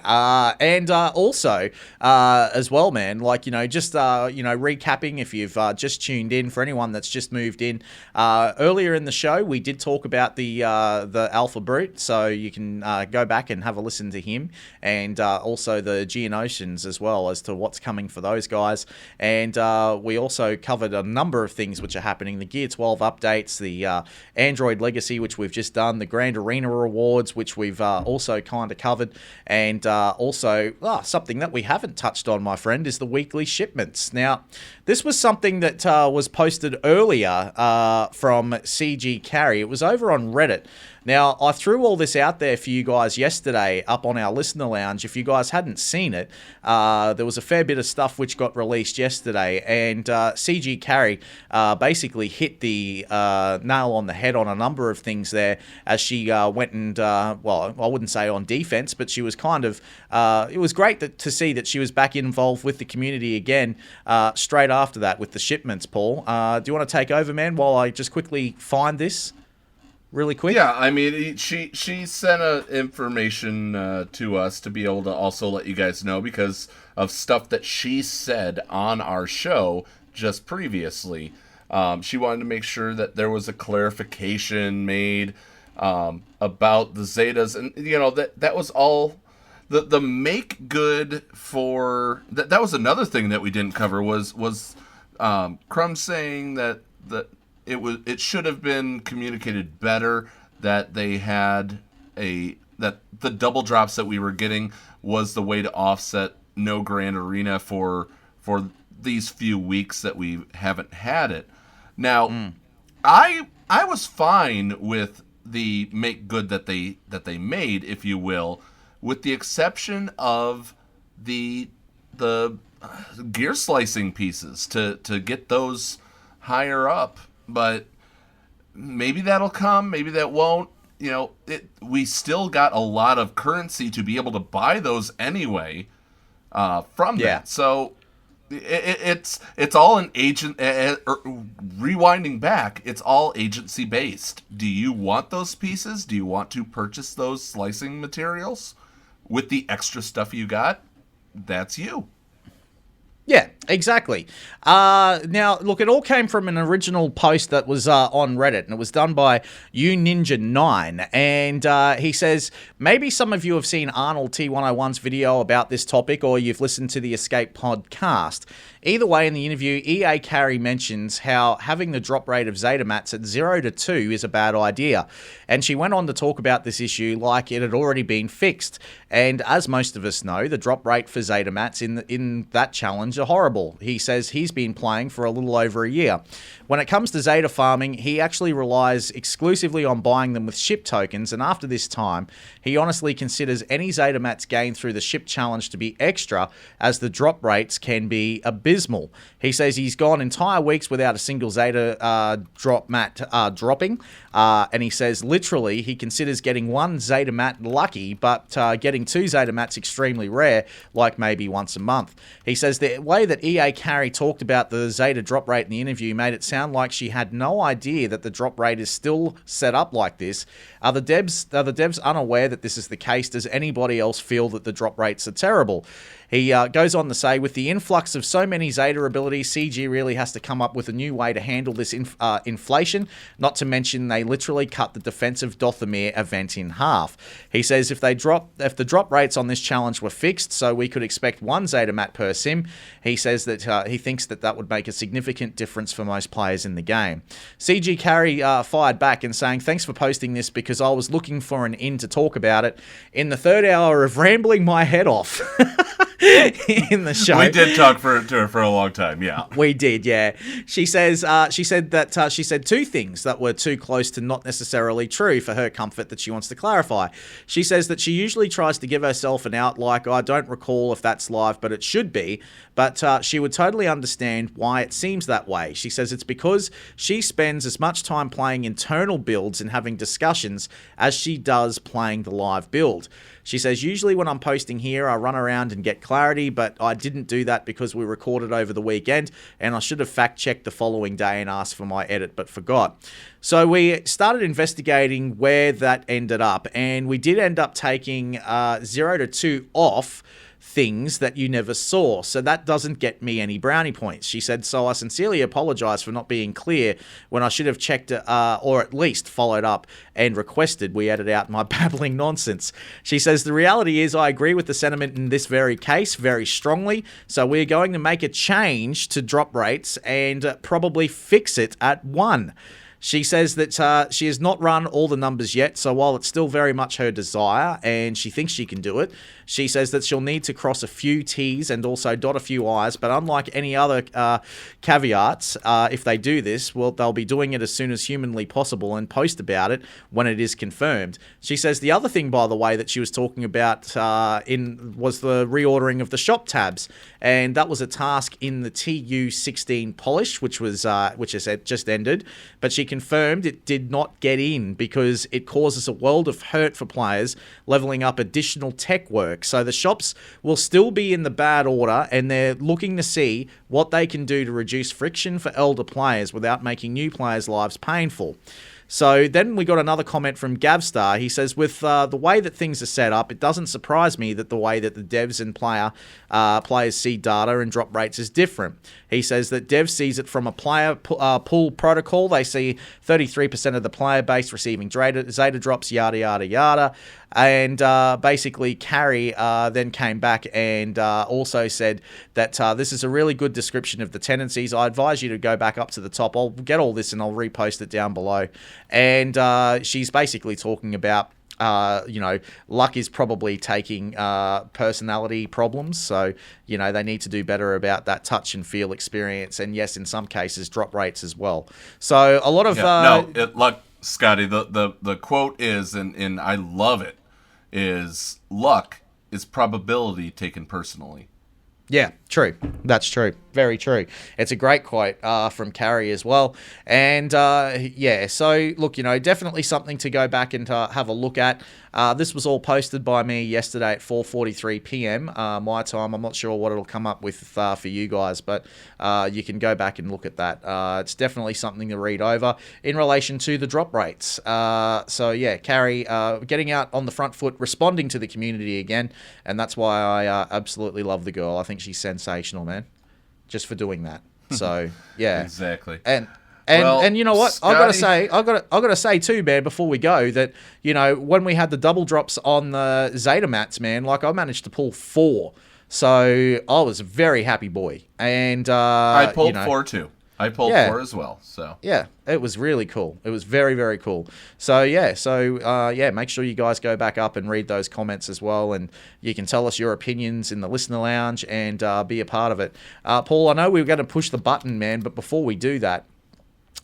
And also, as well, man, recapping if you've just tuned in, for anyone that's just moved in, earlier in the show, we did talk about the Alpha Brute, so you can go back and have a listen to him, and also the Geonosians as well, as to what's coming for those guys. And we also covered a number of things which are happening, the Gear 12 updates, the Android Legacy, which we've just done, the Grand Arena Rewards, which we've also kind of covered, and also something that we haven't touched on, my friend, is the weekly shipments. Now, this was something that was posted earlier from CG Carry. It was over on Reddit. Now, I threw all this out there for you guys yesterday up on our listener lounge. If you guys hadn't seen it, there was a fair bit of stuff which got released yesterday, and CG Carry basically hit the nail on the head on a number of things there, as she went and, I wouldn't say on defense, but she was kind of, it was great to see that she was back involved with the community again straight after that with the shipments, Paul. Do you want to take over, man, while I just quickly find this? Really quick? Yeah, I mean, she sent information to us to be able to also let you guys know, because of stuff that she said on our show just previously. She wanted to make sure that there was a clarification made about the Zetas, and that was all. The make good for that was another thing that we didn't cover was Crumb saying that it should have been communicated better that they had that the double drops that we were getting was the way to offset no Grand Arena for these few weeks that we haven't had it. Now, I was fine with the make good that they made, if you will, with the exception of the gear slicing pieces to get those higher up. But maybe that'll come, maybe that won't. We still got a lot of currency to be able to buy those anyway from that. So it's all an agent. Rewinding back, it's all agency based. Do you want those pieces? Do you want to purchase those slicing materials with the extra stuff you got? That's you. Yeah, exactly. Now, look, it all came from an original post that was on Reddit, and it was done by uninja9, and he says, maybe some of you have seen Arnold T101's video about this topic, or you've listened to the Escape podcast. Either way, in the interview, EA Carey mentions how having the drop rate of Zeta mats at 0 to 2 is a bad idea, and she went on to talk about this issue like it had already been fixed. And as most of us know, the drop rate for Zeta mats in that challenge are horrible. He says he's been playing for a little over a year. When it comes to Zeta farming, he actually relies exclusively on buying them with ship tokens, and after this time, he honestly considers any Zeta mats gained through the ship challenge to be extra, as the drop rates can be abysmal. He says he's gone entire weeks without a single Zeta drop mat dropping, and he says literally he considers getting one Zeta mat lucky, but getting two Zeta mats extremely rare, like maybe once a month. He says the way that EA Carey talked about the Zeta drop rate in the interview made it sound sound like she had no idea that the drop rate is still set up like this. Are the devs unaware that this is the case? Does anybody else feel that the drop rates are terrible? He goes on to say, with the influx of so many Zeta abilities, CG really has to come up with a new way to handle this inflation, not to mention they literally cut the defensive Dothamir event in half. He says if the drop rates on this challenge were fixed, so we could expect one Zeta mat per sim, he says that he thinks that would make a significant difference for most players in the game. CG Carry fired back and saying, thanks for posting this because I was looking for an in to talk about it in the third hour of rambling my head off. In the show, we did talk to her for a long time. Yeah, we did. Yeah, she said she said two things that were too close to not necessarily true for her comfort that she wants to clarify. She says that she usually tries to give herself an out, like I don't recall if that's live, but it should be. But she would totally understand why it seems that way. She says it's because she spends as much time playing internal builds and having discussions as she does playing the live build. She says, usually when I'm posting here, I run around and get clarity, but I didn't do that because we recorded over the weekend, and I should have fact-checked the following day and asked for my edit, but forgot. So we started investigating where that ended up, and we did end up taking 0 to 2 off things that you never saw, so that doesn't get me any brownie points. She said, so I sincerely apologize for not being clear when I should have checked or at least followed up and requested we edit out my babbling nonsense. She says, the reality is I agree with the sentiment in this very case very strongly, so we're going to make a change to drop rates and probably fix it at 1. She says that she has not run all the numbers yet, so while it's still very much her desire and she thinks she can do it, she says that she'll need to cross a few T's and also dot a few I's, but unlike any other caveats, if they do this, well, they'll be doing it as soon as humanly possible and post about it when it is confirmed. She says the other thing, by the way, that she was talking about was the reordering of the shop tabs, and that was a task in the TU16 polish, which has just ended, but she confirmed it did not get in because it causes a world of hurt for players leveling up additional tech work. So the shops will still be in the bad order, and they're looking to see what they can do to reduce friction for elder players without making new players' lives painful. So then we got another comment from Gavstar. He says, with the way that things are set up, it doesn't surprise me that the way that the devs and players see data and drop rates is different. He says that devs sees it from a player pool protocol. They see 33% of the player base receiving Zeta drops, yada, yada, yada. And basically, Carrie then came back and also said that this is a really good description of the tendencies. I advise you to go back up to the top. I'll get all this and I'll repost it down below. And she's basically talking about, luck is probably taking personality problems. So, they need to do better about that touch and feel experience. And yes, in some cases, drop rates as well. So a lot of... luck, Scotty, the quote is, and I love it, is luck is probability taken personally. Yeah, true. That's true. Very true. It's a great quote from Carrie as well. And so look, definitely something to go back and have a look at. This was all posted by me yesterday at 4:43 p.m. My time. I'm not sure what it'll come up with for you guys, but you can go back and look at that. It's definitely something to read over in relation to the drop rates. Carrie getting out on the front foot, responding to the community again, and that's why I absolutely love the girl. I think she's sensational, man, just for doing that. So yeah, exactly. And you know what? Scotty, I gotta say too, man, before we go, that when we had the double drops on the Zeta mats, man, like I managed to pull 4, so I was a very happy boy. And I pulled 4 too. I pulled 4 as well. So yeah, it was really cool. It was very, very cool. So make sure you guys go back up and read those comments as well, and you can tell us your opinions in the listener lounge and be a part of it. Paul, I know we were going to push the button, man, but before we do that,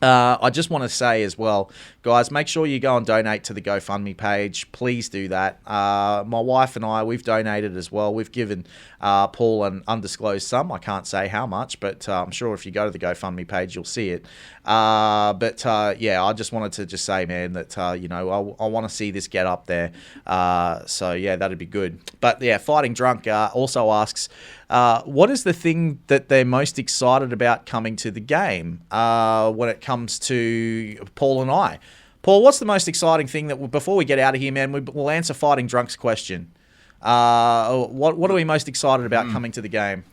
I just want to say as well, guys, make sure you go and donate to the GoFundMe page. Please do that. My wife and I, we've donated as well. We've given Paul an undisclosed sum. I can't say how much, but I'm sure if you go to the GoFundMe page, you'll see it. Yeah, I just wanted to just say, man, that, I want to see this get up there. So, yeah, that'd be good. But, yeah, Fighting Drunk also asks, what is the thing that they're most excited about coming to the game when it comes to Paul and I? Paul, what's the most exciting thing that, before we get out of here, man, we'll answer Fighting Drunk's question. What are we most excited about coming to the game?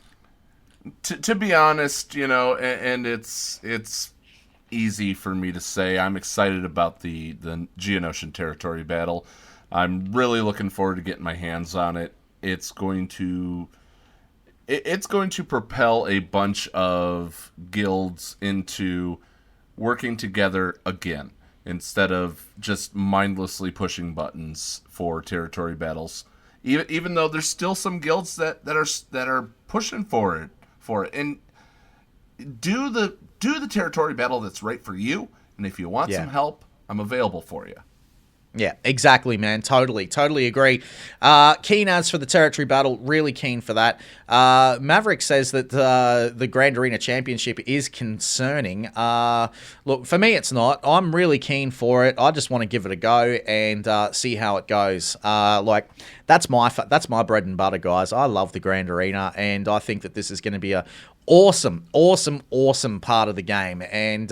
To be honest, and it's easy for me to say, I'm excited about the Geonosian territory battle. I'm really looking forward to getting my hands on it. It's going to propel a bunch of guilds into working together again, instead of just mindlessly pushing buttons for territory battles. Even though there's still some guilds that are pushing for it, and do the territory battle that's right for you. And if you want some help, I'm available for you. Yeah, exactly, man. Totally agree. Keen as for the territory battle, really keen for that. Maverick says that the Grand Arena Championship is concerning. Look, for me, it's not. I'm really keen for it. I just want to give it a go and see how it goes. That's my bread and butter, guys. I love the Grand Arena, and I think that this is going to be a awesome part of the game, and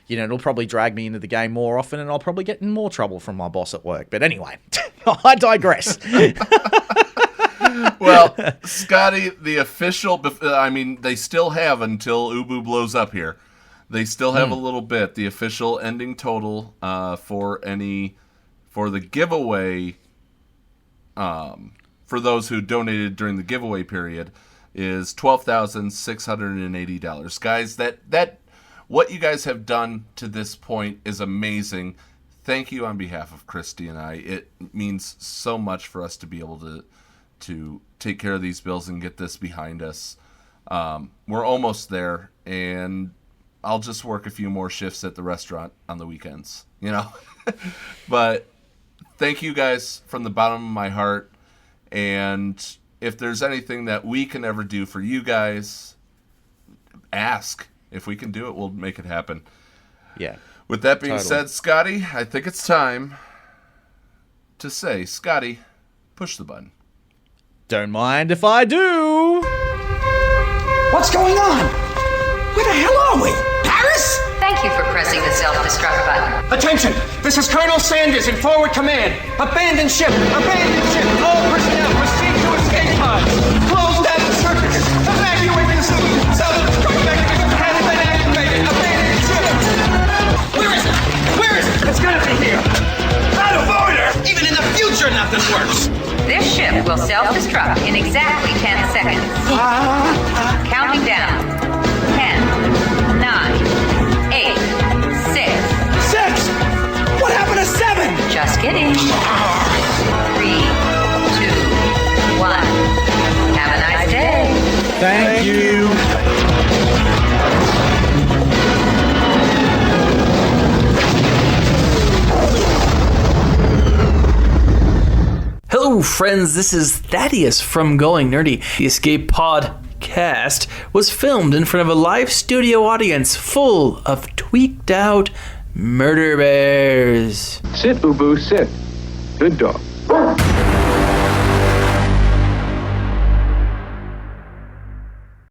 it'll probably drag me into the game more often, and I'll probably get in more trouble from my boss at work. But anyway, I digress. Well, Scotty, the official, they still have until Ubu blows up here. They still have a little bit. The official ending total for the giveaway, for those who donated during the giveaway period, is $12,680. Guys, that what you guys have done to this point is amazing. Thank you on behalf of Christy and I. It means so much for us to be able to take care of these bills and get this behind us. We're almost there, and I'll just work a few more shifts at the restaurant on the weekends, But thank you guys from the bottom of my heart, and if there's anything that we can ever do for you guys, ask. If we can do it, we'll make it happen. Yeah. With that being said, Scotty, I think it's time to say, Scotty, push the button. Don't mind if I do. What's going on? Where the hell are we? Paris? Thank you for pressing the self-destruct button. Attention! This is Colonel Sanders in forward command. Abandon ship! Abandon ship! All personnel proceed to escape pods. Close down the circuits. Evacuate the city. Self-destruct mechanism has been activated. Abandon ship! Where is it? Where is it? It's gonna be here. Out of order! Even in the future, nothing works. This ship will self-destruct in exactly 10 seconds. Counting down. 10, 9, 8, 6. 6! What happened to 7? Just kidding. 3, 2, 1. Have a nice day. Thank you. Hello, friends. This is Thaddeus from Going Nerdy. The Escape Podcast was filmed in front of a live studio audience full of tweaked out murder bears. Sit, Ubu, sit. Good dog.